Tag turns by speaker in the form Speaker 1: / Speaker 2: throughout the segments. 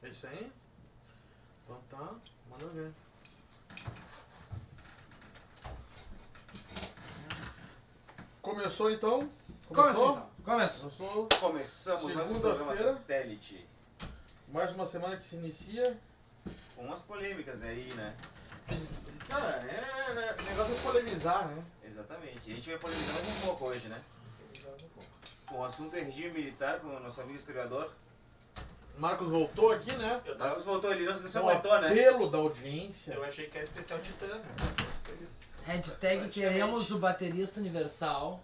Speaker 1: É isso aí? Então tá, manda ver. Começou então?
Speaker 2: Começou.
Speaker 3: Começamos mais um programa satélite.
Speaker 1: Mais uma semana que se inicia.
Speaker 3: Com umas polêmicas aí, né?
Speaker 1: Cara, o negócio é polemizar, né?
Speaker 3: Exatamente. E a gente vai polemizar mais um pouco hoje, né? O assunto é regime militar com o nosso amigo historiador.
Speaker 1: Marcos voltou aqui, né?
Speaker 3: Marcos voltou ali, não se
Speaker 1: Um
Speaker 3: aguentou, né?
Speaker 1: apelo da audiência.
Speaker 4: Eu achei que era especial Titãs, né?
Speaker 2: Hashtag queremos o baterista universal.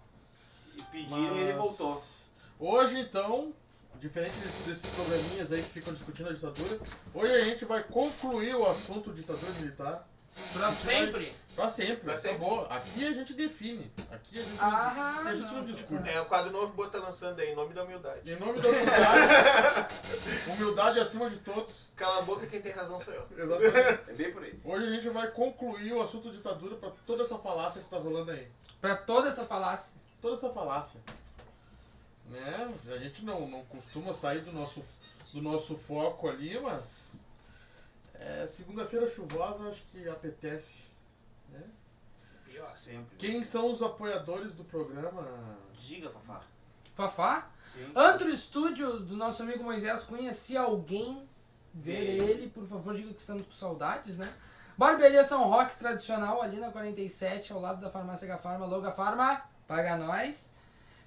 Speaker 3: E pediram e ele voltou.
Speaker 1: Hoje, então, diferente desses programinhas aí que ficam discutindo a ditadura, hoje a gente vai concluir o assunto ditadura militar.
Speaker 2: Pra sempre?
Speaker 1: Pra sempre.
Speaker 4: Pra sempre.
Speaker 1: Acabou. Aqui a gente define. Aqui a gente não discute.
Speaker 4: É, o quadro novo Boa tá lançando aí, em nome da humildade.
Speaker 1: Em nome da humildade, humildade acima de todos.
Speaker 4: Cala a boca, quem tem razão sou eu.
Speaker 1: Exatamente.
Speaker 3: É bem por aí.
Speaker 1: Hoje a gente vai concluir o assunto ditadura pra toda essa falácia que tá rolando aí.
Speaker 2: Pra toda essa falácia.
Speaker 1: Toda essa falácia. Né? A gente não costuma sair do nosso foco ali, mas segunda-feira chuvosa acho que apetece. Né?
Speaker 4: Pior.
Speaker 3: Sempre.
Speaker 1: Quem são os apoiadores do programa?
Speaker 3: Diga, Fafá.
Speaker 2: Fafá?
Speaker 3: Sim.
Speaker 2: Antro Estúdio do nosso amigo Moisés Cunha. Se alguém ver ele, por favor, diga que estamos com saudades, né? Barbearia São Roque tradicional ali na 47, ao lado da farmácia Gafarma. Alô, Gafarma, paga nós.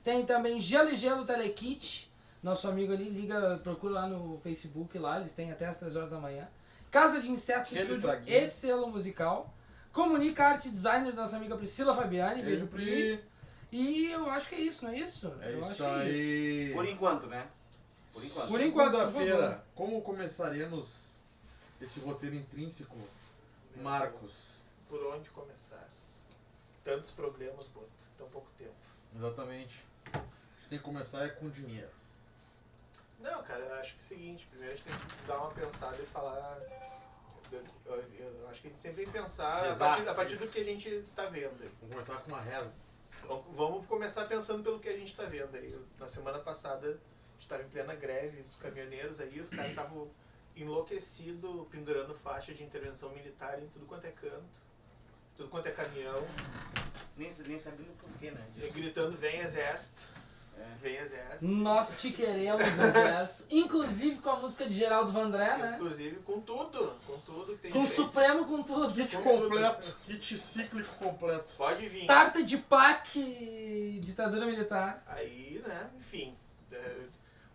Speaker 2: Tem também Gelo e Gelo Telekit. Nosso amigo ali, liga, procura lá no Facebook lá, eles têm até as 3 horas da manhã. Casa de Insetos
Speaker 1: Aquele
Speaker 2: Estúdio
Speaker 1: traguinho.
Speaker 2: e Selo Musical. Comunica Arte Designer da nossa amiga Priscila Fabiani. Beijo, Pri. E eu acho que é isso, não é isso?
Speaker 1: É
Speaker 2: Eu
Speaker 1: isso
Speaker 2: acho que é
Speaker 1: aí.
Speaker 3: Por enquanto, né? Por enquanto.
Speaker 2: Por enquanto, por
Speaker 1: Segunda-feira, como começaremos esse roteiro intrínseco? Marcos.
Speaker 4: Por onde começar? Tantos problemas, Boto, tão pouco tempo.
Speaker 1: Exatamente. A gente tem que começar com dinheiro.
Speaker 4: Não, cara, eu acho que é o seguinte, primeiro a gente tem que dar uma pensada e falar. Eu acho que a gente sempre tem que pensar
Speaker 1: Exato.
Speaker 4: a partir do que a gente tá vendo aí.
Speaker 1: Vamos começar com uma reza.
Speaker 4: Vamos começar pensando pelo que a gente tá vendo aí. Na semana passada a gente estava em plena greve dos caminhoneiros aí, os caras estavam enlouquecidos pendurando faixa de intervenção militar em tudo quanto é canto, tudo quanto é caminhão,
Speaker 3: Nem sabendo por quê, né?
Speaker 4: e gritando vem exército, vem exército.
Speaker 2: Nós te queremos, exército. Inclusive com a música de Geraldo Vandré, né?
Speaker 4: Inclusive com tudo que tem
Speaker 2: Com o
Speaker 4: direito.
Speaker 2: Supremo, com tudo.
Speaker 1: Kit completo, kit cíclico completo.
Speaker 4: Pode vir.
Speaker 2: Starta de PAC, ditadura militar.
Speaker 4: Aí, né, enfim,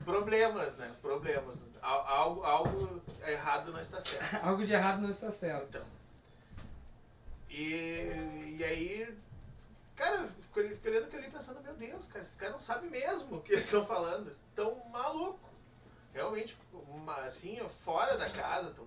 Speaker 4: problemas, né, problemas. Algo errado não está certo.
Speaker 2: Algo de errado não está certo.
Speaker 4: Então. E aí, cara, fico olhando aquilo ali pensando, meu Deus, cara, esses caras não sabem mesmo o que eles estão falando, eles estão malucos. Realmente, assim, fora da casa, estão...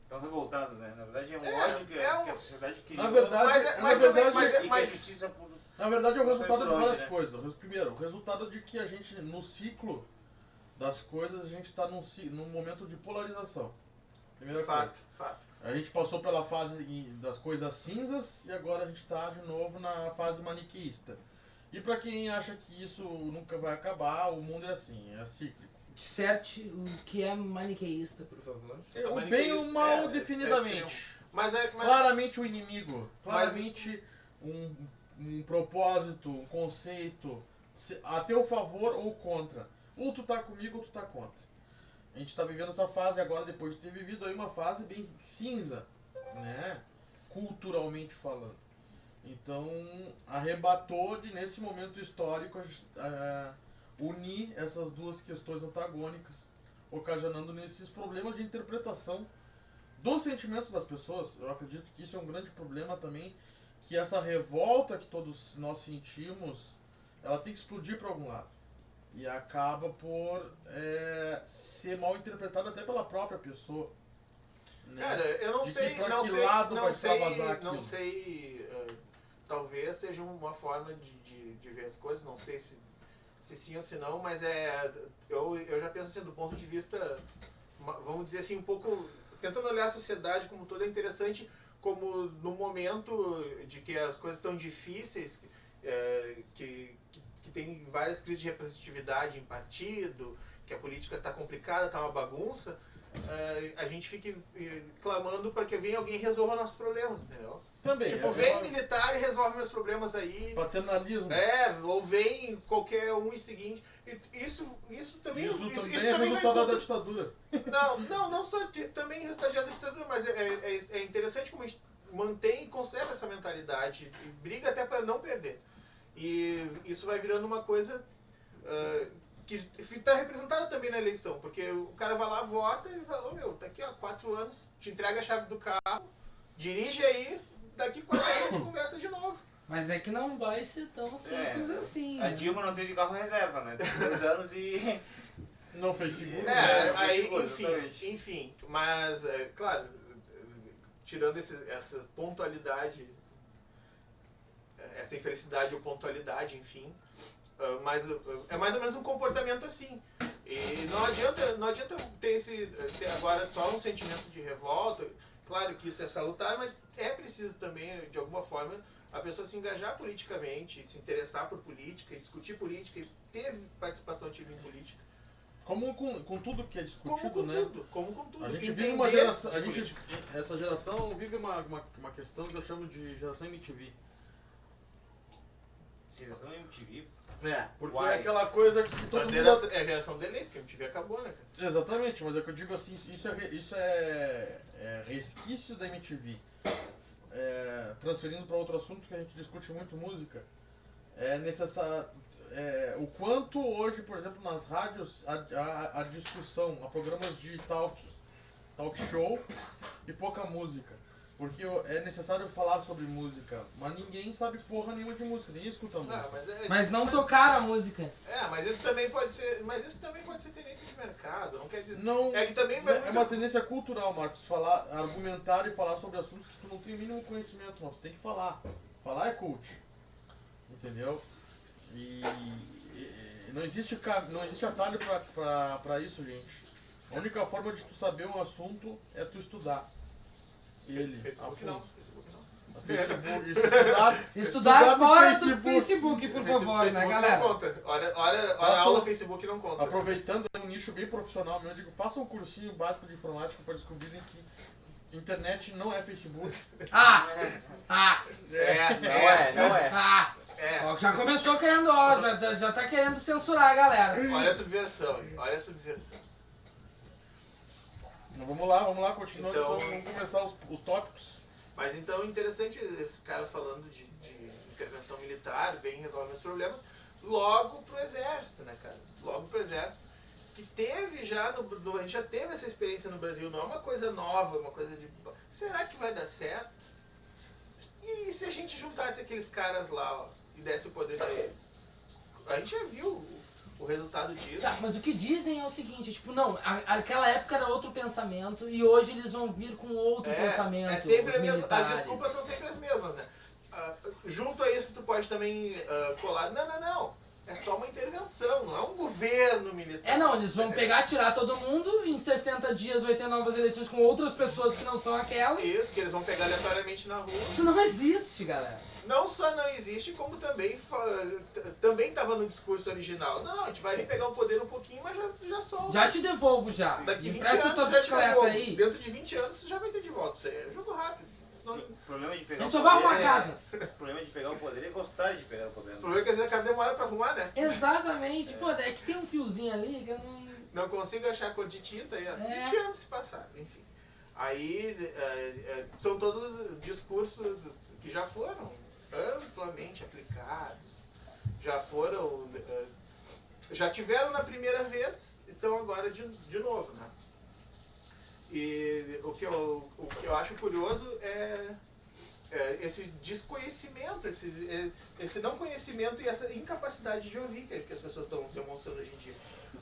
Speaker 3: Estão revoltados, né? Na verdade é um ódio que a sociedade criou.
Speaker 1: Na verdade,
Speaker 3: E que a justiça...
Speaker 1: na verdade é o
Speaker 3: Não
Speaker 1: resultado
Speaker 3: sei
Speaker 1: de
Speaker 3: por
Speaker 1: várias
Speaker 3: onde, né?
Speaker 1: coisas. Primeiro, o resultado de que a gente, no ciclo das coisas, a gente está num momento de polarização. Primeira coisa.
Speaker 4: Fato.
Speaker 1: A gente passou pela fase das coisas cinzas e agora a gente está de novo na fase maniqueísta. E para quem acha que isso nunca vai acabar, o mundo é assim, é cíclico.
Speaker 2: Disserte o que é maniqueísta, por favor.
Speaker 1: O bem e o mal definidamente.
Speaker 4: Mas
Speaker 1: Claramente o inimigo, claramente um propósito, um conceito, a teu favor ou contra. Ou tu tá comigo ou tu tá contra. A gente tá vivendo essa fase agora, depois de ter vivido aí uma fase bem cinza, né? Culturalmente falando. Então, arrebatou de, nesse momento histórico, unir essas duas questões antagônicas, ocasionando nesses problemas de interpretação dos sentimentos das pessoas. Eu acredito que isso é um grande problema também, que essa revolta que todos nós sentimos, ela tem que explodir para algum lado. E acaba por ser mal interpretada até pela própria pessoa. Né?
Speaker 4: cara, eu não
Speaker 1: De
Speaker 4: sei,
Speaker 1: que pra
Speaker 4: não
Speaker 1: que
Speaker 4: sei,
Speaker 1: lado
Speaker 4: não
Speaker 1: vai
Speaker 4: sei,
Speaker 1: extravasar
Speaker 4: não
Speaker 1: aquilo?
Speaker 4: sei, talvez seja uma forma de ver as coisas, não sei se sim ou se não, mas eu já penso assim, do ponto de vista, vamos dizer assim, um pouco, tentando olhar a sociedade como toda, é interessante, como no momento de que as coisas estão difíceis, que tem várias crises de representatividade em partido, que a política está complicada, está uma bagunça, a gente fique clamando para que venha alguém e resolva nossos problemas, entendeu?
Speaker 1: Também.
Speaker 4: Tipo, vem militar e resolve meus problemas aí.
Speaker 1: Paternalismo.
Speaker 4: Ou vem qualquer um e seguinte. Isso também,
Speaker 1: Isso
Speaker 4: isso
Speaker 1: também é
Speaker 4: também vai
Speaker 1: resultado da
Speaker 4: contra...
Speaker 1: ditadura.
Speaker 4: Não só também resultado da ditadura, mas é interessante como a gente mantém e conserva essa mentalidade e briga até para não perder. E isso vai virando uma coisa que está representada também na eleição, porque o cara vai lá, vota e fala, tá aqui há 4 anos, te entrega a chave do carro, dirige aí, daqui 4 anos a gente conversa de novo.
Speaker 2: Mas é que não vai ser tão simples assim.
Speaker 3: A Dilma não teve carro reserva, né? Tem 2 anos e...
Speaker 1: Não fez seguro.
Speaker 4: Aí, enfim, mas, claro, tirando essa pontualidade, essa infelicidade ou pontualidade, enfim, mas é mais ou menos um comportamento assim. E não adianta ter agora só um sentimento de revolta. Claro que isso é salutar, mas é preciso também, de alguma forma, a pessoa se engajar politicamente, se interessar por política, e discutir política, e ter participação ativa em política.
Speaker 1: Como com tudo que é discutido, né?
Speaker 4: Como com tudo.
Speaker 1: A gente vive uma geração. Essa geração vive uma questão que eu chamo de geração MTV.
Speaker 3: Geração MTV?
Speaker 1: Porque
Speaker 3: Why?
Speaker 1: é aquela coisa que todo mundo...
Speaker 4: É a geração delay, porque a MTV acabou, né, cara?
Speaker 1: Exatamente, mas é que eu digo assim, isso é resquício da MTV. Transferindo para outro assunto que a gente discute muito, música. É necessário... o quanto hoje, por exemplo, nas rádios, a discussão, há programas de talk show e pouca música. Porque é necessário falar sobre música, mas ninguém sabe porra nenhuma de música, ninguém escuta música.
Speaker 2: Mas não tocar a música.
Speaker 4: Mas isso também pode ser tendência de mercado, não quer dizer...
Speaker 1: Não,
Speaker 4: que também vai
Speaker 1: é uma tendência cultural, Marcos, argumentar e falar sobre assuntos que tu não tem o mínimo conhecimento, não, tu tem que falar. Falar é cult, entendeu? E não existe atalho pra isso, gente. A única forma de tu saber um assunto é tu estudar ele.
Speaker 4: Facebook não.
Speaker 2: Estudar fora do Facebook, por favor, né, galera?
Speaker 4: Não conta. Olha, a aula Facebook não conta.
Speaker 1: Aproveitando um nicho bem profissional, eu digo, faça um cursinho básico de informática para descobrirem que internet não é Facebook.
Speaker 2: Ó, já começou querendo, já tá querendo censurar a galera.
Speaker 4: Olha a subversão.
Speaker 1: Vamos lá, continuando,
Speaker 4: então,
Speaker 1: vamos começar os tópicos.
Speaker 4: Mas então, interessante esses caras falando de intervenção militar, bem resolve os problemas, logo pro exército, né, cara? Logo pro exército, que teve já, a gente já teve essa experiência no Brasil, não é uma coisa nova, uma coisa de... Será que vai dar certo? E se a gente juntasse aqueles caras lá, ó, e desse o poder pra eles? A gente já viu o resultado disso.
Speaker 2: Tá, mas o que dizem é o seguinte, tipo, não, aquela época era outro pensamento e hoje eles vão vir com outro pensamento.
Speaker 4: É sempre
Speaker 2: os
Speaker 4: a mesma,
Speaker 2: militares.
Speaker 4: as desculpas são sempre as mesmas, né? Junto a isso tu pode também colar, não, é só uma intervenção, não é um governo militar.
Speaker 2: Não, eles vão pegar, tirar todo mundo, em 60 dias vai ter novas eleições com outras pessoas que não são aquelas.
Speaker 4: Isso, que eles vão pegar aleatoriamente na rua.
Speaker 2: Isso não existe, galera.
Speaker 4: Não só não existe, como também estava no discurso original. Não, a gente vai ali pegar o poder um pouquinho, mas já solta.
Speaker 2: Já te devolvo já.
Speaker 4: Daqui 20
Speaker 2: Empresta
Speaker 4: anos
Speaker 2: tua
Speaker 4: já te
Speaker 2: bicicleta
Speaker 4: devolvo.
Speaker 2: aí.
Speaker 4: Dentro de 20 anos você já vai ter de volta. Isso aí é jogo rápido.
Speaker 3: O problema de
Speaker 2: A
Speaker 3: pegar
Speaker 2: gente
Speaker 3: o
Speaker 2: só vai
Speaker 3: poder
Speaker 2: arrumar casa.
Speaker 3: O problema de pegar o poder é gostar de pegar o poder.
Speaker 4: O problema é que às vezes a casa demora pra arrumar, né?
Speaker 2: Exatamente. Pô, é que tem um fiozinho ali que eu não...
Speaker 4: Não consigo achar cor de tinta aí, ó. 20 anos se passaram, enfim. Aí são todos discursos que já foram amplamente aplicados, já tiveram na primeira vez, então agora de novo, né? E o que eu acho curioso é esse desconhecimento, esse não conhecimento e essa incapacidade de ouvir que as pessoas estão demonstrando hoje em dia.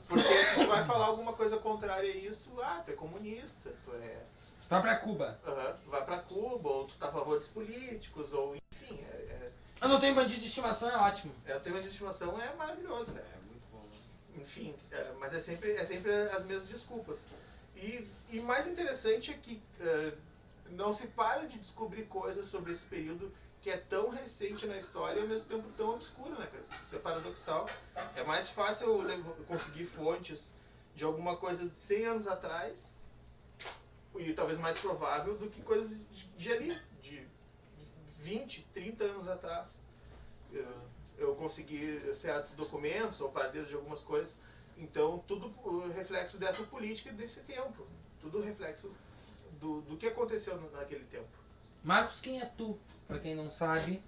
Speaker 4: Porque se tu vai falar alguma coisa contrária a isso, tu é comunista, tu é...
Speaker 2: Vai pra Cuba.
Speaker 4: Vai pra Cuba, ou tu tá a favor dos políticos, ou enfim.
Speaker 2: Eu não tenho bandido de estimação, é ótimo.
Speaker 4: O tema de estimação é maravilhoso, né?
Speaker 3: É muito bom.
Speaker 4: Enfim, mas é sempre as mesmas desculpas. E mais interessante é que não se para de descobrir coisas sobre esse período que é tão recente na história e ao mesmo tempo tão obscuro, né? Isso é paradoxal. É mais fácil conseguir fontes de alguma coisa de 100 anos atrás, e talvez mais provável do que coisas de ali, de 20, 30 anos atrás. Eu consegui certos documentos ou paradeiros de algumas coisas, então tudo reflexo dessa política desse tempo, tudo reflexo do que aconteceu naquele tempo.
Speaker 2: Marcos, quem é tu? Pra quem não sabe,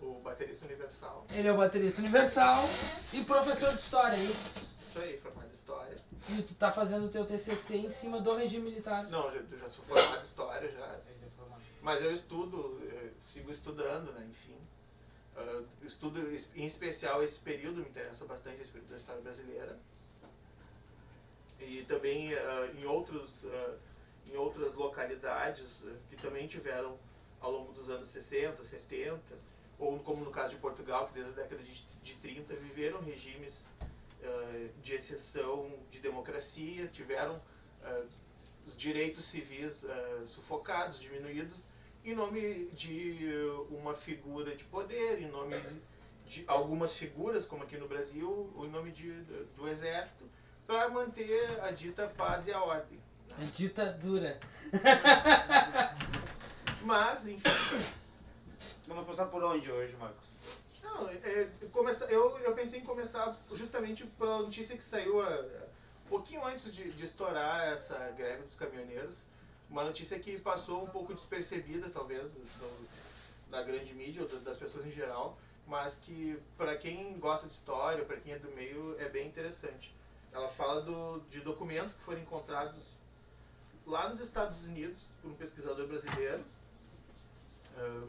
Speaker 4: O baterista universal.
Speaker 2: ele é o baterista universal e professor de história, é isso?
Speaker 4: Isso aí, formado em história.
Speaker 2: E tu tá fazendo o teu TCC em cima do regime militar.
Speaker 4: Não, eu já sou formado em história, já. Mas eu estudo, sigo estudando, né, enfim. Estudo em especial esse período, me interessa bastante esse período da história brasileira. E também em outras localidades que também tiveram ao longo dos anos 60, 70, ou como no caso de Portugal, que desde a década de 30 viveram regimes de exceção de democracia, tiveram os direitos civis sufocados, diminuídos, em nome de uma figura de poder, em nome de algumas figuras, como aqui no Brasil, em nome do exército, para manter a dita paz e a ordem.
Speaker 2: A ditadura.
Speaker 4: Mas, enfim...
Speaker 3: Vamos começar por onde hoje, Marcos?
Speaker 4: Não, eu pensei em começar justamente pela notícia que saiu um pouquinho antes de estourar essa greve dos caminhoneiros. Uma notícia que passou um pouco despercebida, talvez, na grande mídia, ou das pessoas em geral, mas que, para quem gosta de história, para quem é do meio, é bem interessante. Ela fala de documentos que foram encontrados lá nos Estados Unidos por um pesquisador brasileiro,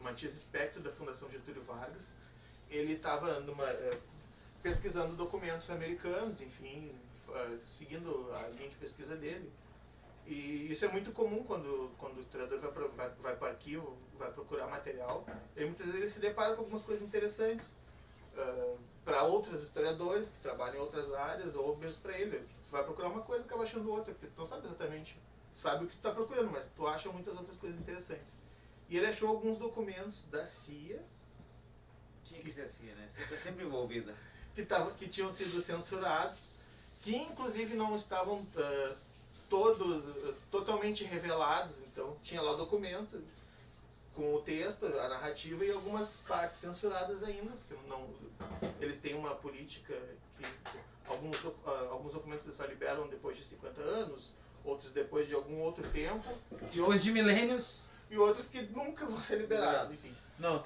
Speaker 4: Matias Spector, da Fundação Getúlio Vargas. Ele estava pesquisando documentos americanos, enfim, seguindo a linha de pesquisa dele. E isso é muito comum quando o historiador vai para o arquivo, vai procurar material. E muitas vezes ele se depara com algumas coisas interessantes para outros historiadores que trabalham em outras áreas, ou mesmo para ele. Tu vai procurar uma coisa e acaba achando outra, porque tu não sabe exatamente, sabe o que tu está procurando, mas tu acha muitas outras coisas interessantes. E ele achou alguns documentos da CIA.
Speaker 3: Tinha que ser a CIA, né? Você está sempre envolvida.
Speaker 4: Que tinham sido censurados, que inclusive não estavam totalmente revelados. Então tinha lá o documento com o texto, a narrativa e algumas partes censuradas ainda, porque eles têm uma política que alguns documentos eles só liberam depois de 50 anos, outros depois de algum outro tempo,
Speaker 2: Depois de milênios.
Speaker 4: e outros que nunca vão ser liberados, enfim.
Speaker 1: Não,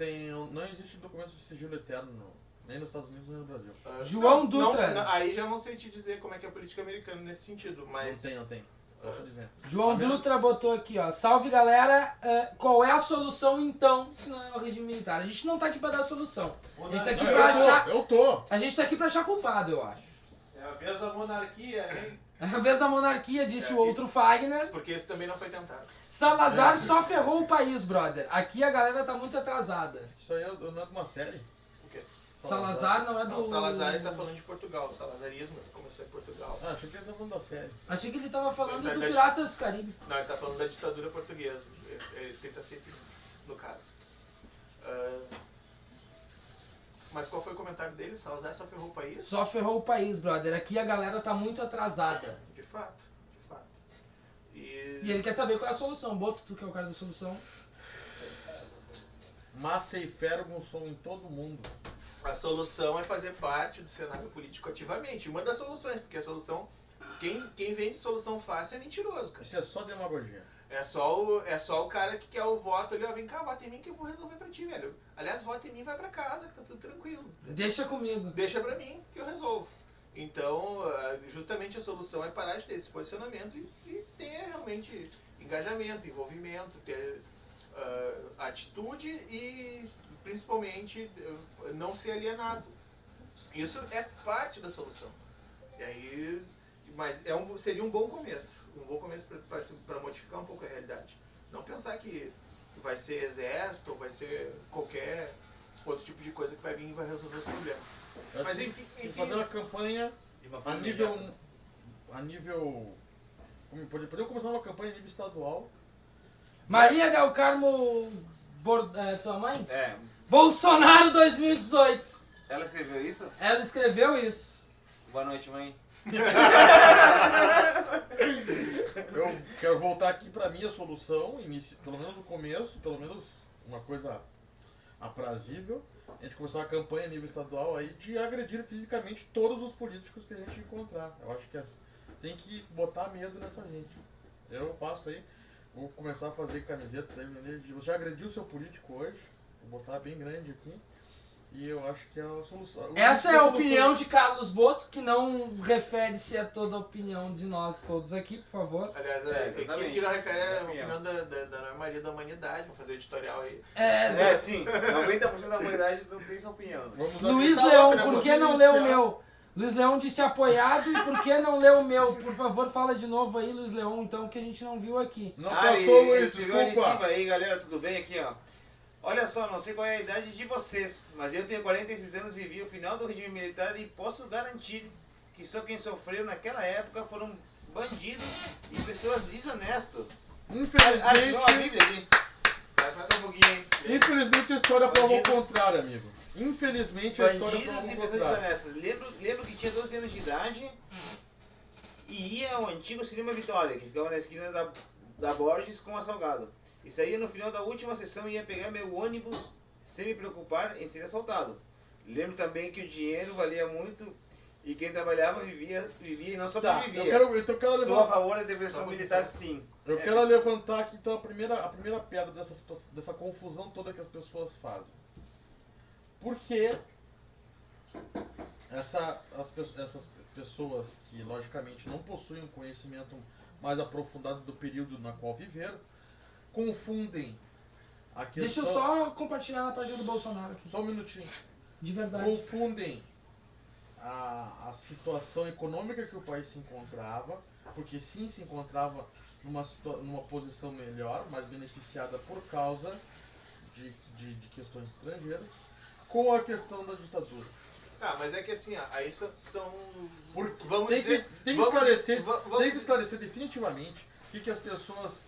Speaker 1: não existe documento de sigilo eterno, nem nos Estados Unidos nem no Brasil.
Speaker 2: João Dutra.
Speaker 4: Aí já não sei te dizer como é que é a política americana nesse sentido, mas...
Speaker 1: Não tem. Posso dizer.
Speaker 2: João Dutra botou aqui, ó. Salve, galera. Qual é a solução, então, se não é o regime militar? A gente não tá aqui pra dar solução. A gente tá aqui pra achar...
Speaker 1: Eu tô.
Speaker 2: A gente tá aqui pra achar culpado, eu acho.
Speaker 5: É a vez da monarquia, hein?
Speaker 2: É a vez da monarquia, disse o outro Fagner.
Speaker 4: Porque isso também não foi tentado.
Speaker 2: Salazar só ferrou o país, brother. Aqui a galera tá muito atrasada.
Speaker 1: Isso aí não é de uma série?
Speaker 4: O quê?
Speaker 2: Salazar não é do...
Speaker 4: Não, o Salazar ele tá falando de Portugal. O salazarismo começou em Portugal.
Speaker 1: Ah, achei que ele tava falando da série.
Speaker 2: Achei que ele tava falando
Speaker 4: Verdade.
Speaker 2: do Piratas do Caribe.
Speaker 4: Não, ele tá falando da ditadura portuguesa. É isso que ele tá se referindo, no caso. Mas qual foi o comentário dele? Salazar só ferrou o país?
Speaker 2: Só ferrou o país, brother. Aqui a galera tá muito atrasada.
Speaker 4: De fato, de fato.
Speaker 2: E ele quer saber qual é a solução. Boto, tu que é o cara da solução.
Speaker 1: Massa e Ferguson em todo mundo.
Speaker 4: A solução é fazer parte do cenário político ativamente. Uma das soluções, porque a solução... Quem vende solução fácil é mentiroso, cara.
Speaker 1: Isso é só demagogia.
Speaker 4: É só o cara que quer o voto ali, ó, vem cá, vota em mim que eu vou resolver pra ti, velho. Aliás, vota em mim e vai pra casa, que tá tudo tranquilo.
Speaker 2: Deixa comigo.
Speaker 4: Deixa pra mim que eu resolvo. Então, justamente a solução é parar de ter esse posicionamento e ter realmente engajamento, envolvimento, ter atitude e principalmente não ser alienado. Isso é parte da solução. E aí, mas seria um bom começo para modificar um pouco a realidade. Não pensar que vai ser exército ou vai ser qualquer outro tipo de coisa que vai vir e vai resolver o problema. Mas enfim,
Speaker 1: fazer uma campanha
Speaker 3: De uma
Speaker 1: a
Speaker 3: forma
Speaker 1: nível... Podemos começar uma campanha a nível estadual.
Speaker 2: Maria Del Carmo... tua mãe?
Speaker 3: É.
Speaker 2: Bolsonaro 2018.
Speaker 3: Ela escreveu isso?
Speaker 2: Ela escreveu isso.
Speaker 3: Boa noite, mãe.
Speaker 1: Eu quero voltar aqui pra minha solução, pelo menos no começo, pelo menos uma coisa aprazível. A gente começar uma campanha a nível estadual aí de agredir fisicamente todos os políticos que a gente encontrar. Eu acho que tem que botar medo nessa gente. Eu faço aí, vou começar a fazer camisetas aí, de você já agrediu o seu político hoje, vou botar bem grande aqui. E eu acho que é a solução.
Speaker 2: Essa é a opinião de Carlos Boto, que não refere-se a toda a opinião de nós todos aqui, por favor.
Speaker 4: Aliás, que não refere à opinião da maioria da humanidade, vou fazer o editorial aí.
Speaker 3: Sim, 90% da humanidade não tem essa opinião. Né?
Speaker 2: Luiz Leão, por que não leu o meu? Luiz Leão disse apoiado, e por que não leu o meu? Por favor, fala de novo aí, Luiz Leão, então, que a gente não viu aqui.
Speaker 1: Não passou, Luiz,
Speaker 3: desculpa. Ali em
Speaker 1: desculpa.
Speaker 3: cima aí, galera, tudo bem aqui, ó. Olha só, não sei qual é a idade de vocês, mas eu tenho 46 anos, vivi o final do regime militar e posso garantir que só quem sofreu naquela época foram bandidos e pessoas desonestas.
Speaker 1: Infelizmente,
Speaker 3: não, a Bíblia ali. Vai passar um pouquinho aí.
Speaker 1: Infelizmente a história prova o contrário, amigo. Infelizmente a história prova
Speaker 3: Bandidos
Speaker 1: o
Speaker 3: e pessoas
Speaker 1: contrário.
Speaker 3: desonestas. Lembro que tinha 12 anos de idade e ia ao antigo Cinema Vitória, que ficava na esquina da Borges com a Salgado. E saía no final da última sessão e ia pegar meu ônibus sem me preocupar em ser assaltado. Lembro também que o dinheiro valia muito e quem trabalhava vivia e não sobrevivia.
Speaker 1: Eu quero
Speaker 3: Sou a
Speaker 1: levar,
Speaker 3: favor da intervenção militar, sim.
Speaker 1: eu quero levantar aqui então a primeira pedra dessa confusão toda que as pessoas fazem. Por que essas pessoas que logicamente não possuem um conhecimento mais aprofundado do período na qual viveram, confundem a questão...
Speaker 2: Deixa eu só compartilhar na página do Bolsonaro aqui.
Speaker 1: Só um minutinho.
Speaker 2: De verdade.
Speaker 1: Confundem a situação econômica que o país se encontrava, porque sim se encontrava numa posição melhor, mais beneficiada por causa de questões estrangeiras, com a questão da ditadura.
Speaker 4: Ah, mas é que assim, aí são...
Speaker 1: Porque
Speaker 4: vamos
Speaker 1: tem
Speaker 4: dizer,
Speaker 1: que esclarecer definitivamente o que as pessoas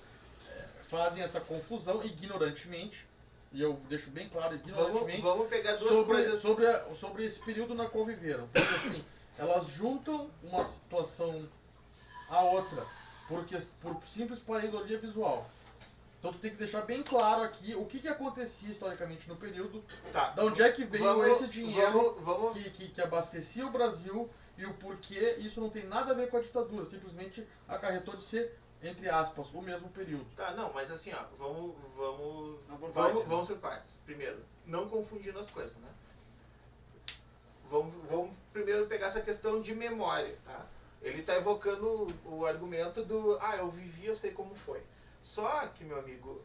Speaker 1: fazem essa confusão ignorantemente, e eu deixo bem claro, ignorantemente,
Speaker 4: vamos pegar duas coisas...
Speaker 1: sobre esse período na qual viveram. Porque assim, elas juntam uma situação à outra, por simples pareidolia visual. Então tu tem que deixar bem claro aqui o que acontecia historicamente no período,
Speaker 4: Tá.
Speaker 1: de onde é que veio esse dinheiro
Speaker 4: vamos...
Speaker 1: que abastecia o Brasil e o porquê isso não tem nada a ver com a ditadura, simplesmente acarretou de ser, entre aspas, o mesmo período.
Speaker 4: Tá, não, mas assim, ó, vamos por partes. Primeiro, não confundindo as coisas, né? Vamos primeiro pegar essa questão de memória, tá? Ele tá evocando o argumento do, eu vivi, eu sei como foi. Só que, meu amigo,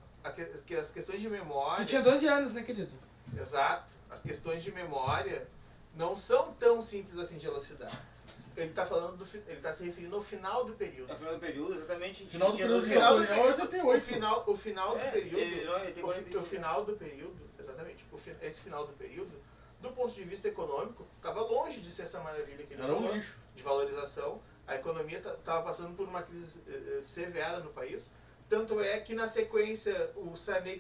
Speaker 4: que as questões de memória...
Speaker 2: Tu tinha 12 anos, né, querido?
Speaker 4: Exato. As questões de memória não são tão simples assim de elucidar. Ele está falando ele está se referindo ao final do período.
Speaker 3: No final do período, exatamente.
Speaker 1: Final do período
Speaker 4: final do
Speaker 1: ditatorial é 88.
Speaker 4: o final do período,
Speaker 3: o
Speaker 4: final do período, exatamente, esse final do período, do ponto de vista econômico, estava longe de ser essa maravilha que ele falou,
Speaker 1: lixo.
Speaker 4: de valorização. A economia estava passando por uma crise severa no país. Tanto é que na sequência o Sarney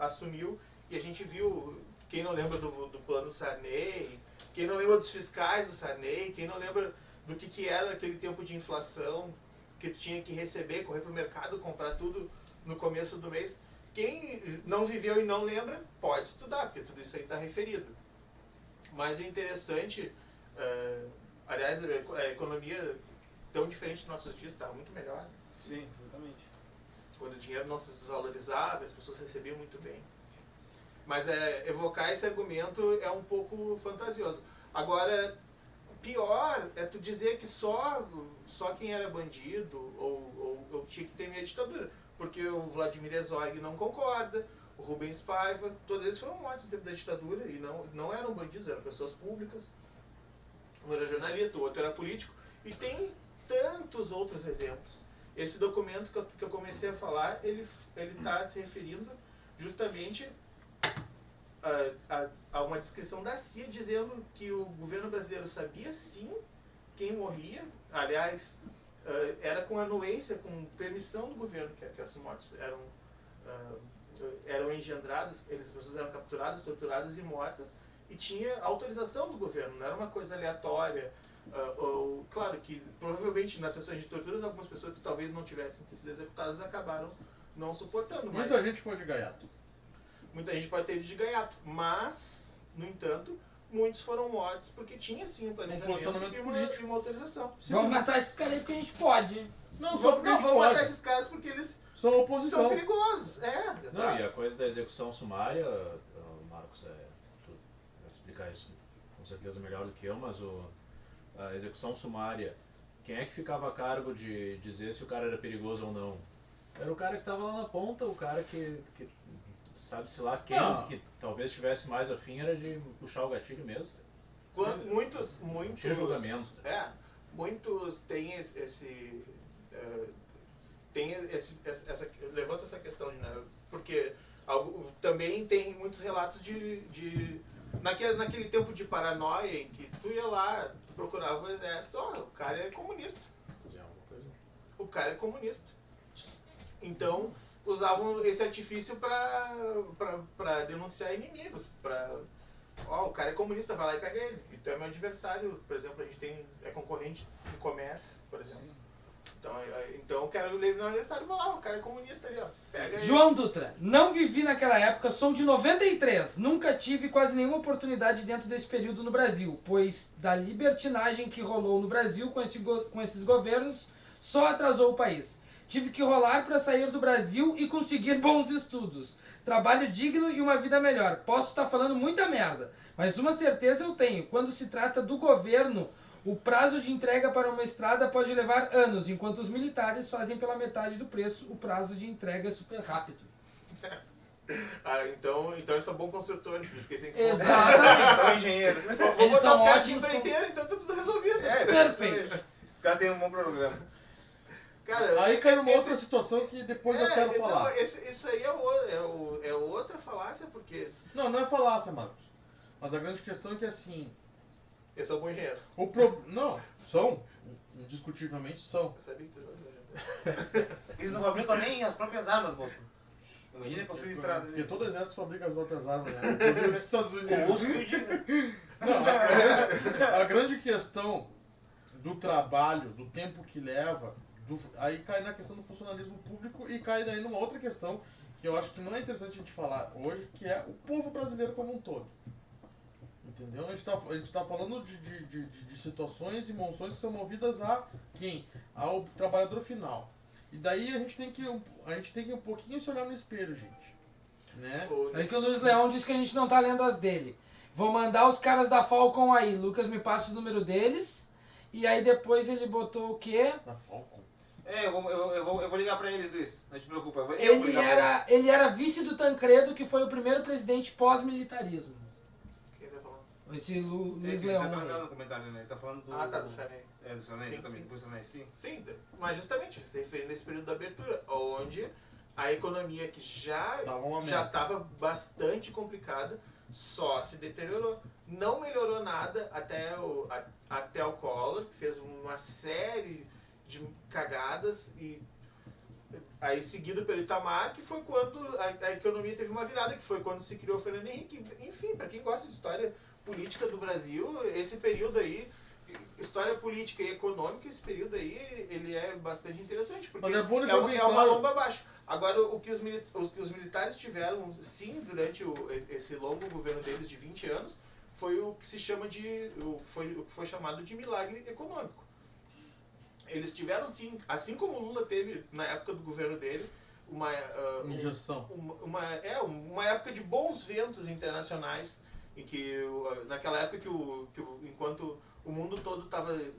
Speaker 4: assumiu, e a gente viu, quem não lembra do plano Sarney, quem não lembra dos fiscais do Sarney, quem não lembra do que era aquele tempo de inflação, que tu tinha que receber, correr para o mercado, comprar tudo no começo do mês. Quem não viveu e não lembra, pode estudar, porque tudo isso aí está referido. Mas o interessante, aliás, a economia tão diferente dos nossos dias estava muito melhor.
Speaker 3: Sim, exatamente.
Speaker 4: Quando o dinheiro não se desvalorizava, as pessoas recebiam muito bem. Mas evocar esse argumento é um pouco fantasioso. Agora, pior é tu dizer que só quem era bandido ou tinha que temer a ditadura. Porque o Vladimir Herzog não concorda, o Rubens Paiva, todos eles foram mortos no tempo da ditadura e não eram bandidos, eram pessoas públicas. Um era jornalista, o outro era político. E tem tantos outros exemplos. Esse documento que eu comecei a falar, ele está se referindo justamente a uma descrição da CIA dizendo que o governo brasileiro sabia sim quem morria. Aliás, era com anuência, com permissão do governo que essas mortes eram engendradas, as pessoas eram capturadas, torturadas e mortas, e tinha autorização do governo, não era uma coisa aleatória. Claro que provavelmente nas sessões de torturas algumas pessoas que talvez não tivessem sido executadas acabaram não suportando. Mas
Speaker 1: Muita gente foi de gaiato.
Speaker 4: muita gente pode ter ido de gaiato, mas, no entanto, muitos foram mortos porque tinha sim um planejamento
Speaker 1: posicionamento
Speaker 4: e uma autorização.
Speaker 2: Vamos matar esses caras aí porque a gente pode.
Speaker 1: Não, só porque a gente
Speaker 4: vamos matar
Speaker 1: pode.
Speaker 4: esses caras porque eles
Speaker 1: São oposição.
Speaker 4: são perigosos.
Speaker 5: Não,
Speaker 4: Exato.
Speaker 5: e a coisa da execução sumária, Marcos, tu vai explicar isso com certeza melhor do que eu, mas a execução sumária, quem é que ficava a cargo de dizer se o cara era perigoso ou não? Era o cara que estava lá na ponta, o cara que sabe-se lá quem, que talvez tivesse mais afim era de puxar o gatilho mesmo.
Speaker 4: Muitos
Speaker 5: Tinha julgamento.
Speaker 4: Muitos têm levanta essa questão, né? Porque também tem muitos relatos naquele tempo de paranoia em que tu ia lá, tu procurava o exército, o cara é comunista. O cara é comunista. Então, usavam esse artifício para denunciar inimigos, o cara é comunista, vai lá e pega ele. Então é meu adversário, por exemplo, a gente é concorrente no comércio, por exemplo. Então eu quero ler meu adversário e vou lá, o cara é comunista ali, ó. Pega ele.
Speaker 2: João Dutra, não vivi naquela época, sou de 93. Nunca tive quase nenhuma oportunidade dentro desse período no Brasil, pois da libertinagem que rolou no Brasil com esses governos só atrasou o país. Tive que rolar para sair do Brasil e conseguir bons estudos, trabalho digno e uma vida melhor. Posso estar falando muita merda, mas uma certeza eu tenho. Quando se trata do governo, o prazo de entrega para uma estrada pode levar anos, enquanto os militares fazem pela metade do preço. O prazo de entrega é super rápido.
Speaker 4: Então eles são bons construtores, por isso que eles têm que
Speaker 2: Exatamente.
Speaker 3: São engenheiros.
Speaker 4: Vou
Speaker 2: Eles
Speaker 4: botar
Speaker 2: são
Speaker 4: os caras de
Speaker 2: ótimos
Speaker 4: empreiteiro, então tá tudo resolvido.
Speaker 2: Perfeito.
Speaker 3: Os caras têm um bom programa.
Speaker 4: Cara,
Speaker 1: Aí cai numa outra situação que depois eu quero falar.
Speaker 4: Isso aí é outra falácia, porque
Speaker 1: Não é falácia, Marcos. Mas a grande questão é que assim.
Speaker 4: eles são bons engenheiros.
Speaker 1: Não, são. Indiscutivelmente são.
Speaker 4: Eu sabia que tu
Speaker 3: Eles não fabricam nem as próprias armas, Boto. Imagina construir estrada.
Speaker 1: Porque todo exército fabrica as próprias armas, né? Inclusive os Estados Unidos.
Speaker 3: O russo que o diga.
Speaker 1: Não, a grande questão do trabalho, do tempo que leva, aí cai na questão do funcionalismo público e cai daí numa outra questão que eu acho que não é interessante a gente falar hoje, que é o povo brasileiro como um todo. Entendeu? A gente tá falando de situações e monções que são movidas a quem? Ao trabalhador final. E daí a gente tem que um pouquinho se olhar no espelho, gente. Né?
Speaker 2: É que o Luiz Leão disse que a gente não tá lendo as dele. Vou mandar os caras da Falcon aí. Lucas me passa o número deles. E aí depois ele botou o quê?
Speaker 1: Da Falcon.
Speaker 3: Eu vou ligar pra eles, Luiz. Não te preocupa. Eu vou ligar pra eles.
Speaker 2: Ele era vice do Tancredo, que foi o primeiro presidente pós-militarismo.
Speaker 4: Quem tá falando?
Speaker 2: Esse Luiz
Speaker 3: Ele
Speaker 2: Leão.
Speaker 3: tá
Speaker 2: aí.
Speaker 3: trazendo no comentário, né? Ele tá falando do...
Speaker 4: Tá, do Sarney.
Speaker 3: É, do Sarney,
Speaker 4: Sim,
Speaker 3: exatamente.
Speaker 4: sim.
Speaker 3: Do Sarney, sim.
Speaker 4: Sim, mas justamente, se referindo nesse período da abertura, onde a economia que já estava bastante complicada, só se deteriorou. Não melhorou nada até o Collor, que fez uma série de cagadas, e aí seguido pelo Itamar, que foi quando a economia teve uma virada, que foi quando se criou o Fernando Henrique. Enfim, para quem gosta de história política do Brasil, esse período aí, história política e econômica, esse período aí, ele é bastante interessante, porque
Speaker 1: Mas é bom deixar bem
Speaker 4: uma
Speaker 1: claro.
Speaker 4: lomba abaixo. Agora, o que os militares tiveram, sim, durante esse longo governo deles de 20 anos, foi o que se chama o que foi chamado de milagre econômico. Eles tiveram, sim, assim como o Lula teve na época do governo dele, uma
Speaker 1: Injeção.
Speaker 4: uma época de bons ventos internacionais, em que naquela época enquanto o mundo todo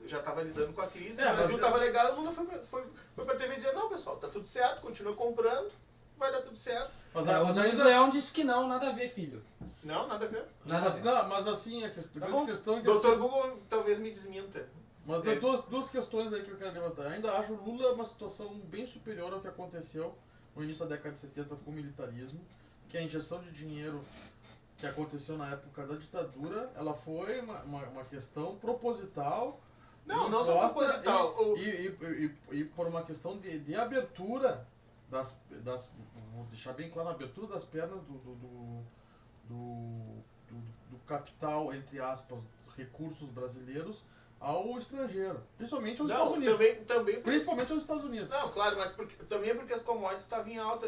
Speaker 4: já estava lidando com a crise, o Brasil estava legal, o Lula foi para a TV dizer, não, pessoal, tá tudo certo, continua comprando, vai dar tudo certo.
Speaker 1: Mas
Speaker 2: O Luiz
Speaker 1: ainda...
Speaker 2: Leão disse que não, nada a ver, filho.
Speaker 4: Não, nada a ver.
Speaker 2: Nada a
Speaker 1: Mas,
Speaker 2: ver.
Speaker 1: não, mas assim, a grande
Speaker 2: bom.
Speaker 1: questão é que...
Speaker 4: Doutor
Speaker 1: assim,
Speaker 4: Google talvez me desminta.
Speaker 1: mas tem duas questões aí que eu quero levantar. Ainda acho o Lula uma situação bem superior ao que aconteceu no início da década de 70 com o militarismo, que a injeção de dinheiro que aconteceu na época da ditadura, ela foi uma questão proposital.
Speaker 4: Não só proposital.
Speaker 1: E por uma questão de abertura vou deixar bem claro, a abertura das pernas do capital, entre aspas, recursos brasileiros ao estrangeiro. Principalmente aos Estados
Speaker 4: Não,
Speaker 1: Unidos.
Speaker 4: também
Speaker 1: Principalmente aos Estados Unidos.
Speaker 4: Não, claro, mas também é porque as commodities estavam em alta.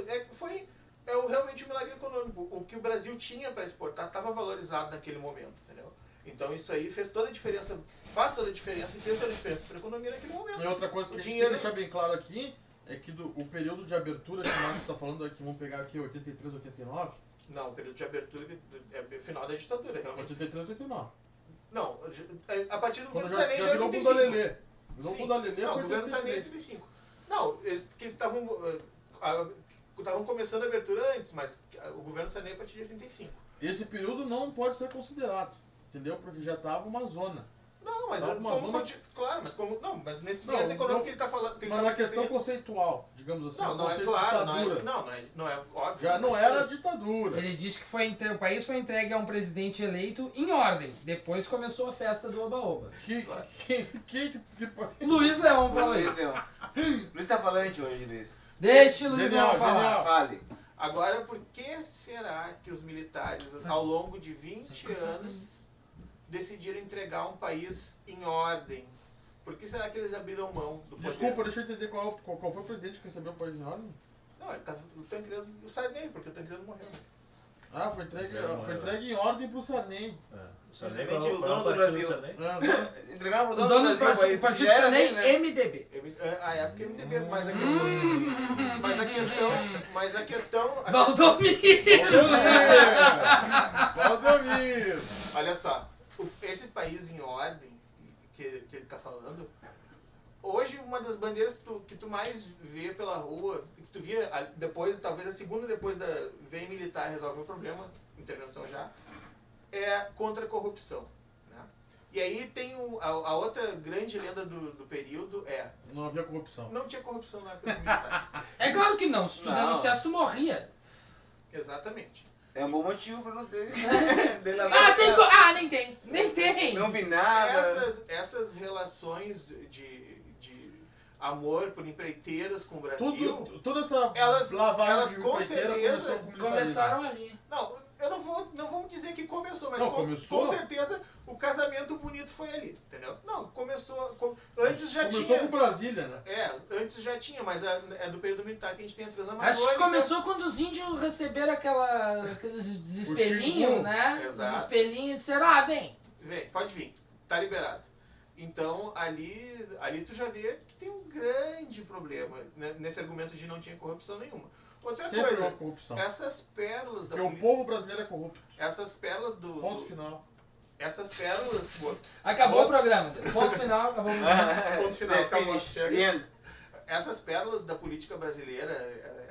Speaker 4: Realmente um milagre econômico. O que o Brasil tinha para exportar estava valorizado naquele momento, entendeu? Então isso aí fez toda a diferença, faz toda a diferença e fez toda a diferença para a economia naquele momento.
Speaker 1: E outra coisa que a gente tem que deixar bem claro aqui é que o período de abertura que o Marcos está falando aqui, vamos pegar aqui 83, 89?
Speaker 4: Não, o período de abertura é final da ditadura, realmente.
Speaker 1: 83, 89.
Speaker 4: Não, a partir do
Speaker 1: Quando
Speaker 4: governo
Speaker 1: já
Speaker 4: Sarney já é
Speaker 1: virou
Speaker 4: 85.
Speaker 1: Bunda Lelê. Virou
Speaker 4: Sim.
Speaker 1: Bunda Lelê
Speaker 4: Não, o
Speaker 1: foi
Speaker 4: governo Sarney é
Speaker 1: 83.
Speaker 4: 85. Não, eles estavam começando a abertura antes, mas o governo Sarney é a partir de 85.
Speaker 1: Esse período não pode ser considerado, entendeu? Porque já estava uma zona.
Speaker 4: Não, mas
Speaker 1: Tava uma zona...
Speaker 4: claro, mas nesse
Speaker 1: Não,
Speaker 4: viés econômico
Speaker 1: não,
Speaker 4: que ele está falando... Que ele
Speaker 1: Mas
Speaker 4: tá
Speaker 1: na
Speaker 4: se
Speaker 1: questão
Speaker 4: referindo-
Speaker 1: conceitual, digamos assim,
Speaker 4: Não, não é
Speaker 1: conceito
Speaker 4: claro,
Speaker 1: de ditadura.
Speaker 4: não é óbvio.
Speaker 1: Já não
Speaker 4: mas-
Speaker 1: era ditadura.
Speaker 2: Ele disse que o país foi entregue a um presidente eleito em ordem. Depois começou a festa do Oba-Oba.
Speaker 1: Que
Speaker 2: Luiz Leão falou
Speaker 3: Luiz
Speaker 2: isso.
Speaker 3: Leão. Luiz tá falante hoje, Luiz.
Speaker 2: Deixa o Luiz
Speaker 1: Genial,
Speaker 2: Leão falar.
Speaker 1: genial.
Speaker 3: Fale.
Speaker 4: Agora, por que será que os militares, ao longo de 20 anos, decidiram entregar um país em ordem? Por que será que eles abriram mão do poder?
Speaker 1: Desculpa, deixa eu entender qual foi o presidente que recebeu o país em ordem.
Speaker 4: Não, ele tá entregando o Sarney, porque o Tancredo morreu.
Speaker 1: Ah, foi entregue em ordem pro Sarney.
Speaker 5: O Sarney,
Speaker 3: Simplesmente o
Speaker 5: qual é
Speaker 3: dono do
Speaker 5: partido
Speaker 3: Brasil.
Speaker 5: Sarney?
Speaker 3: Entregaram pro
Speaker 2: O
Speaker 3: dono
Speaker 2: dono
Speaker 3: do
Speaker 2: do
Speaker 3: Brasil,
Speaker 2: partido,
Speaker 3: país.
Speaker 2: partido
Speaker 3: Já era
Speaker 2: Sarney,
Speaker 3: dele, né?
Speaker 2: MDB.
Speaker 4: A época é MDB, mas a questão...
Speaker 2: Valdomiro!
Speaker 1: Valdomiro!
Speaker 4: Olha só, esse país em ordem que ele está falando, hoje uma das bandeiras que tu mais vê pela rua, que tu via depois, talvez a segunda depois da vem militar resolve o problema, intervenção já, é contra a corrupção. Né? E aí tem a outra grande lenda do período
Speaker 1: Não havia corrupção.
Speaker 4: não tinha corrupção na época dos militares.
Speaker 2: É claro que não. Se tu
Speaker 3: Não.
Speaker 2: denunciasse, tu morria.
Speaker 4: Exatamente.
Speaker 3: É um bom motivo pra não ter.
Speaker 2: Nem tem. Nem tem.
Speaker 3: Não vi nada.
Speaker 4: Essas relações de amor por empreiteiras com o Brasil...
Speaker 1: Toda essa
Speaker 4: Elas
Speaker 1: lavagem de
Speaker 4: com
Speaker 1: empreiteira
Speaker 4: certeza
Speaker 1: começou com o militarismo.
Speaker 2: Começaram ali.
Speaker 4: Não vamos dizer que começou, mas
Speaker 1: Não,
Speaker 4: com
Speaker 1: começou?
Speaker 4: certeza o casamento bonito foi ali, entendeu? Não, começou... Antes já
Speaker 1: Começou
Speaker 4: tinha...
Speaker 1: com Brasília, né?
Speaker 4: Antes já tinha, mas é do período militar que a gente tem a
Speaker 2: Acho que
Speaker 4: Transamazônica.
Speaker 2: começou quando os índios receberam aqueles espelhinhos,
Speaker 1: Chico.
Speaker 2: né?
Speaker 4: Exato.
Speaker 2: Os espelhinhos e disseram, vem.
Speaker 4: Vem, pode vir, tá liberado. Então, ali tu já vê que tem um grande problema né, nesse argumento de não tinha corrupção nenhuma. Outra
Speaker 1: Sempre
Speaker 4: coisa,
Speaker 1: houve corrupção.
Speaker 4: essas pérolas da
Speaker 1: Porque o
Speaker 4: política...
Speaker 1: povo brasileiro é corrupto.
Speaker 4: Essas pérolas
Speaker 1: Ponto final.
Speaker 4: Essas pérolas...
Speaker 2: Acabou o programa. Ponto final, acabou o programa.
Speaker 4: Ponto final, acabou,
Speaker 3: Finish.
Speaker 4: chega.
Speaker 3: The end.
Speaker 4: Essas pérolas da política brasileira,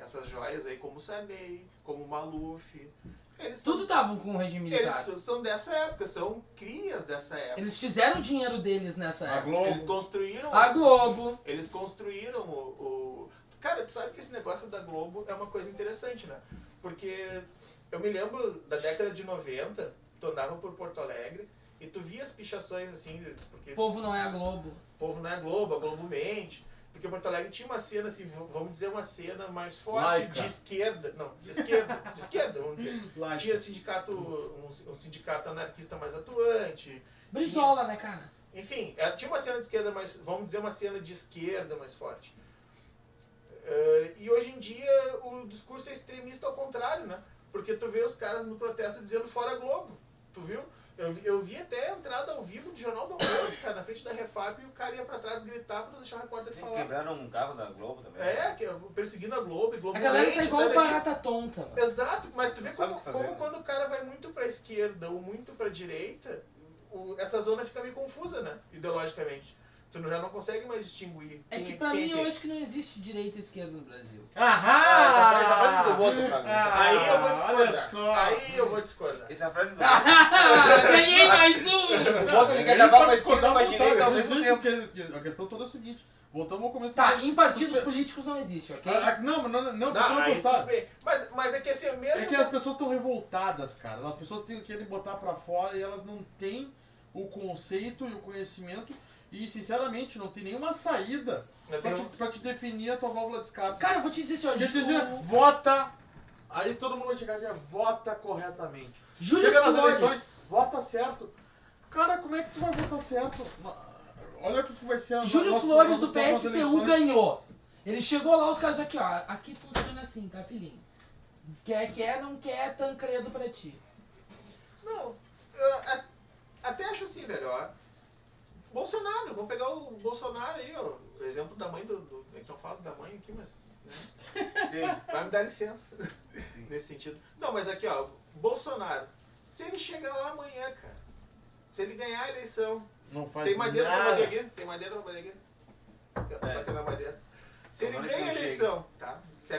Speaker 4: essas joias aí, como o Sarney, como o Maluf, eles são,
Speaker 2: Tudo estavam com o regime militar.
Speaker 4: eles são dessa época, são crias dessa época.
Speaker 2: Eles fizeram o dinheiro deles nessa
Speaker 1: A
Speaker 2: época.
Speaker 1: Globo.
Speaker 4: Eles construíram...
Speaker 2: A Globo.
Speaker 4: Eles construíram o... Cara, tu sabe que esse negócio da Globo é uma coisa interessante, né? Porque eu me lembro da década de 90, tu andava por Porto Alegre e tu via as pichações assim, porque
Speaker 2: O povo não é a Globo.
Speaker 4: o povo não é Globo, a Globo mente. Porque Porto Alegre tinha uma cena, assim, vamos dizer, uma cena mais forte,
Speaker 1: Laica.
Speaker 4: de esquerda, vamos dizer.
Speaker 1: Laica.
Speaker 4: Tinha sindicato, um sindicato anarquista mais atuante.
Speaker 2: Brizola, né, cara?
Speaker 4: Enfim, tinha uma cena de esquerda mais, vamos dizer, uma cena de esquerda mais forte. E hoje em dia o discurso é extremista ao contrário, né? Porque tu vê os caras no protesto dizendo fora Globo, tu viu? Eu vi até a entrada ao vivo do Jornal do Almoço, cara, na frente da Refap, e o cara ia pra trás gritar pra não deixar o repórter falar.
Speaker 3: Quebraram um carro da Globo também.
Speaker 4: Perseguindo a Globo, e Globo
Speaker 2: A galera tá
Speaker 4: mente,
Speaker 2: igual
Speaker 4: sai daqui.
Speaker 2: barata tonta. Mano.
Speaker 4: Exato, mas tu vê
Speaker 3: Sabe
Speaker 4: como,
Speaker 3: o que fazer,
Speaker 4: como
Speaker 3: né?
Speaker 4: quando o cara vai muito pra esquerda ou muito pra direita, essa zona fica meio confusa, né? Ideologicamente. Tu já não consegue mais distinguir.
Speaker 2: É
Speaker 4: quem
Speaker 2: que pra
Speaker 4: quem
Speaker 2: mim
Speaker 4: quem.
Speaker 2: eu acho que não existe direita e esquerda no Brasil.
Speaker 1: Aham!
Speaker 3: Essa frase do Boto, Fábio.
Speaker 4: Aí eu vou discordar.
Speaker 1: Olha só.
Speaker 4: Aí eu vou discordar.
Speaker 3: Essa frase do Boto.
Speaker 2: Ganhei mais um!
Speaker 3: O Boto ele quer
Speaker 1: Ele
Speaker 3: levar
Speaker 1: pode
Speaker 3: pra esquerda e
Speaker 1: discordar
Speaker 3: pra
Speaker 1: à
Speaker 3: direita ao
Speaker 1: vontade,
Speaker 3: mesmo
Speaker 1: às
Speaker 3: tempo.
Speaker 1: vezes a questão toda é o seguinte. Voltamos ao comentário.
Speaker 2: Tá, em partidos políticos não existe, ok?
Speaker 1: Não, porque eu não
Speaker 4: Aí
Speaker 1: gostar.
Speaker 4: tudo bem. Mas é que assim, mesmo...
Speaker 1: É que as pessoas estão revoltadas, cara. As pessoas querem botar pra fora e elas não têm o conceito e o conhecimento e, sinceramente, não tem nenhuma saída pra te definir a tua válvula de escape.
Speaker 2: Cara, eu vou te dizer assim, ó.
Speaker 1: Quer dizer, vota, aí todo mundo vai chegar e dizer, vota corretamente.
Speaker 2: Júlio
Speaker 1: Chega nas
Speaker 2: Flores.
Speaker 1: eleições, vota certo. Cara, como é que tu vai votar certo? olha o que vai ser a
Speaker 2: Júlio
Speaker 1: nossa-
Speaker 2: Flores
Speaker 1: nossas
Speaker 2: do
Speaker 1: próximas
Speaker 2: PSTU
Speaker 1: eleições.
Speaker 2: ganhou. Ele chegou lá, os caras aqui, ó. Aqui funciona assim, tá, filhinho? Quer, não quer, Tancredo pra ti.
Speaker 4: Não, até acho assim, velho, ó. Bolsonaro, vamos pegar o Bolsonaro aí, ó. O exemplo da mãe é que eu falo da mãe aqui, mas. Né?
Speaker 3: Sim.
Speaker 4: Vai me dar licença. Nesse sentido. Não, mas aqui, ó, Bolsonaro. Se ele chegar lá amanhã, cara. Se ele ganhar a eleição.
Speaker 1: Não faz
Speaker 4: Tem madeira pra
Speaker 1: nada.
Speaker 4: bater aqui? Tem madeira pra bater aqui? Pra bater na madeira. Se ele
Speaker 3: Tomara que
Speaker 4: ganha a
Speaker 3: não
Speaker 4: eleição, tá? Se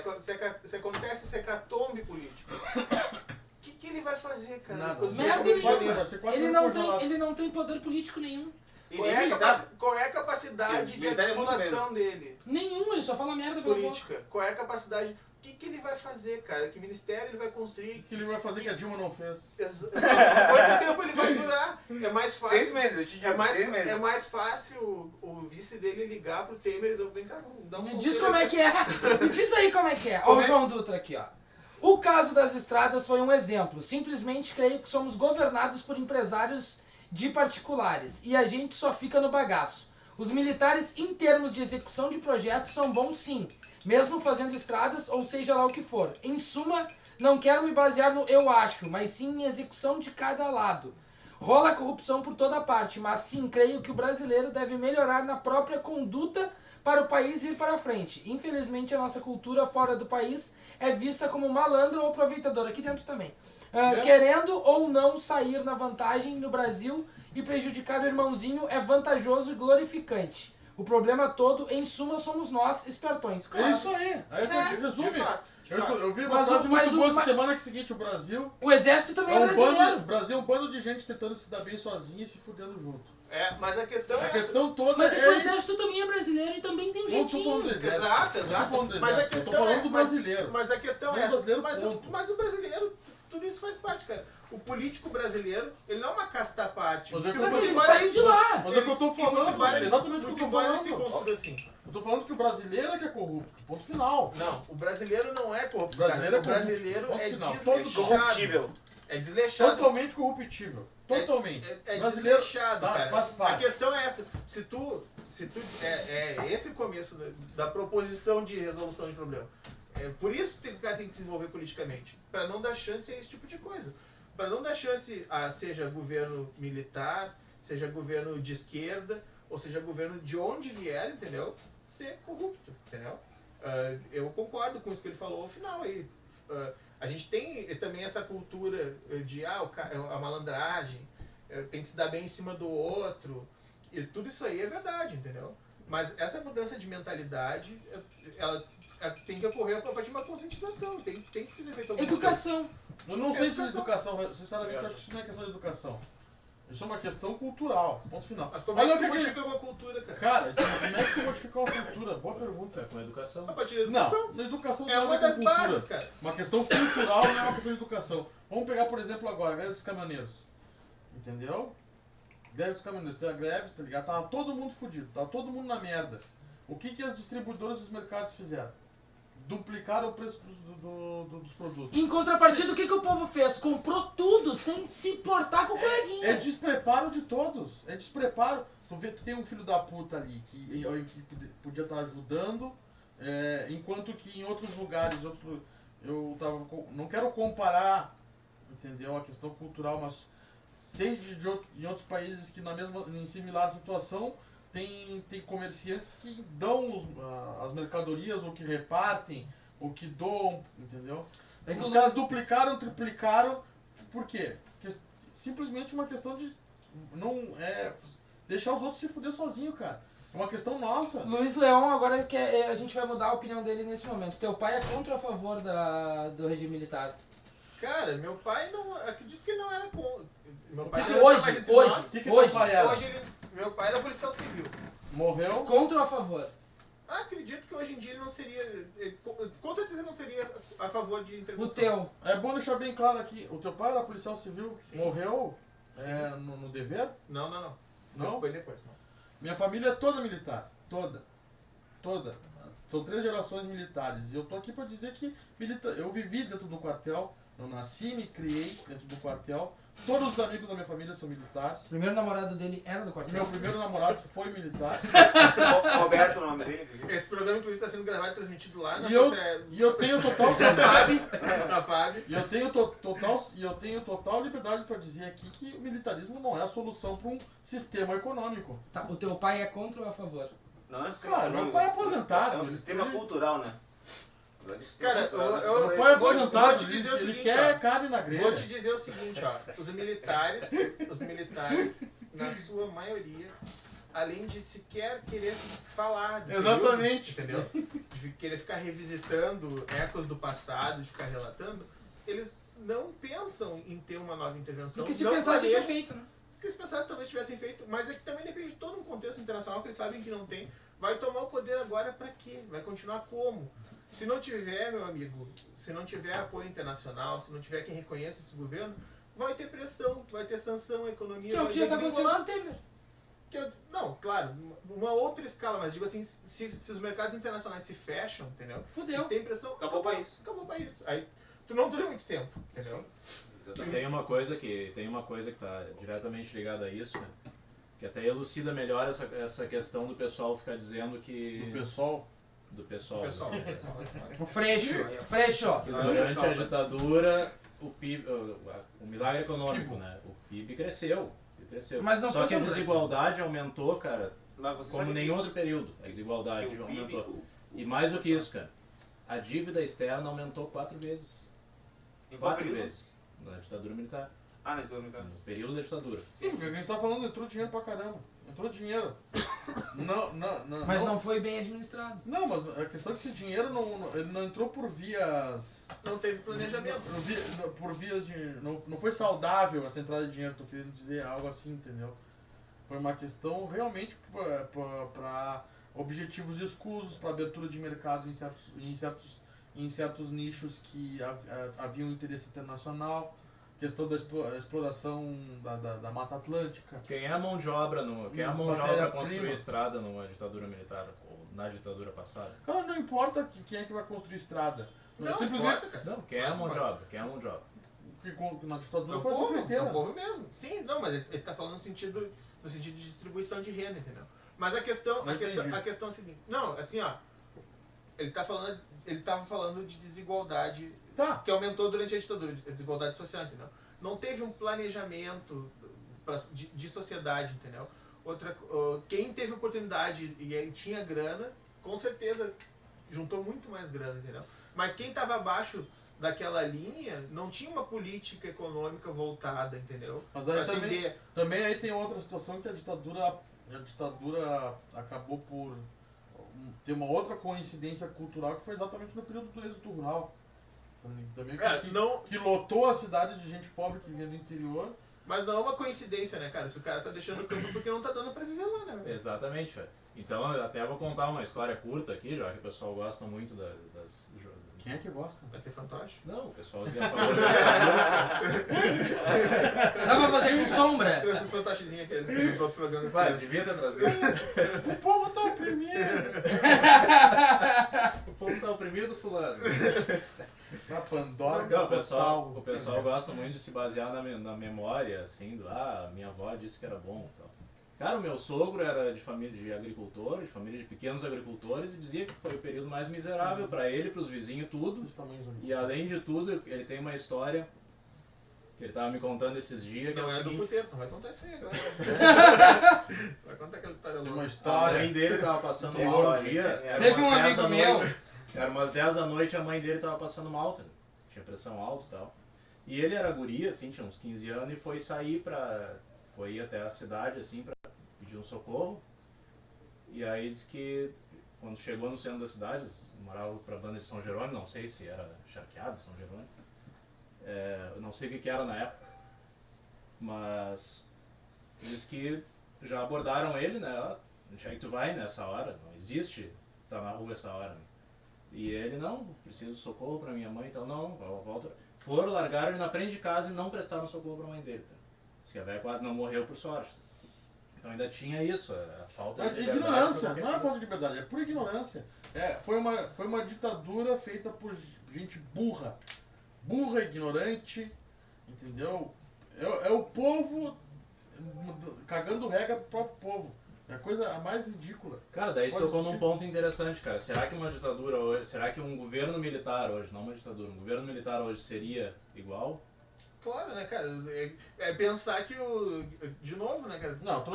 Speaker 4: acontece esse hecatombe político, o que ele vai fazer, cara?
Speaker 1: Nada.
Speaker 4: Os
Speaker 2: Merda
Speaker 4: meus
Speaker 1: Vai,
Speaker 2: nenhuma.
Speaker 1: vai ser quase
Speaker 2: Ele
Speaker 1: um
Speaker 2: não,
Speaker 1: congelado.
Speaker 2: tem, ele não tem poder político nenhum.
Speaker 3: E
Speaker 4: Qual
Speaker 3: nem
Speaker 4: é,
Speaker 3: militar.
Speaker 4: qual é a capacidade de
Speaker 3: Militar é muito
Speaker 4: articulação
Speaker 3: menos.
Speaker 4: dele?
Speaker 2: Nenhum, ele só fala merda pela boca.
Speaker 4: Política. Qual é a capacidade? O que ele vai fazer, cara? Que ministério ele vai
Speaker 1: O
Speaker 4: construir?
Speaker 1: que ele vai fazer que a Dilma não fez?
Speaker 4: Quanto tempo ele vai durar? É mais fácil.
Speaker 3: 6 meses, eu te digo.
Speaker 4: É mais,
Speaker 3: 6 meses.
Speaker 4: é mais fácil o vice dele ligar pro Temer e dizer, vem cá, dá uns
Speaker 2: Me diz
Speaker 4: conselhos
Speaker 2: como é
Speaker 4: aqui."
Speaker 2: que é. Me diz aí como é que é. Ó,
Speaker 4: Como
Speaker 2: o
Speaker 4: é?
Speaker 2: João Dutra aqui, ó. O caso das estradas foi um exemplo. Simplesmente creio que somos governados por empresários de particulares e a gente só fica no bagaço. Os militares, em termos de execução de projetos, são bons sim, mesmo fazendo estradas ou seja lá o que for. Em suma, não quero me basear no eu acho, mas sim em execução de cada lado. Rola corrupção por toda parte, mas sim creio que o brasileiro deve melhorar na própria conduta para o país ir para frente. Infelizmente, a nossa cultura fora do país é vista como malandro ou aproveitador, aqui dentro também. Querendo ou não sair na vantagem no Brasil e prejudicar o irmãozinho é vantajoso e glorificante. O problema todo, em suma, somos nós, espertões.
Speaker 1: É
Speaker 2: Claro.
Speaker 1: isso aí. Aí
Speaker 2: É,
Speaker 1: a gente resume.
Speaker 4: de fato.
Speaker 1: Eu vi uma
Speaker 2: Mas
Speaker 1: frase
Speaker 2: o-
Speaker 1: muito
Speaker 2: mas o-
Speaker 1: boa essa
Speaker 2: mas-
Speaker 1: semana que é o seguinte, o Brasil
Speaker 2: O exército também é
Speaker 1: é um
Speaker 2: brasileiro.
Speaker 1: bando, o Brasil é um bando de gente tentando se dar bem sozinha e se fudendo junto.
Speaker 4: Mas a questão
Speaker 1: A
Speaker 4: é
Speaker 1: questão toda
Speaker 2: Mas
Speaker 1: é
Speaker 2: o
Speaker 1: isso.
Speaker 2: exército também é brasileiro e também tem um
Speaker 1: Não tô falando do
Speaker 2: jeitinho.
Speaker 1: exército.
Speaker 4: Exato,
Speaker 1: Não tô
Speaker 4: exato.
Speaker 1: falando do
Speaker 4: Mas a
Speaker 1: exército,
Speaker 4: questão
Speaker 1: eu tô falando
Speaker 4: é,
Speaker 1: do brasileiro.
Speaker 4: Mas a questão
Speaker 1: Do
Speaker 4: é essa.
Speaker 1: brasileiro,
Speaker 4: Mas,
Speaker 1: ponto.
Speaker 4: mas o brasileiro, tudo isso faz parte, cara. O político brasileiro, ele não é uma casta à parte.
Speaker 1: Mas é que
Speaker 2: Mas
Speaker 1: eu tô-
Speaker 2: ele saiu de lá.
Speaker 1: Mas é o que eu tô falando, exatamente o que eu tô
Speaker 4: embora ele se
Speaker 1: falando.
Speaker 4: construa assim.
Speaker 1: Eu tô falando que o brasileiro é que é corrupto. Ponto final.
Speaker 4: Não, o brasileiro não é corrupto.
Speaker 1: O brasileiro
Speaker 4: cara.
Speaker 1: é
Speaker 4: O brasileiro
Speaker 1: corrupto.
Speaker 4: é
Speaker 1: Ponto final.
Speaker 4: desleixado.
Speaker 3: Corruptível.
Speaker 4: É desleixado.
Speaker 1: Totalmente corruptível. Totalmente.
Speaker 4: É
Speaker 1: Brasileiro
Speaker 4: desleixado,
Speaker 1: tá,
Speaker 4: cara.
Speaker 1: faz parte.
Speaker 4: A questão é essa. Se tu é esse o começo da proposição de resolução de problema. É por isso que o cara tem que se desenvolver politicamente. Para não dar chance a esse tipo de coisa. Para não dar chance a seja governo militar, seja governo de esquerda, ou seja governo de onde vier, entendeu? Ser corrupto, entendeu? Eu concordo com isso que ele falou ao final aí. A gente tem também essa cultura de a malandragem, tem que se dar bem em cima do outro, e tudo isso aí é verdade, entendeu? Mas essa mudança de mentalidade, ela tem que ocorrer a partir de uma conscientização, tem que ser feita alguma coisa.
Speaker 2: Educação.
Speaker 1: Eu não sei se é
Speaker 4: Educação.
Speaker 1: educação, sinceramente, eu acho que isso não é questão de educação. Isso é uma questão cultural. Ponto final.
Speaker 4: Mas como é
Speaker 1: Olha
Speaker 4: que
Speaker 1: o
Speaker 4: tu
Speaker 1: que que-
Speaker 4: modifica uma cultura, cara?
Speaker 1: Cara, como é que tu modificar uma cultura? Boa pergunta.
Speaker 5: É com a educação.
Speaker 4: A partir da educação.
Speaker 1: Não, na educação
Speaker 4: É
Speaker 1: tem a
Speaker 4: uma
Speaker 1: ver com
Speaker 4: das
Speaker 1: cultura.
Speaker 4: bases, cara.
Speaker 1: Uma questão cultural não é uma questão de educação. Vamos pegar, por exemplo, agora a greve dos caminhoneiros. Entendeu? Greve dos caminhoneiros. Tem a greve, tá ligado? Tava todo mundo fudido, tava todo mundo na merda. O que as distribuidoras dos mercados fizeram? Duplicaram o preço dos produtos.
Speaker 2: Em contrapartida, o que o povo fez? Comprou tudo sem se importar com o coleguinha.
Speaker 1: É despreparo de todos. É despreparo. Tu vê que tem um filho da puta ali que podia estar ajudando, enquanto que em outros lugares, não quero comparar, entendeu, a questão cultural, mas sei em outros países que em similar situação tem comerciantes que dão as mercadorias, ou que repartem, ou que doam, entendeu?
Speaker 2: É que
Speaker 1: Os
Speaker 2: o
Speaker 1: caras duplicaram, triplicaram, por quê? Porque simplesmente uma questão de não deixar os outros se fuder sozinho, cara. É uma questão nossa.
Speaker 2: Luiz Leão, agora a gente vai mudar a opinião dele nesse momento. Teu pai é contra ou a favor do regime militar?
Speaker 4: Cara, meu pai não. Acredito que ele não era com. Meu pai
Speaker 1: que
Speaker 4: não
Speaker 2: hoje,
Speaker 4: tá mais entre
Speaker 2: hoje,
Speaker 4: nós.
Speaker 1: O que
Speaker 2: hoje,
Speaker 1: teu pai era?
Speaker 4: Hoje meu pai era policial civil.
Speaker 1: Morreu?
Speaker 2: Contra ou a favor?
Speaker 4: Acredito que hoje em dia ele não seria. Com certeza não seria a favor de
Speaker 2: O
Speaker 4: intervenção.
Speaker 2: teu.
Speaker 1: É bom deixar bem claro aqui. O teu pai era policial civil, morreu no dever?
Speaker 4: Não.
Speaker 1: Não?
Speaker 4: Foi depois, não.
Speaker 1: Minha família é toda militar. Toda. São 3 gerações militares. E eu tô aqui pra dizer que eu vivi dentro do quartel, Eu nasci, me criei dentro do quartel. Todos os amigos da minha família são militares.
Speaker 2: O primeiro namorado dele era do quartel.
Speaker 1: Meu primeiro namorado foi militar.
Speaker 3: Roberto, o nome dele.
Speaker 4: Esse programa, inclusive, está sendo gravado e transmitido lá na
Speaker 1: E eu tenho total
Speaker 4: na FAB.
Speaker 1: E eu tenho total liberdade para dizer aqui que o militarismo não é a solução para um sistema econômico.
Speaker 2: Tá, o teu pai é contra ou a favor?
Speaker 3: Não é um sistema
Speaker 1: Cara, meu
Speaker 3: econômico,
Speaker 1: pai é aposentado.
Speaker 3: é um sistema cultural, né?
Speaker 4: Cara,
Speaker 1: Meu pai é
Speaker 4: vou
Speaker 1: aposentado,
Speaker 4: te dizer o
Speaker 1: ele
Speaker 4: seguinte,
Speaker 1: quer
Speaker 4: ó.
Speaker 1: carne na grelha.
Speaker 4: Vou te dizer o seguinte, ó. Os militares, na sua maioria, além de sequer querer falar do
Speaker 1: Exatamente.
Speaker 4: período, entendeu? De querer ficar revisitando ecos do passado, de ficar relatando, eles não pensam em ter uma nova intervenção.
Speaker 2: Porque se
Speaker 4: não
Speaker 2: pensasse, tinha
Speaker 4: planejam.
Speaker 2: feito, né?
Speaker 4: Porque se pensasse, talvez tivessem feito, mas é que também depende de todo um contexto internacional que eles sabem que não tem. Vai tomar o poder agora pra quê? Vai continuar como? Se não tiver, meu amigo, se não tiver apoio internacional, se não tiver quem reconheça esse governo, vai ter pressão, vai ter sanção, a economia
Speaker 2: Que é o
Speaker 4: vai
Speaker 2: que já tá acontecendo com
Speaker 4: desvincular.
Speaker 2: o Temer.
Speaker 4: Não, claro, uma outra escala, mas digo assim, se os mercados internacionais se fecham, entendeu?
Speaker 2: Fudeu.
Speaker 4: E tem pressão,
Speaker 3: Acabou o país.
Speaker 4: Acabou o país. Aí tu não dura muito tempo, entendeu?
Speaker 5: E tem uma coisa que está diretamente ligada a isso, né? Que até elucida melhor essa questão do pessoal ficar dizendo que...
Speaker 1: O pessoal...
Speaker 5: Do pessoal.
Speaker 4: Pessoal,
Speaker 2: O Freixo. Freixo.
Speaker 5: Que durante a ditadura, o PIB... O milagre econômico, né? O PIB cresceu.
Speaker 2: Mas não
Speaker 5: Só
Speaker 2: foi
Speaker 5: que a
Speaker 2: só o
Speaker 5: desigualdade aumentou, cara,
Speaker 3: Mas você
Speaker 5: como
Speaker 3: sabe
Speaker 5: nenhum
Speaker 3: que-
Speaker 5: outro período. A desigualdade
Speaker 3: que o PIB,
Speaker 5: aumentou. E mais do que isso, cara. A dívida externa aumentou 4 vezes.
Speaker 3: Em qual
Speaker 5: 4
Speaker 3: período?
Speaker 5: vezes. Na ditadura militar.
Speaker 3: Ah, na ditadura militar.
Speaker 5: No período da ditadura.
Speaker 1: Sim, porque a gente tá falando, entrou dinheiro pra caramba. Entrou dinheiro.
Speaker 2: Mas não foi bem administrado.
Speaker 1: Não, mas a questão é que esse dinheiro ele não entrou por vias...
Speaker 4: não teve planejamento.
Speaker 1: Por vias de... Não foi saudável essa entrada de dinheiro, tô querendo dizer algo assim, entendeu? Foi uma questão realmente para objetivos escusos, para abertura de mercado em certos nichos que havia um interesse internacional. Questão da exploração da Mata Atlântica.
Speaker 5: Quem é a mão de obra para construir estrada numa ditadura militar? Ou na ditadura passada?
Speaker 1: Cara, não importa quem é que vai construir estrada.
Speaker 4: Não,
Speaker 1: simplesmente
Speaker 4: importa, cara.
Speaker 5: Não, quem é a mão de obra? Quem é a mão de obra?
Speaker 1: que na ditadura
Speaker 4: É o
Speaker 1: foi a
Speaker 4: povo, é
Speaker 1: secretária.
Speaker 4: o povo mesmo. Sim, não, mas ele tá falando no sentido de distribuição de renda, entendeu? Mas a questão é a seguinte. Não, assim, ó. Ele tava falando de desigualdade
Speaker 1: Tá.
Speaker 4: que aumentou durante a ditadura, a desigualdade social, entendeu? Não teve um planejamento de sociedade, entendeu? Quem teve oportunidade e aí tinha grana, com certeza juntou muito mais grana, entendeu? Mas quem estava abaixo daquela linha não tinha uma política econômica voltada, entendeu?
Speaker 1: Mas aí
Speaker 4: Pra atender.
Speaker 1: também aí tem outra situação que a ditadura acabou por ter uma outra coincidência cultural que foi exatamente no período do êxodo rural. Também que lotou a cidade de gente pobre que vinha do interior.
Speaker 4: Mas não é uma coincidência, né, cara? Se o cara tá deixando o campo porque não tá dando pra viver lá, né? Velho?
Speaker 5: Exatamente, velho. Então, eu até vou contar uma história curta aqui, já que o pessoal gosta muito das...
Speaker 1: Quem é que gosta?
Speaker 4: Vai ter fantoche?
Speaker 5: Não, o pessoal que é a favor da
Speaker 2: Dá pra fazer com sombra.
Speaker 4: Trouxe os fantochezinhos aqueles do outro programa.
Speaker 5: Vai, devia ter trazido.
Speaker 1: O povo tá oprimido!
Speaker 5: O povo tá oprimido, fulano.
Speaker 1: Na Pandora,
Speaker 5: Não, o
Speaker 1: total.
Speaker 5: pessoal gosta muito de se basear na memória, assim, minha avó disse que era bom e tal. Cara, o meu sogro era de família de agricultores, de família de pequenos agricultores, e dizia que foi o período mais miserável para ele, para os vizinhos, tudo.
Speaker 1: Dos tamanhos ali.
Speaker 5: E além de tudo, ele tem uma história que ele tava me contando esses dias, que
Speaker 4: Não
Speaker 5: é o
Speaker 4: é do
Speaker 5: seguinte,
Speaker 4: puteiro, não vai contar isso aí agora. Vai contar aquela história
Speaker 1: Tem
Speaker 4: louca.
Speaker 1: uma
Speaker 5: a
Speaker 1: história.
Speaker 5: mãe dele tava passando
Speaker 3: Tem
Speaker 5: mal um
Speaker 3: história.
Speaker 5: dia.
Speaker 3: É,
Speaker 2: Teve um
Speaker 5: umas 10
Speaker 2: amigo
Speaker 5: da
Speaker 2: meu.
Speaker 5: noite, era umas 10 da noite, a mãe dele tava passando mal, tá? Tinha pressão alta e tal. E ele era guri, assim, tinha uns 15 anos, e foi ir até a cidade, assim, pra pedir um socorro. E aí disse que quando chegou no centro da cidade, morava pra banda de São Jerônimo, não sei se era Charqueada, São Jerônimo. Eu não sei o que era na época. Mas diz que já abordaram ele, né? Onde é que tu vai nessa hora? Não existe tá na rua essa hora. Né? E ele, não, preciso de socorro pra minha mãe, então não, volta. Foram, largaram ele na frente de casa e não prestaram socorro pra mãe dele. Tá? Diz que a velha quase não morreu por sorte. Então ainda tinha isso, a falta
Speaker 1: É
Speaker 5: de liberdade.
Speaker 1: ignorância, não é falta de liberdade, é pura ignorância. Foi uma ditadura feita por gente burra. burra, ignorante, entendeu? É o povo cagando regra pro próprio povo. É a coisa mais ridícula.
Speaker 5: Cara, daí você
Speaker 1: Pode
Speaker 5: tocou num
Speaker 1: existir.
Speaker 5: ponto interessante, cara. Será que uma ditadura hoje, será que um governo militar hoje, não uma ditadura, um governo militar hoje seria igual?
Speaker 4: Claro, né, cara? É pensar que o. De novo, né, cara?
Speaker 1: Não,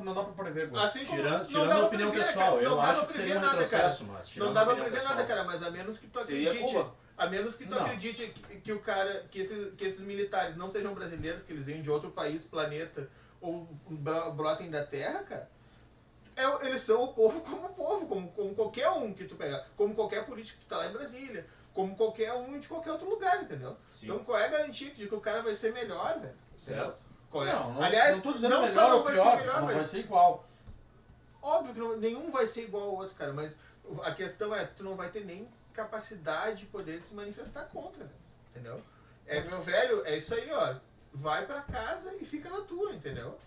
Speaker 1: não dá pra prever, Gu.
Speaker 4: Assim como
Speaker 5: Tirando
Speaker 4: não
Speaker 5: a
Speaker 4: dava
Speaker 5: opinião
Speaker 4: pra prever,
Speaker 5: pessoal,
Speaker 4: cara.
Speaker 5: eu
Speaker 4: Não dava
Speaker 5: acho
Speaker 4: pra
Speaker 5: que
Speaker 4: prever
Speaker 5: seria um
Speaker 4: nada,
Speaker 5: retrocesso,
Speaker 4: cara.
Speaker 5: mas tirando
Speaker 4: Não
Speaker 5: a
Speaker 4: dava pra
Speaker 5: opinião
Speaker 4: prever nada,
Speaker 5: pessoal.
Speaker 4: cara, mas a menos que tu
Speaker 3: Seria
Speaker 4: acredite.
Speaker 3: Cuba.
Speaker 4: A menos que tu
Speaker 1: Não.
Speaker 4: acredite que o cara, que esses militares não sejam brasileiros, que eles vêm de outro país, planeta, ou brotem da Terra, cara. Eles são o povo, como qualquer um que tu pegar, como qualquer político que tá lá em Brasília, como qualquer um de qualquer outro lugar, entendeu?
Speaker 5: Sim.
Speaker 4: Então qual é a garantia de que o cara vai ser melhor, velho?
Speaker 5: Certo.
Speaker 4: Qual é?
Speaker 1: Não,
Speaker 4: Aliás,
Speaker 1: não tô dizendo
Speaker 4: não
Speaker 1: melhor
Speaker 4: só não
Speaker 1: ou
Speaker 4: vai
Speaker 1: pior,
Speaker 4: ser melhor,
Speaker 1: não
Speaker 4: mas
Speaker 1: vai ser igual.
Speaker 4: óbvio que nenhum vai ser igual ao outro, cara, mas a questão é, tu não vai ter nem capacidade de poder se manifestar contra, né? Entendeu? Meu velho, é isso aí, ó. Vai pra casa e fica na tua, entendeu?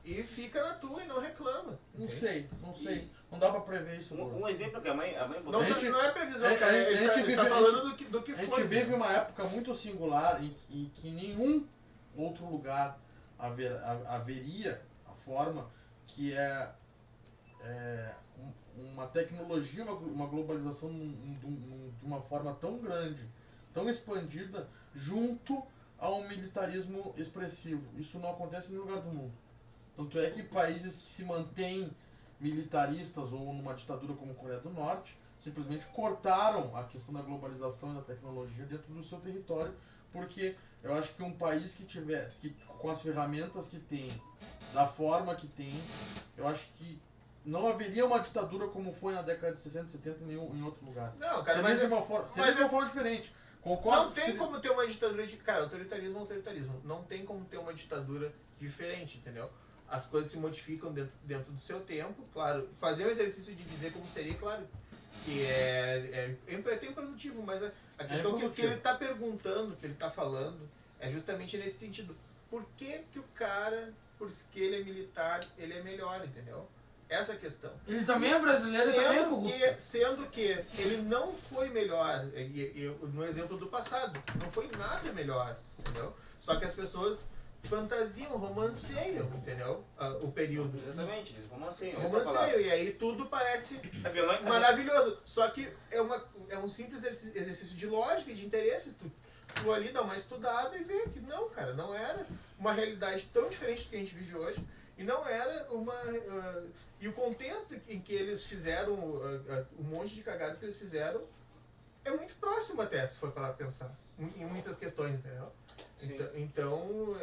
Speaker 4: E fica na tua e não reclama.
Speaker 1: Não
Speaker 4: entende?
Speaker 1: sei. Não dá pra prever isso, Gu.
Speaker 3: Um exemplo que a mãe botou.
Speaker 4: Não,
Speaker 1: A gente-
Speaker 4: não é previsão,
Speaker 1: a
Speaker 4: cara.
Speaker 1: gente
Speaker 4: Ele tá
Speaker 1: vive-
Speaker 4: falando do que
Speaker 1: A gente
Speaker 4: foi.
Speaker 1: vive uma época muito singular em que nenhum outro lugar haveria a forma que uma tecnologia, uma globalização de uma forma tão grande, tão expandida, junto a um militarismo expressivo. Isso não acontece em nenhum lugar do mundo. Tanto é que países que se mantêm militaristas ou numa ditadura como a Coreia do Norte simplesmente cortaram a questão da globalização e da tecnologia dentro do seu território, porque eu acho que um país com as ferramentas que tem, da forma que tem, eu acho que não haveria uma ditadura como foi na década de 60 e 70 em outro lugar.
Speaker 4: Não, cara,
Speaker 1: Seria
Speaker 4: mas
Speaker 1: de uma forma diferente. Concordo?
Speaker 4: não tem como ter uma ditadura de... Cara, autoritarismo é autoritarismo. Não tem como ter uma ditadura diferente, entendeu? As coisas se modificam dentro do seu tempo, claro. Fazer o exercício de dizer como seria, claro, que é bem produtivo, mas a questão que ele está perguntando, que ele está falando, é justamente nesse sentido. Por que o cara, porque ele é militar, ele é melhor, entendeu? Essa é a questão.
Speaker 2: Ele também é brasileiro e também é corrupto.
Speaker 4: Sendo que ele não foi melhor, no exemplo do passado, não foi nada melhor, entendeu? Só que as pessoas fantasiam, romanceiam, entendeu? O período.
Speaker 3: Exatamente, eles romanceiam. Essa é a palavra.
Speaker 4: Romanceio, e aí tudo parece
Speaker 3: A
Speaker 4: maravilhoso. Só que é um simples exercício de lógica e de interesse. Tu ali dá uma estudada e vê que não, cara, não era uma realidade tão diferente do que a gente vive hoje. E não era uma... e o contexto em que eles fizeram, um monte de cagadas que eles fizeram, é muito próximo até, se for para pensar. Em muitas questões, entendeu? Então,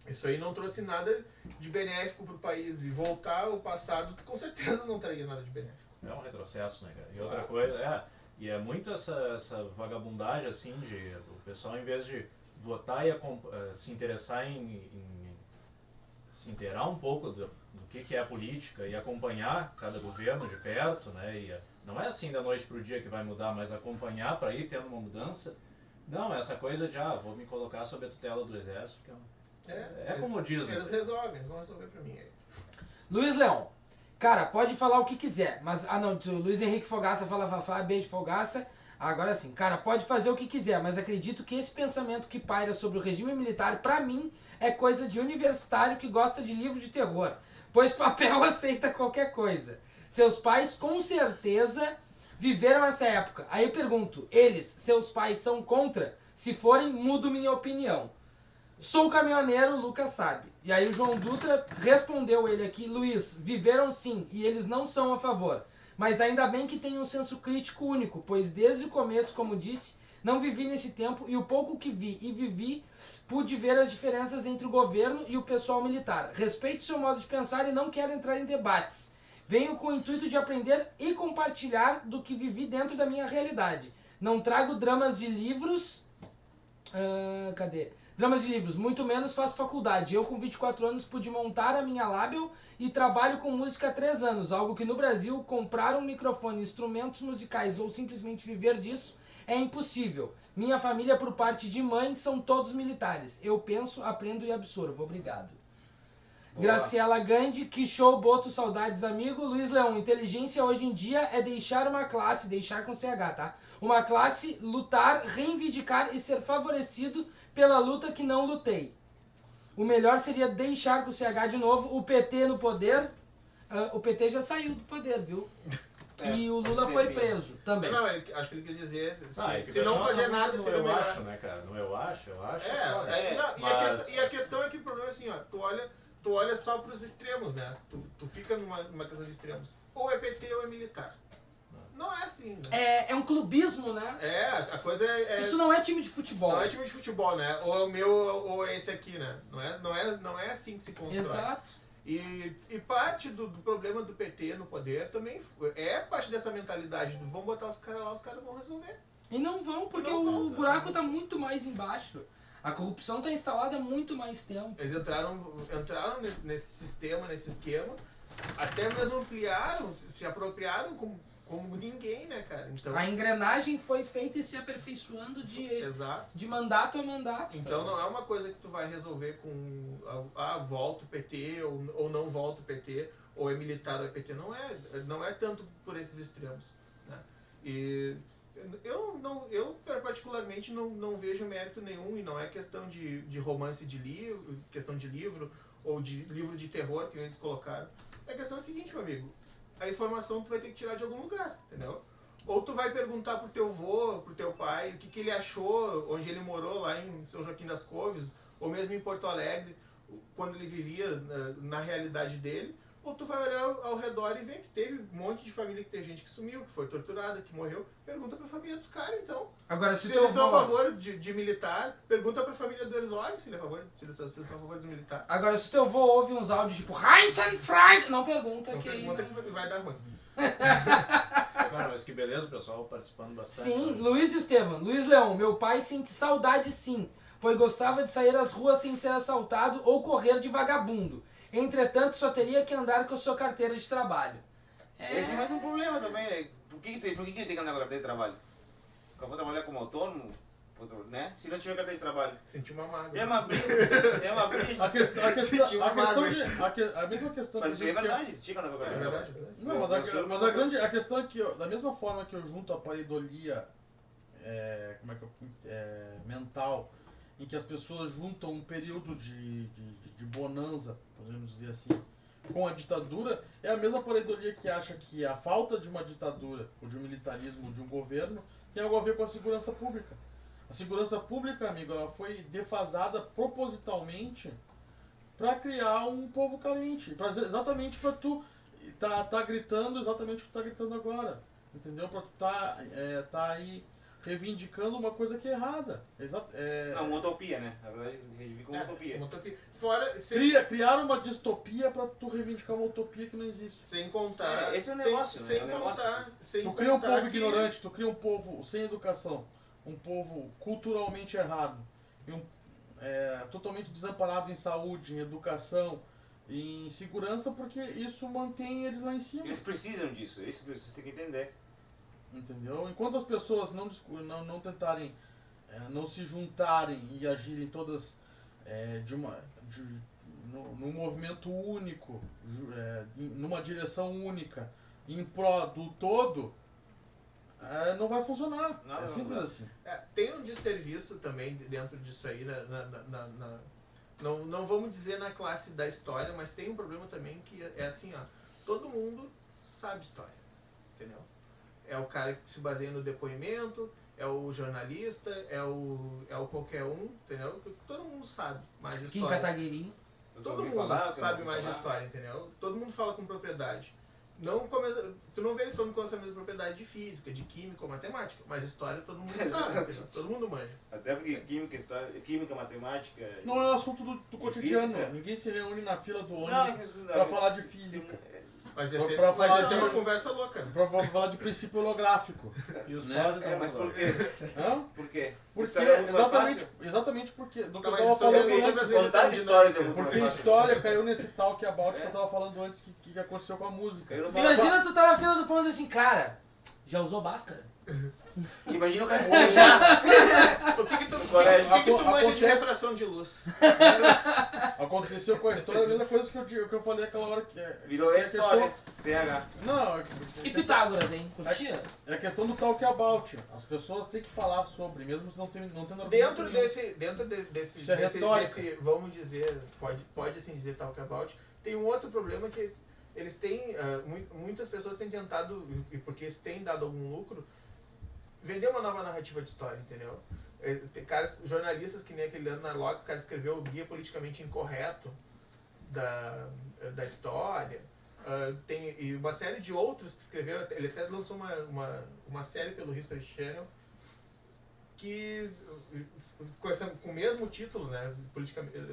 Speaker 4: isso aí não trouxe nada de benéfico para o país. E voltar ao passado, com certeza não traria nada de benéfico.
Speaker 5: É um retrocesso, né, cara? E outra coisa, e é muito essa vagabundagem, assim, de o pessoal, em vez de votar e se interessar em se inteirar um pouco do que é a política e acompanhar cada governo de perto, né? E não é assim da noite pro dia que vai mudar, mas acompanhar para ir tendo uma mudança. Não, essa coisa de, vou me colocar sob a tutela do exército, que é comodismo.
Speaker 4: Eles vão resolver pra mim aí.
Speaker 2: Luiz Leão, cara, pode falar o que quiser, mas, o Luiz Henrique Fogaça fala Fafá, beijo Fogaça. Agora sim, cara, pode fazer o que quiser, mas acredito que esse pensamento que paira sobre o regime militar, pra mim, é coisa de universitário que gosta de livro de terror, pois papel aceita qualquer coisa. Seus pais, com certeza, viveram essa época. Aí eu pergunto, seus pais, são contra? Se forem, mudo minha opinião. Sou caminhoneiro, o Lucas sabe. E aí o João Dutra respondeu ele aqui, Luiz, viveram sim, e eles não são a favor. Mas ainda bem que tem um senso crítico único, pois desde o começo, como disse, não vivi nesse tempo e o pouco que vi e vivi, pude ver as diferenças entre o governo e o pessoal militar. Respeito seu modo de pensar e não quero entrar em debates. Venho com o intuito de aprender e compartilhar do que vivi dentro da minha realidade. Não trago dramas de livros... Dramas de livros, muito menos faço faculdade. Eu com 24 anos pude montar a minha label e trabalho com música há 3 anos. Algo que no Brasil, comprar um microfone, instrumentos musicais ou simplesmente viver disso é impossível. Minha família, por parte de mãe, são todos militares. Eu penso, aprendo e absorvo. Obrigado. Graciela Gandhi, que show, Boto, saudades, amigo. Luiz Leão, inteligência hoje em dia é deixar uma classe, deixar com CH, tá? Uma classe, lutar, reivindicar e ser favorecido pela luta que não lutei. O melhor seria deixar com CH de novo, o PT no poder. O PT já saiu do poder, viu? E o Lula foi preso também.
Speaker 4: Não, acho que ele quis dizer,
Speaker 5: É que
Speaker 4: se não
Speaker 5: deixar
Speaker 4: fazer
Speaker 5: tá
Speaker 4: nada,
Speaker 5: muito
Speaker 4: seria
Speaker 5: eu
Speaker 4: melhor.
Speaker 5: acho, né, cara? No eu acho.
Speaker 4: Não, e a questão é que o problema é assim, ó, tu olha só pros extremos, né? Tu fica numa questão de extremos. Ou é PT ou é militar. Não é assim, né?
Speaker 2: É um clubismo, né?
Speaker 4: A coisa é...
Speaker 2: Isso não é time de futebol.
Speaker 4: Não é time de futebol, né? Ou é o meu ou é esse aqui, né? Não é assim que se constrói.
Speaker 2: Exato.
Speaker 4: E parte do problema do PT no poder também é parte dessa mentalidade do vão botar os caras lá, os caras vão resolver.
Speaker 2: E não vão, porque
Speaker 4: Não vão,
Speaker 2: o buraco tá muito mais embaixo. A corrupção tá instalada há muito mais tempo.
Speaker 4: Eles entraram nesse sistema, nesse esquema, até mesmo ampliaram, se apropriaram como ninguém, né, cara? Então,
Speaker 2: A engrenagem foi feita e se aperfeiçoando
Speaker 4: exato.
Speaker 2: de mandato a mandato.
Speaker 4: Então não é uma coisa que tu vai resolver com volta o PT ou não volta o PT, ou é militar ou é PT. Não é tanto por esses extremos, né? E eu particularmente não vejo mérito nenhum, e não é questão de romance de livro, questão de livro, ou de livro de terror que eles colocaram. A questão é a seguinte, meu amigo, a informação tu vai ter que tirar de algum lugar, entendeu? Ou tu vai perguntar pro teu avô, pro teu pai, o que ele achou, onde ele morou lá em São Joaquim das Couves, ou mesmo em Porto Alegre, quando ele vivia na realidade dele, ou tu vai olhar ao redor e ver que teve um monte de família, que teve gente que sumiu, que foi torturada, que morreu. Pergunta pra família dos caras, então.
Speaker 2: Agora,
Speaker 4: Se eles são a favor de militar, pergunta pra família do Herzog se eles são a favor dos militares.
Speaker 2: Agora, se teu avô ouve uns áudios tipo Heinz, não pergunta
Speaker 4: Não
Speaker 2: que...
Speaker 4: pergunta que vai dar ruim.
Speaker 5: Cara, mas que beleza, o pessoal participando bastante.
Speaker 2: Sim,
Speaker 5: sabe?
Speaker 2: Luiz Estevam. Luiz Leão, meu pai sente saudade sim, pois gostava de sair às ruas sem ser assaltado ou correr de vagabundo. Entretanto, só teria que andar com a sua carteira de trabalho.
Speaker 3: Esse é mais um problema também, né? Por que ele tem que andar com a carteira de trabalho? Porque eu vou trabalhar como autônomo, né? Se não tiver carteira de trabalho.
Speaker 4: Senti uma mágoa.
Speaker 3: É uma briga.
Speaker 1: A mesma questão.
Speaker 3: Mas isso aí é verdade, tinha que andar com a
Speaker 4: É
Speaker 3: carteira de
Speaker 4: verdade,
Speaker 3: trabalho.
Speaker 4: verdade.
Speaker 1: Não, mas a questão é que, da mesma forma que eu junto a pareidolia mental, em que as pessoas juntam um período de bonança, podemos dizer assim, com a ditadura, é a mesma pareidolia que acha que a falta de uma ditadura, ou de um militarismo, ou de um governo, tem algo a ver com a segurança pública. A segurança pública, amigo, ela foi defasada propositalmente para criar um povo carente, exatamente para tu tá gritando exatamente o que tu tá gritando agora, entendeu? Para tu tá aí reivindicando uma coisa que é errada.
Speaker 3: Não, uma utopia, né? Na verdade, reivindica uma utopia.
Speaker 4: Uma utopia. Fora,
Speaker 1: Criar uma distopia para tu reivindicar uma utopia que não existe.
Speaker 4: sem contar...
Speaker 3: Esse é o negócio,
Speaker 4: sem
Speaker 3: né? É o negócio.
Speaker 4: contar, sem
Speaker 1: Tu cria um
Speaker 4: contar
Speaker 1: povo
Speaker 4: que-
Speaker 1: ignorante, tu cria um povo sem educação, um povo culturalmente errado, e totalmente desamparado em saúde, em educação, em segurança, porque isso mantém eles lá em cima.
Speaker 3: Eles precisam disso, isso que vocês têm que entender.
Speaker 1: Entendeu? Enquanto as pessoas não tentarem, não se juntarem e agirem todas num movimento único, numa direção única, em pró do todo, não vai funcionar.
Speaker 3: Não,
Speaker 1: é simples
Speaker 3: não.
Speaker 1: assim.
Speaker 4: Tem um desserviço também dentro disso aí, não vamos dizer na classe da história, mas tem um problema também que é assim, ó, todo mundo sabe história, entendeu? É o cara que se baseia no depoimento, é o jornalista, é o qualquer um, entendeu? Todo mundo sabe mais de
Speaker 2: Aqui em
Speaker 4: história.
Speaker 2: Cataguiri.
Speaker 4: Todo mundo sabe mais de história, entendeu? Todo mundo fala com propriedade. Tu não vê eles falando com essa mesma propriedade de física, de química ou matemática, mas história todo mundo sabe, entendeu? Todo mundo manja.
Speaker 3: Até porque química, matemática...
Speaker 1: Não é um assunto do cotidiano.
Speaker 3: física?
Speaker 1: Ninguém se reúne na fila do
Speaker 3: Não,
Speaker 1: ônibus para falar de física.
Speaker 4: Mas
Speaker 1: Pra
Speaker 4: ia
Speaker 1: falar
Speaker 4: ser
Speaker 1: de-
Speaker 4: uma conversa louca, né?
Speaker 1: Para falar de princípio holográfico.
Speaker 5: E os
Speaker 1: Né?
Speaker 5: pós então,
Speaker 3: mas por quê?
Speaker 1: Hã?
Speaker 3: Por quê?
Speaker 1: Porque
Speaker 3: História é muito mais fácil.
Speaker 1: exatamente porque do que
Speaker 4: Não,
Speaker 1: eu
Speaker 4: mas
Speaker 1: tava
Speaker 4: sobre
Speaker 1: falando
Speaker 4: as
Speaker 1: antes.
Speaker 3: Contar histórias é muito mais
Speaker 1: Porque
Speaker 3: fácil.
Speaker 1: história caiu nesse talk about que eu tava falando antes que aconteceu com a música.
Speaker 3: Eu não
Speaker 2: Imagina tu tá na fila do pão e diz assim, cara, Já usou Bhaskara?
Speaker 3: Imagina o cara já.
Speaker 4: O que tu
Speaker 1: Colégio.
Speaker 4: manja de
Speaker 1: Acontece-
Speaker 4: refração de luz?
Speaker 1: Aconteceu com a história a mesma coisa que eu falei aquela hora que é.
Speaker 3: Virou
Speaker 1: que é
Speaker 3: história.
Speaker 1: questão-
Speaker 3: CH.
Speaker 1: Não,
Speaker 2: E Pitágoras, hein? Curtia?
Speaker 1: é a questão do talk about. As pessoas têm que falar sobre, mesmo se não tendo argumento
Speaker 4: Dentro
Speaker 1: nenhum.
Speaker 4: desse,
Speaker 1: Isso é retórica.
Speaker 4: vamos dizer, pode assim dizer talk about, tem um outro problema que eles têm, muitas pessoas têm tentado, e porque isso tem dado algum lucro, vender uma nova narrativa de história, entendeu? Tem caras, jornalistas que nem aquele Leandro Narlock, o cara escreveu o Guia Politicamente Incorreto da história, e uma série de outros que escreveram, ele até lançou uma série pelo History Channel, que com o mesmo título, né,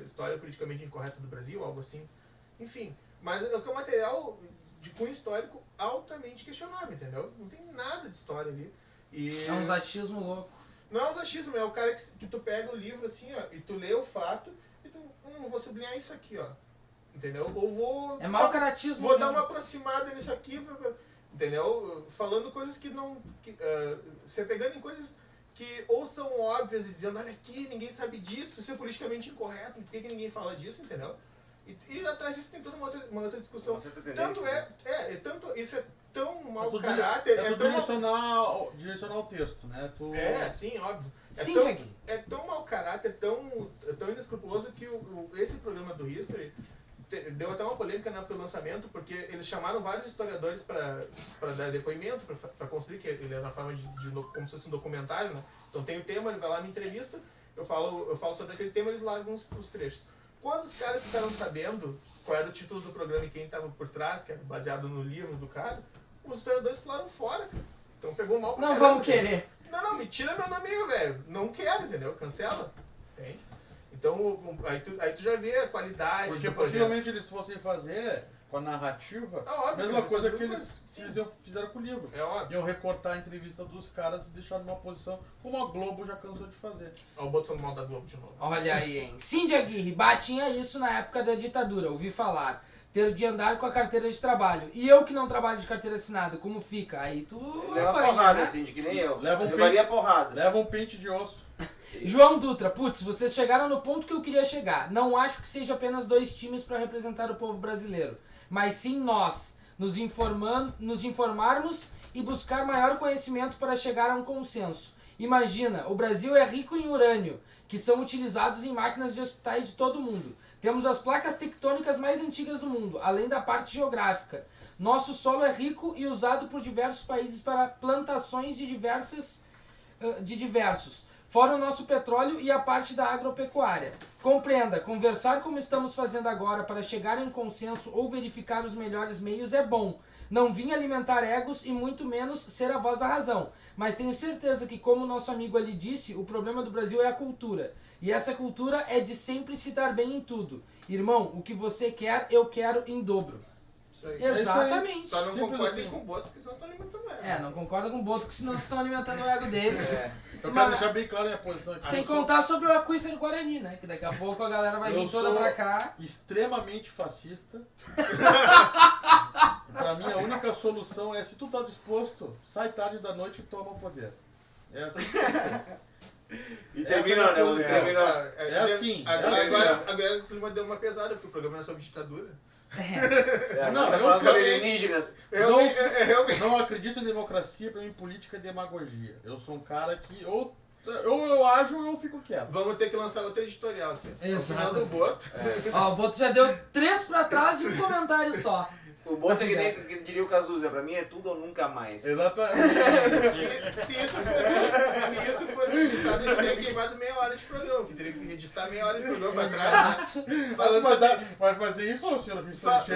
Speaker 4: História Politicamente Incorreta do Brasil, algo assim, enfim, mas é um material de cunho histórico altamente questionável, entendeu? Não tem nada de história ali. E
Speaker 2: É um zachismo louco.
Speaker 4: não é um zachismo, é o cara que tu pega o livro assim, ó, e tu lê o fato e tu, vou sublinhar isso aqui, ó, entendeu? Ou vou...
Speaker 2: É mau caratismo.
Speaker 4: Vou dar
Speaker 2: mesmo.
Speaker 4: uma aproximada nisso aqui, entendeu? Falando coisas que não... Você pegando em coisas que ou são óbvias, dizendo, olha aqui, ninguém sabe disso, isso é politicamente incorreto, por que ninguém fala disso, entendeu? E atrás disso tem toda uma outra discussão.
Speaker 3: Uma certa tendência,
Speaker 4: Tanto isso é tão mau
Speaker 1: tu
Speaker 4: caráter,
Speaker 1: é tu
Speaker 4: tão...
Speaker 1: direcionar o texto, né? Tu...
Speaker 4: Sim, óbvio.
Speaker 2: Sim,
Speaker 4: tão,
Speaker 2: Jack.
Speaker 4: é tão mau caráter, tão inescrupuloso que esse programa do History deu até uma polêmica pelo lançamento, porque eles chamaram vários historiadores para dar depoimento, para construir, que ele é na forma como se fosse um documentário, né? Então tem o tema, ele vai lá, me entrevista, eu falo sobre aquele tema, eles largam os trechos. Quando os caras ficaram sabendo qual era o título do programa e quem estava por trás, que era baseado no livro do cara, os historiadores pularam fora, cara. Então pegou mal pra
Speaker 2: Não
Speaker 4: caramba.
Speaker 2: vamos querer.
Speaker 4: Não, me tira meu nome aí, velho. Não quero, entendeu? Cancela. Entende? Então, aí tu já vê a qualidade
Speaker 1: Porque
Speaker 4: do projeto.
Speaker 1: possivelmente eles fossem fazer com a narrativa,
Speaker 4: É óbvio,
Speaker 1: mesma
Speaker 4: que
Speaker 1: coisa
Speaker 4: eles
Speaker 1: que
Speaker 4: fazem
Speaker 1: eles
Speaker 4: coisa. Sim,
Speaker 1: fizeram com o livro.
Speaker 4: é óbvio.
Speaker 1: Iam recortar a entrevista dos caras e deixar numa posição como a Globo já cansou de fazer.
Speaker 4: Ó, o Boto falando mal da Globo de novo.
Speaker 2: Olha aí, hein? Cindy Aguirre, batinha isso na época da ditadura, ouvi falar. Ter de andar com a carteira de trabalho. E eu que não trabalho de carteira assinada, como fica? Aí tu
Speaker 3: Leva
Speaker 2: apanha,
Speaker 3: porrada,
Speaker 2: né?
Speaker 3: assim, de que nem eu.
Speaker 1: Leva um
Speaker 3: Levaria porrada.
Speaker 1: Leva um pente de osso.
Speaker 2: Nos Dutra, putz, vocês chegaram no ponto que eu queria chegar. Não acho que seja apenas 2 times para representar o povo brasileiro, mas sim nós, nos informarmos e buscar maior conhecimento para chegar a um consenso. Imagina, o Brasil é rico em urânio, que são utilizados em máquinas de hospitais de todo o mundo. Temos as placas tectônicas mais antigas do mundo, além da parte geográfica. Nosso solo é rico e usado por diversos países para plantações de diversos. Fora o nosso petróleo e a parte da agropecuária. Compreenda, conversar como estamos fazendo agora para chegar em consenso ou verificar os melhores meios é bom. Não vim alimentar egos e muito menos ser a voz da razão. Mas tenho certeza que, como nosso amigo ali disse, o problema do Brasil é a cultura. E essa cultura é de sempre se dar bem em tudo. Irmão, o que você quer, eu quero em dobro.
Speaker 4: Isso aí.
Speaker 2: Exatamente.
Speaker 4: Só não
Speaker 1: Simples
Speaker 4: concordem
Speaker 1: assim.
Speaker 4: com o Boto, porque senão estão alimentando ela.
Speaker 2: Não concorda com o Boto, que senão vocês estão alimentando o ego deles.
Speaker 1: Eu quero
Speaker 2: Mas-
Speaker 1: deixar bem claro a minha posição aqui.
Speaker 2: Sem contar sobre o aquífero Guarani, né? Que daqui a pouco a galera vai
Speaker 1: Eu
Speaker 2: vir toda
Speaker 1: sou-
Speaker 2: pra cá.
Speaker 1: Extremamente fascista. Pra mim, a única solução é, se tu tá disposto, sai tarde da noite e toma o poder. É assim que tem que ser.
Speaker 3: E
Speaker 1: Essa
Speaker 3: terminou,
Speaker 1: é a
Speaker 3: né? Você
Speaker 1: posição.
Speaker 3: terminou.
Speaker 1: É assim,
Speaker 4: Agora o clima deu uma pesada, porque o programa era sobre ditadura.
Speaker 3: É,
Speaker 1: Não,
Speaker 3: agora tá
Speaker 1: eu
Speaker 3: falando sobre
Speaker 1: realmente-
Speaker 3: alienígenas.
Speaker 4: Realmente.
Speaker 1: Não acredito em democracia, pra mim política é demagogia. Eu sou um cara que ou eu ajo ou eu fico quieto.
Speaker 4: Vamos ter que lançar outro editorial aqui. No final
Speaker 2: Exato.
Speaker 4: do Boto.
Speaker 2: Ó, o Boto já deu 3 pra trás e um comentário só.
Speaker 3: O Boto é que nem que diria o Cazuza, pra mim é tudo ou nunca mais.
Speaker 1: Exatamente.
Speaker 4: Se isso fosse editado, eu teria queimado meia hora de programa, que teria que editar meia hora de programa pra trás. Falando
Speaker 1: Vai fazer isso, ô senhor?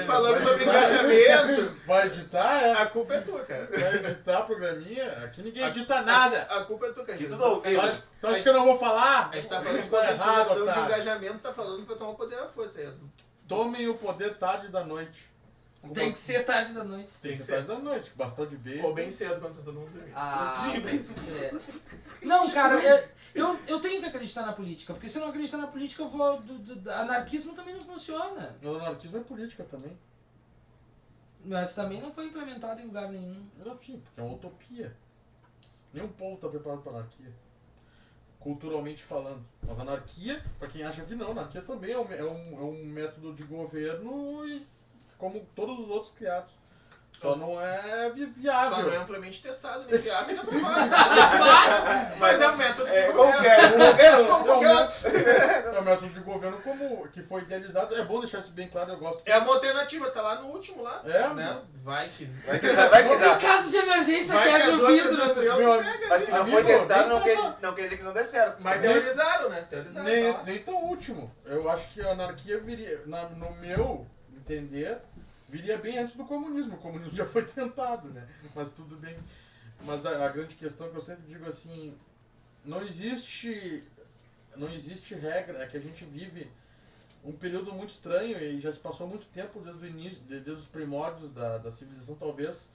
Speaker 4: falando sobre engajamento.
Speaker 1: Vai editar, é?
Speaker 4: A culpa é tua, cara.
Speaker 1: Vai editar programinha? Aqui ninguém edita nada.
Speaker 4: A culpa é tua, cara.
Speaker 3: Que tudo ao vivo.
Speaker 1: Tu acha que eu não vou falar?
Speaker 4: A gente tá falando de
Speaker 1: Tá errado,
Speaker 4: conscientização de
Speaker 1: otário.
Speaker 4: engajamento, tá falando pra tomar o poder à força.
Speaker 1: Tomem o poder tarde da noite.
Speaker 2: Tem que ser tarde da noite.
Speaker 1: Tem que ser tarde da noite. Bastão de beijo.
Speaker 4: Ou bem cedo, quando tá todo mundo dormindo.
Speaker 2: Não, cara, eu tenho que acreditar na política, porque se eu não acreditar na política, eu vou. Anarquismo também não funciona.
Speaker 1: O anarquismo é política também.
Speaker 2: Mas também não foi implementado em lugar nenhum.
Speaker 1: Não, sim, porque é uma utopia. Nenhum povo está preparado para anarquia. Culturalmente falando. Mas anarquia, para quem acha que não, anarquia também é um método de governo e como todos os outros criados. Só não é viável.
Speaker 4: Só não é amplamente testado, nem viável, nem aprovado. Mas é um método de
Speaker 1: É um método de governo como que foi idealizado. É bom deixar isso bem claro, eu gosto.
Speaker 4: É uma alternativa, tá lá no último lá.
Speaker 1: É,
Speaker 4: né? Vai que
Speaker 2: Em caso de emergência,
Speaker 4: Vai que
Speaker 2: quebra
Speaker 4: as
Speaker 2: o
Speaker 4: outras
Speaker 2: vidro.
Speaker 4: não deu,
Speaker 1: Meu
Speaker 4: tu pega.
Speaker 3: Mas que não foi
Speaker 1: Amigo,
Speaker 3: testado
Speaker 1: nem
Speaker 3: não quer dizer que não dê certo.
Speaker 4: Mas teorizaram, né? Teorizaram.
Speaker 1: Nem,
Speaker 4: tá lá.
Speaker 1: nem tão último. Eu acho que a anarquia viria, no meu entender, viria bem antes do comunismo. O comunismo já foi tentado, né? Mas tudo bem. Mas a grande questão que eu sempre digo assim, não existe regra, é que a gente vive um período muito estranho e já se passou muito tempo desde o início, desde os primórdios da civilização, talvez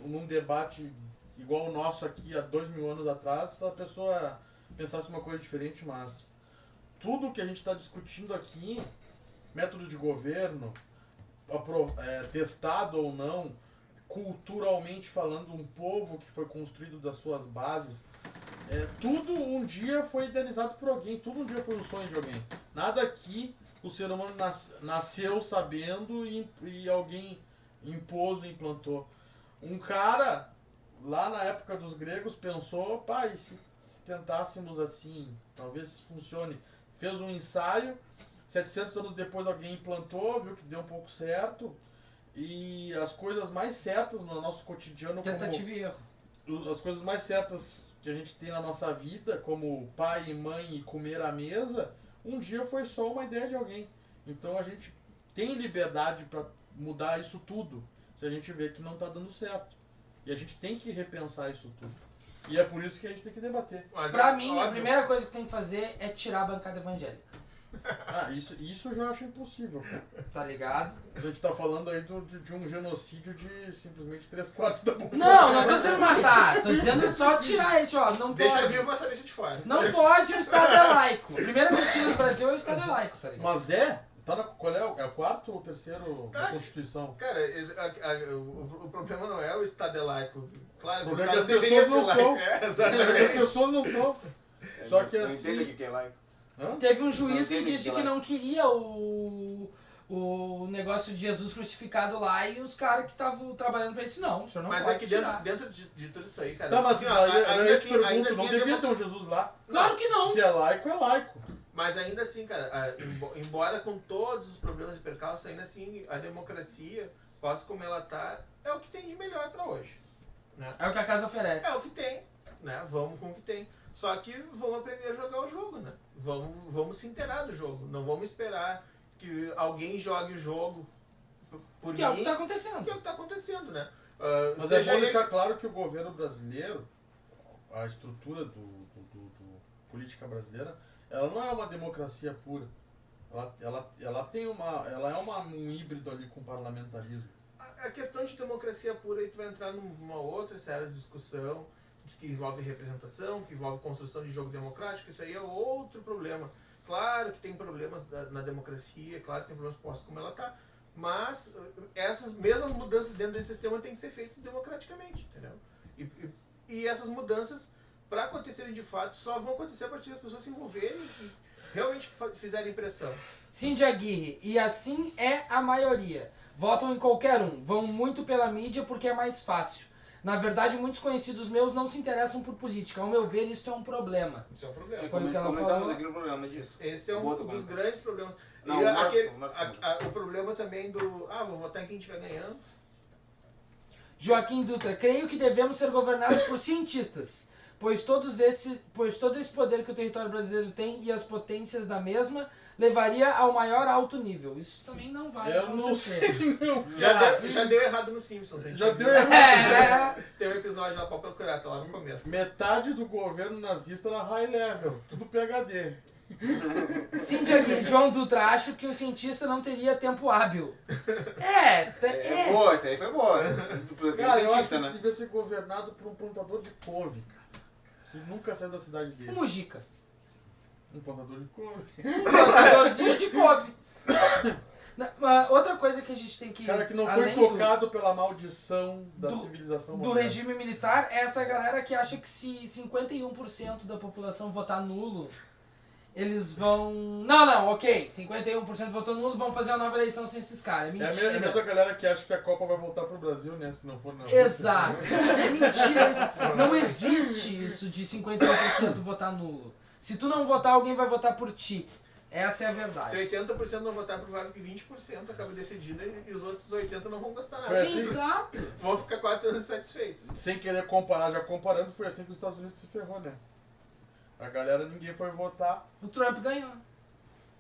Speaker 1: num debate igual o nosso aqui há 2000 anos atrás, a pessoa pensasse uma coisa diferente, mas tudo que a gente está discutindo aqui, método de governo, testado ou não, culturalmente falando, um povo que foi construído das suas bases, tudo um dia foi idealizado por alguém, tudo um dia foi um sonho de alguém. Nada aqui o ser humano nasceu sabendo e alguém impôs e implantou. Um cara, lá na época dos gregos, pensou, pai, se tentássemos assim, talvez funcione. Fez um ensaio, 700 anos depois alguém implantou, viu que deu um pouco certo. E as coisas mais certas no nosso cotidiano,
Speaker 2: Tentativa e erro.
Speaker 1: as coisas mais certas que a gente tem na nossa vida, como pai e mãe e comer à mesa, um dia foi só uma ideia de alguém. Então a gente tem liberdade para mudar isso tudo, se a gente vê que não está dando certo. E a gente tem que repensar isso tudo. E é por isso que a gente tem que debater.
Speaker 4: Mas
Speaker 2: Pra
Speaker 4: é
Speaker 2: mim, a
Speaker 4: óbvio.
Speaker 2: primeira coisa que tem que fazer é tirar a bancada evangélica.
Speaker 1: Isso eu já acho impossível, cara.
Speaker 2: Tá ligado?
Speaker 1: A gente tá falando aí de um genocídio de simplesmente 3/4 da população.
Speaker 2: Não tô dizendo matar. Tô dizendo só tirar ele, ó. Não
Speaker 4: Deixa
Speaker 2: pode.
Speaker 4: vivo, mas deixa de fora.
Speaker 2: Não pode, o Estado é laico. A primeira mentira do Brasil é o Estado é laico, tá ligado?
Speaker 1: Mas qual é o quarto ou terceiro da Constituição?
Speaker 4: Cara, o problema não é o Estado é laico. Claro,
Speaker 1: O
Speaker 4: os
Speaker 1: problema é
Speaker 4: caras
Speaker 1: que as
Speaker 4: deveriam
Speaker 1: pessoas
Speaker 4: ser
Speaker 1: não
Speaker 4: laicos.
Speaker 1: são.
Speaker 4: É,
Speaker 1: As
Speaker 4: exatamente.
Speaker 1: pessoas não são. Só que
Speaker 3: Não
Speaker 1: assim.
Speaker 3: entendo o que é laico.
Speaker 1: Hã?
Speaker 2: Teve um juiz que
Speaker 3: entendem
Speaker 2: disse
Speaker 3: que
Speaker 2: que
Speaker 3: ela-
Speaker 2: não queria o negócio de Jesus crucificado lá e os caras que estavam trabalhando pra isso, não, o senhor não
Speaker 4: Mas
Speaker 2: pode
Speaker 4: é que
Speaker 2: tirar.
Speaker 4: dentro de tudo isso aí, cara.
Speaker 1: Tá, mas
Speaker 4: assim, ó,
Speaker 1: daí eu te
Speaker 4: ainda
Speaker 1: pergunto,
Speaker 4: assim
Speaker 1: não
Speaker 4: a
Speaker 1: devia
Speaker 4: demo-
Speaker 1: ter um Jesus lá?
Speaker 2: Claro que não.
Speaker 1: Se é laico.
Speaker 4: Mas ainda assim, cara, embora com todos os problemas e percalços, ainda assim a democracia, possa como ela tá, é o que tem de melhor pra hoje. Né?
Speaker 2: É o que a casa oferece.
Speaker 4: É o que tem, né? Vamos com o que tem. Só que vamos aprender a jogar o jogo, né? Vamos se inteirar do jogo. Não vamos esperar que alguém jogue o jogo por
Speaker 2: Que é o
Speaker 4: mim,
Speaker 2: que tá acontecendo.
Speaker 4: que é o que tá acontecendo, né?
Speaker 1: Mas é
Speaker 4: Seja
Speaker 1: bom
Speaker 4: ele-
Speaker 1: deixar claro que o governo brasileiro, a estrutura do política brasileira, ela não é uma democracia pura. Ela tem ela é um híbrido ali com parlamentarismo.
Speaker 4: A questão de democracia pura, aí tu vai entrar numa outra série de discussão que envolve representação, que envolve construção de jogo democrático, isso aí é outro problema. Claro que tem problemas na democracia, claro que tem problemas postos como ela está, mas essas mesmas mudanças dentro desse sistema têm que ser feitas democraticamente, entendeu? E essas mudanças, para acontecerem de fato, só vão acontecer a partir das pessoas se envolverem e realmente fizerem pressão.
Speaker 2: Cindy Aguirre, e assim é a maioria. Votam em qualquer um, vão muito pela mídia porque é mais fácil. Na verdade, muitos conhecidos meus não se interessam por política. Ao meu ver, isso é um problema.
Speaker 4: Isso é um problema.
Speaker 2: Foi o que ela
Speaker 3: Comentamos
Speaker 2: falou.
Speaker 3: aqui no programa disso.
Speaker 4: Esse é um
Speaker 3: Outro
Speaker 4: dos
Speaker 3: ponto.
Speaker 4: grandes problemas.
Speaker 3: Não,
Speaker 4: E
Speaker 3: o Marcos,
Speaker 4: aquele,
Speaker 3: o Marcos.
Speaker 4: o problema também do, vou votar em quem estiver ganhando.
Speaker 2: Joaquim Dutra, creio que devemos ser governados por cientistas, pois todo esse poder que o território brasileiro tem e as potências da mesma levaria ao maior alto nível. Isso também não vai
Speaker 1: Eu não sei,
Speaker 2: acontecer.
Speaker 1: meu.
Speaker 4: Já deu errado no Simpsons, gente.
Speaker 1: Já deu
Speaker 4: viu?
Speaker 1: errado.
Speaker 4: Tem um episódio lá pra procurar, tá lá no começo.
Speaker 1: Metade do governo nazista era high level, tudo PhD.
Speaker 2: Cindy Aguirre, João Dutra, acho que o cientista não teria tempo hábil. É.
Speaker 3: Boa, essa aí foi boa. Porque
Speaker 1: Cara, eu acho
Speaker 3: cientista,
Speaker 1: que
Speaker 3: né?
Speaker 1: devia ser governado por um plantador de couve, cara. Que nunca saiu da cidade
Speaker 2: O
Speaker 1: dele.
Speaker 2: Mujica.
Speaker 1: Um plantador de couve.
Speaker 2: Um plantadorzinho de couve. Outra coisa que a gente tem que...
Speaker 1: Cara que não foi
Speaker 2: além
Speaker 1: tocado pela maldição da
Speaker 2: do-
Speaker 1: civilização
Speaker 2: do
Speaker 1: moderna.
Speaker 2: regime militar é essa galera que acha que se 51% da população votar nulo, eles vão... Não, ok, 51% votou nulo, vamos fazer uma nova eleição sem esses caras. É
Speaker 1: É a
Speaker 2: mentira.
Speaker 1: mesma galera que acha que a Copa vai voltar pro Brasil, né? Se não for na
Speaker 2: Exato. É mentira isso. Não existe isso de 51% votar nulo. Se tu não votar, alguém vai votar por ti. Essa é a
Speaker 4: Se
Speaker 2: verdade.
Speaker 4: 80% não votar, provável que 20% acaba decidida e os outros 80% não vão gostar
Speaker 1: Foi
Speaker 4: nada.
Speaker 1: assim?
Speaker 2: Exato.
Speaker 4: Vão ficar 4 anos satisfeitos.
Speaker 1: Sem querer comparar, já comparando, foi assim que os Estados Unidos se ferrou, né? A galera, ninguém foi votar.
Speaker 2: O Trump ganhou.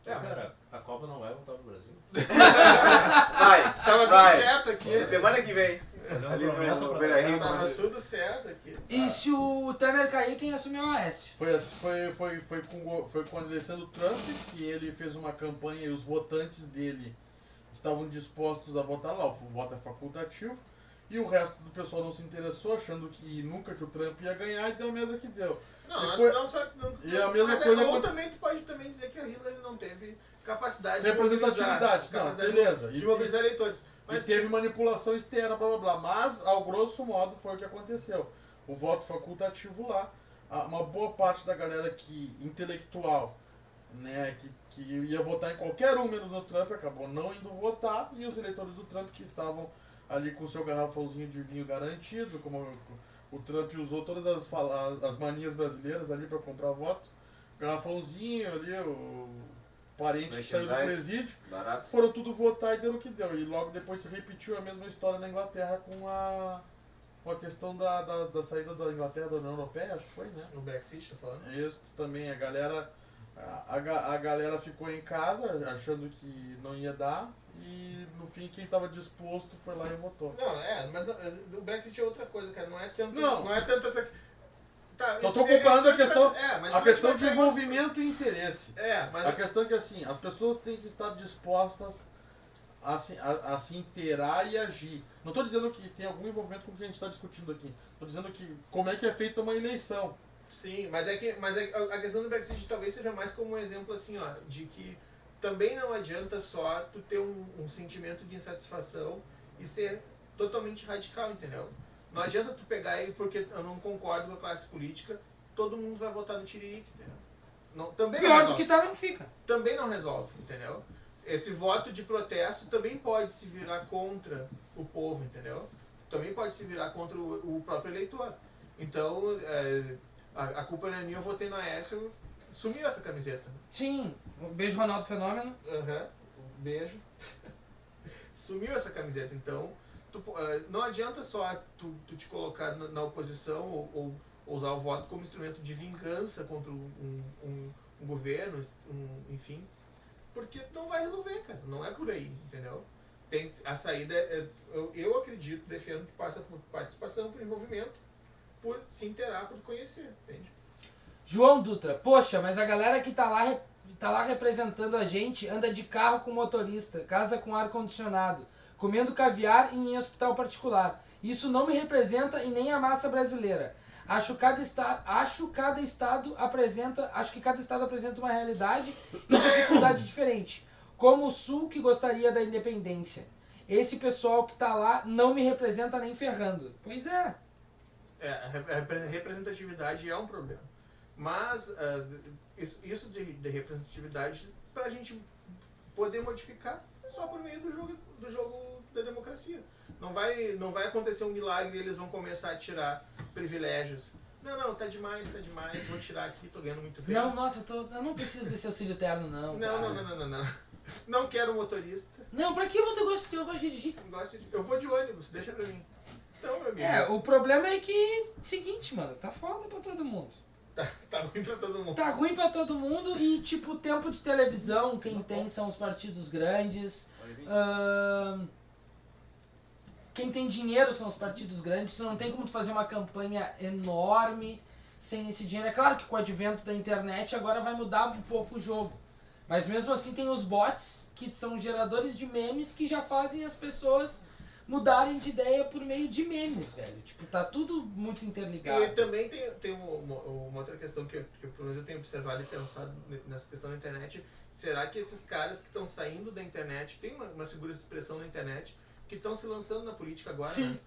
Speaker 5: Cara, a Copa não vai voltar pro Brasil.
Speaker 3: Vai,
Speaker 4: Tava tudo
Speaker 3: vai.
Speaker 4: certo aqui.
Speaker 3: Semana que vem.
Speaker 5: Fazendo
Speaker 3: Ali
Speaker 5: promessa
Speaker 3: no
Speaker 5: pra
Speaker 3: Beira-Rio,
Speaker 4: Tava
Speaker 3: mas-
Speaker 4: tudo certo aqui.
Speaker 2: E se o Temer cair, quem assumiu é o Aécio?
Speaker 1: Foi com a eleição do Trump que ele fez uma campanha e os votantes dele estavam dispostos a votar lá. O voto é facultativo. E o resto do pessoal não se interessou, achando que nunca que o Trump ia ganhar, e deu a merda que deu.
Speaker 4: Não,
Speaker 1: E foi-
Speaker 4: não só. Não,
Speaker 1: e a mesma
Speaker 4: mas
Speaker 1: coisa
Speaker 4: ou
Speaker 1: com-
Speaker 4: também tu pode também dizer que a Hillary não teve capacidade
Speaker 1: Representatividade,
Speaker 4: de
Speaker 1: não,
Speaker 4: mobilizar,
Speaker 1: beleza.
Speaker 4: de mobilizar eleitores.
Speaker 1: Mas
Speaker 4: Mas
Speaker 1: teve manipulação externa, blá blá blá. Mas, ao grosso modo, foi o que aconteceu. O voto facultativo lá, uma boa parte da galera intelectual, né, que ia votar em qualquer um menos no Trump, acabou não indo votar, e os eleitores do Trump que estavam ali com o seu garrafãozinho de vinho garantido, como o Trump usou todas as manias brasileiras ali para comprar voto, garrafãozinho ali, o parente que saiu do
Speaker 3: Merchandise.
Speaker 1: presídio,
Speaker 3: Barato.
Speaker 1: foram tudo votar e deu o que deu. E logo depois se repetiu a mesma história na Inglaterra com a questão da saída da Inglaterra da União Europeia, acho que foi, né?
Speaker 4: o Brexit, tá falando?
Speaker 1: Isso também, a galera ficou em casa achando que não ia dar e no fim quem estava disposto foi lá e votou.
Speaker 4: Não, mas o Brexit é outra coisa, cara. Não é tanto,
Speaker 1: Não.
Speaker 4: não é tanto essa. Tá,
Speaker 1: Só
Speaker 4: isso
Speaker 1: tô
Speaker 4: é-
Speaker 1: comparando a
Speaker 4: isso
Speaker 1: questão,
Speaker 4: mas
Speaker 1: a
Speaker 4: isso
Speaker 1: questão
Speaker 4: vai
Speaker 1: de
Speaker 4: pegar-
Speaker 1: envolvimento e interesse.
Speaker 4: Mas
Speaker 1: A questão é que assim, as pessoas têm que estar dispostas a se inteirar e agir. Não estou dizendo que tem algum envolvimento com o que a gente está discutindo aqui. Estou dizendo que como é que é feita uma eleição.
Speaker 4: sim, mas a questão do Brexit talvez seja mais como um exemplo assim, ó, de que também não adianta só tu ter um sentimento de insatisfação e ser totalmente radical, entendeu? Não adianta tu pegar e porque eu não concordo com a classe política, todo mundo vai votar no Tiririca, entendeu? Não, também não
Speaker 2: Pior do
Speaker 4: resolve.
Speaker 2: que tá, não fica.
Speaker 4: Também não resolve, entendeu? Esse voto de protesto também pode se virar contra o povo, entendeu? Também pode se virar contra o próprio eleitor. Então, a culpa não é minha, eu votei no Aécio, sumiu essa camiseta.
Speaker 2: Sim. Um beijo, Ronaldo Fenômeno.
Speaker 4: Beijo. Sumiu essa camiseta, então não adianta só tu te colocar na oposição ou usar o voto como instrumento de vingança contra um governo, enfim, porque não vai resolver, cara, não é por aí, entendeu? A saída, eu acredito, defendo que passa por participação, por envolvimento, por se inteirar, por conhecer, entende?
Speaker 2: João Dutra. Poxa, mas a galera que tá lá representando a gente anda de carro com motorista, casa com ar-condicionado, comendo caviar e em hospital particular. Isso não me representa e nem a massa brasileira. Acho que cada estado apresenta uma realidade e dificuldade diferente. Como o Sul, que gostaria da independência. Esse pessoal que tá lá não me representa nem ferrando. Pois é.
Speaker 4: A representatividade é um problema. Mas isso de representatividade, pra gente poder modificar só por meio do jogo da democracia. Não vai acontecer um milagre e eles vão começar a tirar privilégios. Não, tá demais, vou tirar aqui, tô ganhando muito bem.
Speaker 2: Não, nossa, eu não preciso desse auxílio terno, não.
Speaker 4: Não. Não quero motorista.
Speaker 2: Não, pra que eu gosto de dirigir?
Speaker 4: Eu vou de ônibus, deixa pra mim. Então, meu amigo.
Speaker 2: O problema é que, seguinte, mano, tá foda pra todo mundo.
Speaker 4: Tá ruim pra todo mundo.
Speaker 2: Tá ruim pra todo mundo e, tipo, tempo de televisão, quem tem são os partidos grandes. Quem tem dinheiro são os partidos grandes. Tu não tem como tu fazer uma campanha enorme sem esse dinheiro. É claro que com o advento da internet agora vai mudar um pouco o jogo. Mas mesmo assim tem os bots, que são geradores de memes, que já fazem as pessoas mudarem de ideia por meio de memes, velho. Tipo, tá tudo muito interligado.
Speaker 4: E também tem uma outra questão que pelo menos eu tenho observado e pensado nessa questão da internet. Será que esses caras que estão saindo da internet, tem umas figuras de expressão na internet, que estão se lançando na política agora,
Speaker 2: Sim.
Speaker 4: né?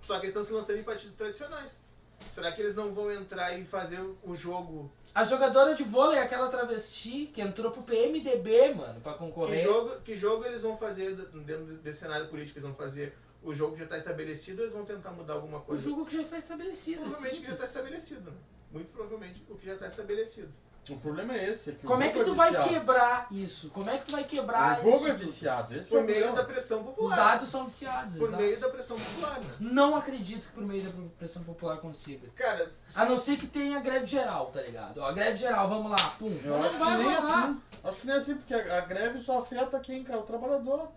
Speaker 4: Só que eles estão se lançando em partidos tradicionais. Será que eles não vão entrar e fazer o jogo?
Speaker 2: A jogadora de vôlei, aquela travesti, que entrou pro PMDB, mano, pra concorrer.
Speaker 4: Que jogo eles vão fazer dentro desse cenário político? Eles vão fazer o jogo que já está estabelecido ou eles vão tentar mudar alguma
Speaker 2: O
Speaker 4: coisa?
Speaker 2: jogo que já está estabelecido.
Speaker 4: Provavelmente o que já está
Speaker 2: simples.
Speaker 4: estabelecido. Né? Muito provavelmente o que já está estabelecido.
Speaker 1: O problema é esse, é que
Speaker 2: Como
Speaker 1: o
Speaker 2: é
Speaker 1: jogo
Speaker 2: que tu vai
Speaker 1: viciado.
Speaker 2: quebrar isso? Como é que tu vai quebrar
Speaker 1: O jogo
Speaker 2: isso
Speaker 1: é
Speaker 2: tudo?
Speaker 1: viciado, esse é
Speaker 4: Por
Speaker 1: o
Speaker 4: meio
Speaker 1: problema.
Speaker 4: da pressão
Speaker 2: Os
Speaker 4: popular.
Speaker 2: dados são viciados.
Speaker 4: Por
Speaker 2: exato.
Speaker 4: meio da pressão popular, né?
Speaker 2: Não acredito que por meio da pressão popular consiga.
Speaker 4: Cara,
Speaker 2: A não ser que tenha greve geral, tá ligado? Ó, greve geral, vamos lá, pum.
Speaker 1: Eu
Speaker 2: Não
Speaker 1: acho que
Speaker 2: vai
Speaker 1: nem
Speaker 2: rolar.
Speaker 1: assim. Acho que nem assim, porque a greve só afeta quem, cara? O trabalhador.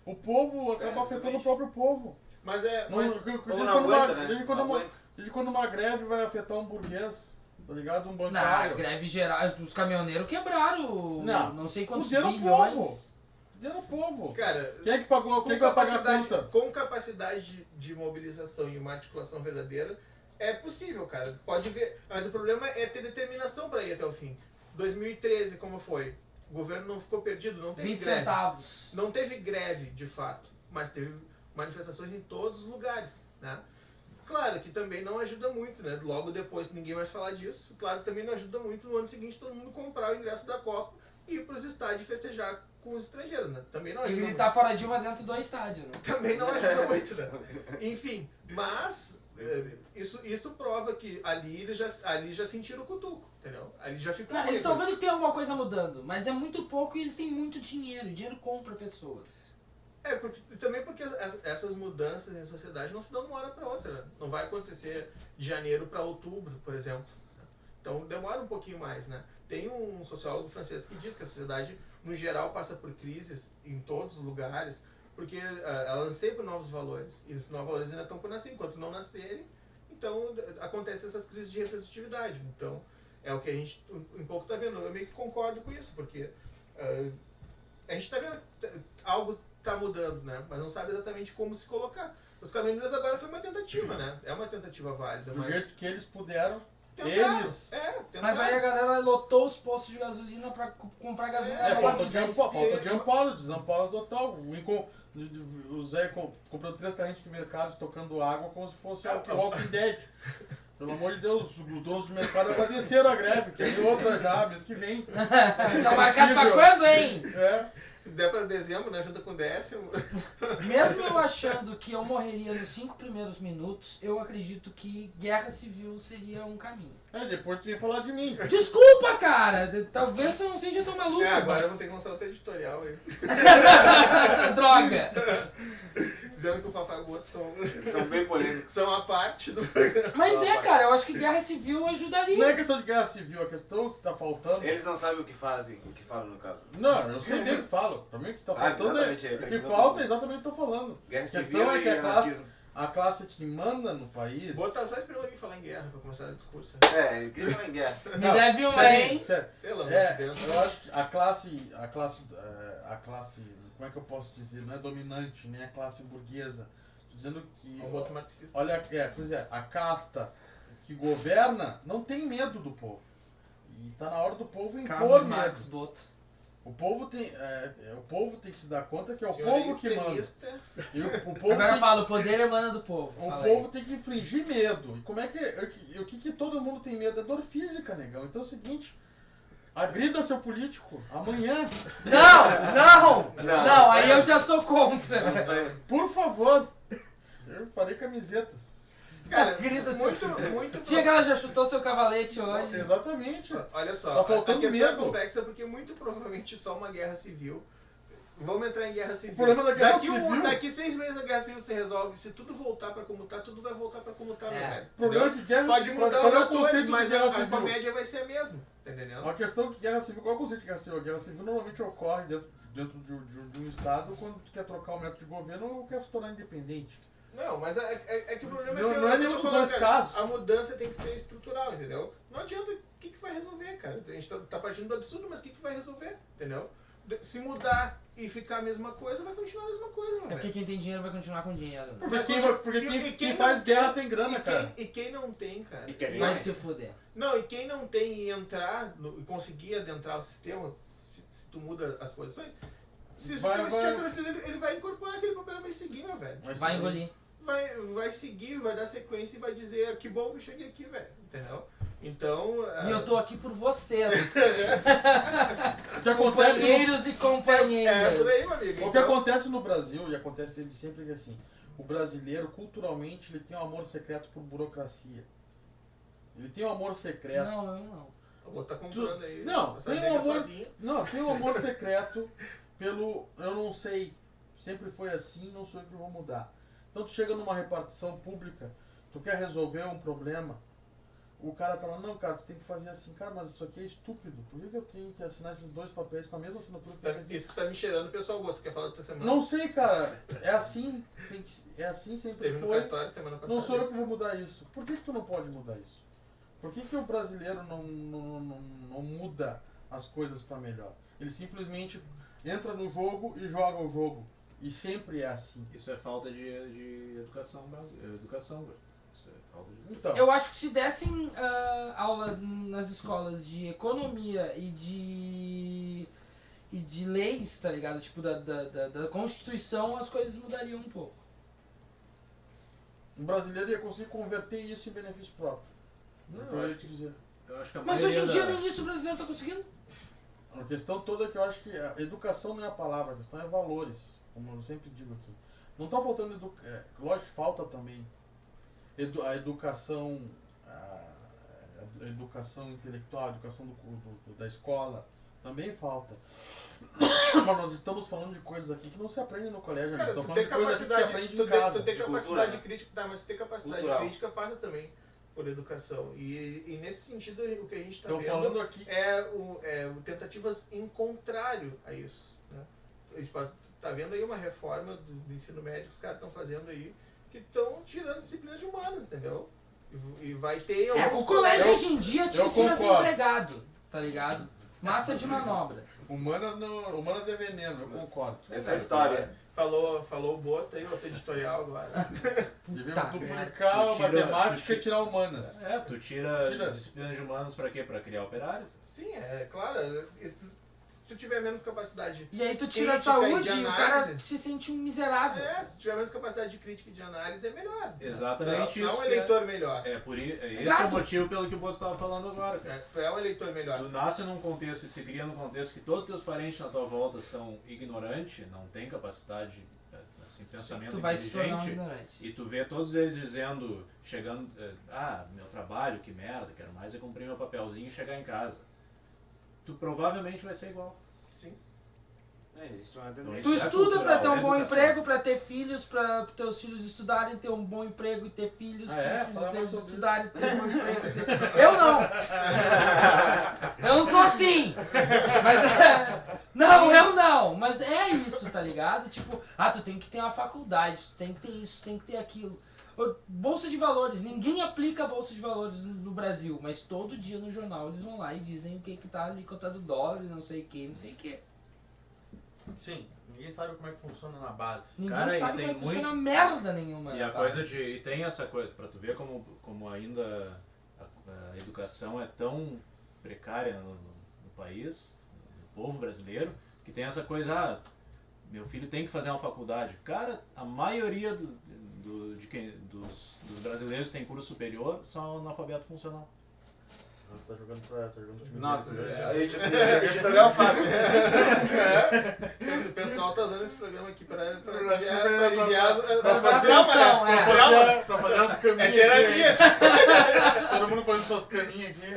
Speaker 1: O povo acaba afetando
Speaker 3: exatamente.
Speaker 1: o próprio povo.
Speaker 4: mas é.
Speaker 1: Não,
Speaker 4: Mas,
Speaker 3: Ou não aguenta, né? Não aguenta.
Speaker 1: desde quando uma greve vai afetar um burguês, tá ligado? Um
Speaker 2: Na
Speaker 1: bancário.
Speaker 2: greve geral, os caminhoneiros quebraram
Speaker 1: Não,
Speaker 2: sei quantos
Speaker 1: fuderam o
Speaker 2: bilhões.
Speaker 1: povo. Fuderam o povo.
Speaker 4: cara,
Speaker 1: Quem é que pagou? Quem que vai pagar a conta?
Speaker 4: com capacidade de mobilização e uma articulação verdadeira, é possível, cara. Pode ver. Mas o problema é ter determinação para ir até o fim. 2013, como foi? O governo não ficou perdido, não teve
Speaker 2: 20
Speaker 4: greve.
Speaker 2: centavos.
Speaker 4: Não teve greve, de fato, mas teve manifestações em todos os lugares, né? Claro que também não ajuda muito, né? Logo depois ninguém vai falar disso. Claro que também não ajuda muito no ano seguinte todo mundo comprar o ingresso da Copa e ir para os estádios festejar com os estrangeiros, né? Também não
Speaker 2: E
Speaker 4: ajuda
Speaker 2: ele
Speaker 4: muito.
Speaker 2: tá fora de uma dentro do estádio, né?
Speaker 4: Também não ajuda muito, né? Enfim, mas isso prova que ali já sentiram o cutuco, entendeu? Ali já ficou.
Speaker 2: Não, eles estão vendo que tem alguma coisa mudando, mas é muito pouco e eles têm muito dinheiro. O dinheiro compra pessoas.
Speaker 4: Também porque essas mudanças em sociedade não se dão de uma hora para outra, né? Não vai acontecer de janeiro para outubro, por exemplo. Né? Então demora um pouquinho mais, né? Tem um sociólogo francês que diz que a sociedade, no geral, passa por crises em todos os lugares, porque ela anseia por novos valores. E esses novos valores ainda estão por nascer. Enquanto não nascerem, então acontecem essas crises de representatividade. Então é o que a gente um pouco está vendo. Eu meio que concordo com isso, porque a gente está vendo algo tá mudando, né? Mas não sabe exatamente como se colocar. Os caminhoneiros agora foi uma tentativa, né? É uma tentativa válida,
Speaker 1: Do
Speaker 4: mas...
Speaker 1: jeito que eles puderam,
Speaker 4: Tentaram,
Speaker 1: eles...
Speaker 4: tentaram.
Speaker 2: Mas aí a galera lotou os postos de gasolina pra comprar gasolina.
Speaker 1: É,
Speaker 2: pra
Speaker 1: falta de
Speaker 2: 10
Speaker 1: amparo, desamparo total. O Zé comprando 3 carrinhos de mercado, tocando água como se fosse o Walking Dead. Pelo amor de Deus, os donos de mercado agradeceram a greve, tem outra já, mês que vem.
Speaker 2: Tá marcado pra quando, hein?
Speaker 1: É.
Speaker 4: Se der pra dezembro, né? Junta com o décimo.
Speaker 2: Mesmo eu achando que eu morreria nos 5 primeiros minutos, eu acredito que guerra civil seria um caminho.
Speaker 1: Depois tu vem falar de mim.
Speaker 2: Desculpa, cara! Talvez tu não seja tão maluco.
Speaker 4: agora
Speaker 2: mas-
Speaker 4: eu vou ter que lançar outro editorial aí.
Speaker 2: Droga!
Speaker 4: Dizendo que o Fafá e o Boto
Speaker 3: São bem polêmicos.
Speaker 4: são a parte do programa.
Speaker 2: Mas cara, eu acho que guerra civil
Speaker 1: Não é
Speaker 2: ajudaria.
Speaker 1: questão de guerra civil, a questão que tá faltando...
Speaker 3: Eles não sabem o que fazem, o que falam no caso.
Speaker 1: Não, eu sei bem o que falo. Também o que tá
Speaker 3: Sabe,
Speaker 1: faltando
Speaker 3: exatamente,
Speaker 1: o que
Speaker 3: tranquilo.
Speaker 1: falta é exatamente o que eu tô falando.
Speaker 3: Guerra
Speaker 1: A
Speaker 3: civil
Speaker 1: questão é
Speaker 3: e
Speaker 1: que
Speaker 3: anarquismo.
Speaker 1: a classe que manda no país...
Speaker 4: Boto tá só esperando alguém falar em guerra pra começar o discurso.
Speaker 3: É, ele queria falar em guerra.
Speaker 2: Me deve uma,
Speaker 1: sério,
Speaker 2: hein?
Speaker 1: sério.
Speaker 4: Pelo amor de Deus.
Speaker 1: Eu acho que a classe, como é que eu posso dizer, não é dominante, nem a classe burguesa. Tô dizendo que,
Speaker 4: É um voto marxista.
Speaker 1: olha, pois é, a casta que governa não tem medo do povo. E tá na hora do povo impor
Speaker 2: Carlos Marx
Speaker 1: medo.
Speaker 2: Boto.
Speaker 1: O povo tem que se dar conta que é o
Speaker 4: Senhor
Speaker 1: povo que manda.
Speaker 4: extremista.
Speaker 1: E o povo
Speaker 2: Agora
Speaker 1: tem,
Speaker 2: fala, o poder emana do povo.
Speaker 1: o
Speaker 2: Fala
Speaker 1: povo
Speaker 2: aí.
Speaker 1: tem que infligir medo. E como é que o que todo mundo tem medo? É dor física, negão. Então é o seguinte, agrida seu político amanhã.
Speaker 2: Não, aí eu já sou contra.
Speaker 3: Não sei.
Speaker 1: Por favor. Eu falei camisetas.
Speaker 4: Cara,
Speaker 2: Grita,
Speaker 4: muito
Speaker 2: Tia que ela já chutou seu cavalete hoje.
Speaker 1: Exatamente.
Speaker 4: Olha só,
Speaker 1: Tá faltando
Speaker 4: a questão
Speaker 1: medo.
Speaker 4: é complexa porque muito provavelmente só uma guerra civil. Vamos entrar em guerra civil.
Speaker 1: O problema da guerra civil-
Speaker 4: Daqui 6 meses a guerra civil se resolve. Se tudo voltar pra como tá, tudo vai voltar pra como tá, meu velho.
Speaker 1: O problema é
Speaker 4: Entendeu?
Speaker 1: que guerra
Speaker 4: Pode
Speaker 1: civil...
Speaker 4: mudar
Speaker 1: Qual
Speaker 4: os
Speaker 1: é o
Speaker 4: atores,
Speaker 1: conceito de
Speaker 4: mas
Speaker 1: guerra
Speaker 4: a
Speaker 1: civil?
Speaker 4: comédia vai ser a mesma. Tá entendendo?
Speaker 1: A questão que guerra civil... Qual é o conceito de guerra civil? A guerra civil normalmente ocorre dentro de um estado quando tu quer trocar o método de governo ou quer se tornar independente.
Speaker 4: Não, mas é que o problema
Speaker 1: Não-
Speaker 4: é que
Speaker 1: não é
Speaker 4: eu
Speaker 1: nenhum
Speaker 4: tô
Speaker 1: dos
Speaker 4: falando,
Speaker 1: dois
Speaker 4: cara,
Speaker 1: casos.
Speaker 4: a mudança tem que ser estrutural, entendeu? Não adianta o que vai resolver, cara. A gente tá partindo do absurdo, mas o que vai resolver, entendeu? Se mudar e ficar a mesma coisa, vai continuar a mesma coisa, meu
Speaker 2: É porque
Speaker 4: velho.
Speaker 2: quem tem dinheiro vai continuar com dinheiro.
Speaker 1: Porque quem faz guerra tem grana, cara.
Speaker 4: E quem não tem, cara?
Speaker 3: E quer
Speaker 2: Vai
Speaker 3: mais.
Speaker 2: se fuder.
Speaker 4: Não, e quem não tem e entrar e conseguir adentrar o sistema, se tu muda as posições, se o sistema estiver estabelecido, ele vai incorporar aquele papel e vai seguir, meu velho.
Speaker 2: Vai engolir.
Speaker 4: Vai seguir, vai dar sequência e vai dizer que bom que eu cheguei aqui, velho. Entendeu? Então.
Speaker 2: E eu tô aqui por vocês.
Speaker 1: O que acontece
Speaker 2: Companheiros e companheiras.
Speaker 4: É por aí, meu amigo.
Speaker 1: O que acontece no Brasil, e acontece desde sempre, é que assim, o brasileiro, culturalmente, ele tem um amor secreto por burocracia. Ele tem um amor secreto.
Speaker 2: Não, eu não.
Speaker 4: Eu vou estar comprando aí.
Speaker 1: Não,
Speaker 4: essa
Speaker 1: tem um
Speaker 4: briga
Speaker 1: amor.
Speaker 4: sozinho.
Speaker 1: Não, tem um amor secreto pelo. Eu não sei. Sempre foi assim, não sou eu que vou mudar. Então tu chega numa repartição pública, tu quer resolver um problema, o cara tá lá, não, cara, tu tem que fazer assim, cara, mas isso aqui é estúpido. Por que eu tenho que assinar esses 2 papéis com a mesma assinatura que esse aqui?
Speaker 4: Isso que tá me cheirando, pessoal. Tu quer falar da tua semana?
Speaker 1: Não sei, cara. É assim. É assim, sempre
Speaker 4: Teve no
Speaker 1: foi.
Speaker 4: cartório semana passada.
Speaker 1: Não sou eu
Speaker 4: isso.
Speaker 1: que vou mudar isso. Por que tu não pode mudar isso? Por que o brasileiro não muda as coisas para melhor? Ele simplesmente entra no jogo e joga o jogo. E sempre é assim.
Speaker 5: Isso é falta de educação, educação, velho. Isso é falta de educação.
Speaker 1: Então,
Speaker 2: Eu acho que se dessem aula nas escolas de economia e de leis, tá ligado? Tipo, da Constituição, as coisas mudariam um pouco.
Speaker 1: o brasileiro ia conseguir converter isso em benefício próprio.
Speaker 5: Não,
Speaker 1: É o que eu ia te dizer.
Speaker 5: Eu acho que a
Speaker 2: Mas hoje em dia
Speaker 5: maioria
Speaker 2: nem isso o brasileiro tá conseguindo.
Speaker 1: A questão toda é que eu acho que a educação não é a palavra, a questão é valores, como eu sempre digo aqui. Não está faltando lógico que falta também a educação, a educação intelectual, a educação da escola, também falta. Mas nós estamos falando de coisas aqui que não se aprendem no colégio,
Speaker 4: Cara,
Speaker 1: estamos
Speaker 4: tu
Speaker 1: falando
Speaker 4: tem
Speaker 1: de coisas aqui que se
Speaker 4: capacidade,
Speaker 1: aprende em casa.
Speaker 4: tu tem
Speaker 3: de
Speaker 4: capacidade
Speaker 3: cultura,
Speaker 4: crítica, tá, mas tu tem capacidade
Speaker 3: Cultural.
Speaker 4: crítica passa também por educação. E nesse sentido, o que a gente está
Speaker 1: Estou
Speaker 4: vendo
Speaker 1: falando aqui.
Speaker 4: é tentativas em contrário a isso. Né? A gente tá vendo aí uma reforma do ensino médio que os caras estão fazendo aí, que estão tirando disciplinas de humanas, entendeu? E vai ter alguns
Speaker 2: O colégio
Speaker 1: eu-
Speaker 2: hoje em dia te
Speaker 1: eu
Speaker 2: ensina a ser
Speaker 1: concordo.
Speaker 2: empregado, tá ligado? Massa de manobra.
Speaker 1: Humanas é veneno, eu concordo.
Speaker 3: Essa é a história.
Speaker 4: Falou o Boto aí, outro editorial agora.
Speaker 1: Devemos
Speaker 2: Puta
Speaker 1: duplicar
Speaker 5: merda.
Speaker 1: a matemática e tirar humanas.
Speaker 5: É, tu tira
Speaker 1: Tira.
Speaker 5: disciplinas de humanas pra quê? Pra criar operário?
Speaker 4: Sim, é claro. Se tu tiver menos capacidade.
Speaker 2: E aí tu tira a
Speaker 4: Crítica e
Speaker 2: saúde
Speaker 4: de
Speaker 2: e o cara
Speaker 4: análise.
Speaker 2: se sente um miserável.
Speaker 4: Se tu tiver menos capacidade de crítica e de análise, é melhor.
Speaker 5: Exatamente
Speaker 4: Não é
Speaker 5: isso.
Speaker 4: um eleitor melhor.
Speaker 5: Esse é
Speaker 2: Claro.
Speaker 5: o motivo pelo que o Boto estava falando agora, cara.
Speaker 4: É um eleitor melhor.
Speaker 5: Tu nasce num contexto e se cria num contexto que todos os teus parentes na tua volta são ignorantes, não têm capacidade, assim, pensamento
Speaker 2: Tu vai se tornar um
Speaker 5: inteligente,
Speaker 2: ignorante.
Speaker 5: e tu vê todos eles dizendo, chegando, meu trabalho, que merda, quero mais é cumprir meu papelzinho e chegar em casa. Tu provavelmente vai ser igual.
Speaker 4: Sim.
Speaker 3: Existe uma
Speaker 5: Tu
Speaker 2: Tu
Speaker 3: tendência.
Speaker 5: Isso é
Speaker 2: estuda
Speaker 5: cultural,
Speaker 2: pra ter um
Speaker 5: é
Speaker 2: bom
Speaker 5: educação.
Speaker 2: emprego, pra ter filhos, pra teus filhos estudarem, ter um bom emprego e ter filhos,
Speaker 1: Ah,
Speaker 2: para
Speaker 1: é?
Speaker 2: os filhos
Speaker 1: Fala mais
Speaker 2: deles
Speaker 1: sobre
Speaker 2: estudarem, ter um bom emprego. Eu não! Eu não sou assim! Mas, não, eu não! Mas é isso, tá ligado? Tipo, tu tem que ter uma faculdade, tu tem que ter isso, tu tem que ter aquilo. Bolsa de valores, ninguém aplica a bolsa de valores no Brasil, mas todo dia no jornal eles vão lá e dizem o que tá ali cotado dólar, não sei o que, não sei o que.
Speaker 1: Sim, ninguém sabe como é que funciona na base.
Speaker 2: Ninguém
Speaker 5: Cara, e
Speaker 2: sabe
Speaker 5: tem
Speaker 2: como é que
Speaker 5: muito-
Speaker 2: funciona merda nenhuma.
Speaker 5: E
Speaker 2: na
Speaker 5: a
Speaker 2: base.
Speaker 5: coisa de. E tem essa coisa, pra tu ver como ainda a educação é tão precária no país, no povo brasileiro, que tem essa coisa, meu filho tem que fazer uma faculdade. Cara, a maioria dos brasileiros que tem curso superior são analfabeto funcional.
Speaker 1: Tá jogando time
Speaker 3: Nossa,
Speaker 1: desse,
Speaker 3: editorial Fábio.
Speaker 4: O pessoal tá usando esse programa aqui pra
Speaker 1: acho que
Speaker 4: aliviar
Speaker 1: pra fazer
Speaker 2: atenção,
Speaker 1: pra fazer as caminhas.
Speaker 4: É terapia.
Speaker 1: aqui. Todo mundo fazendo suas caminhas aqui.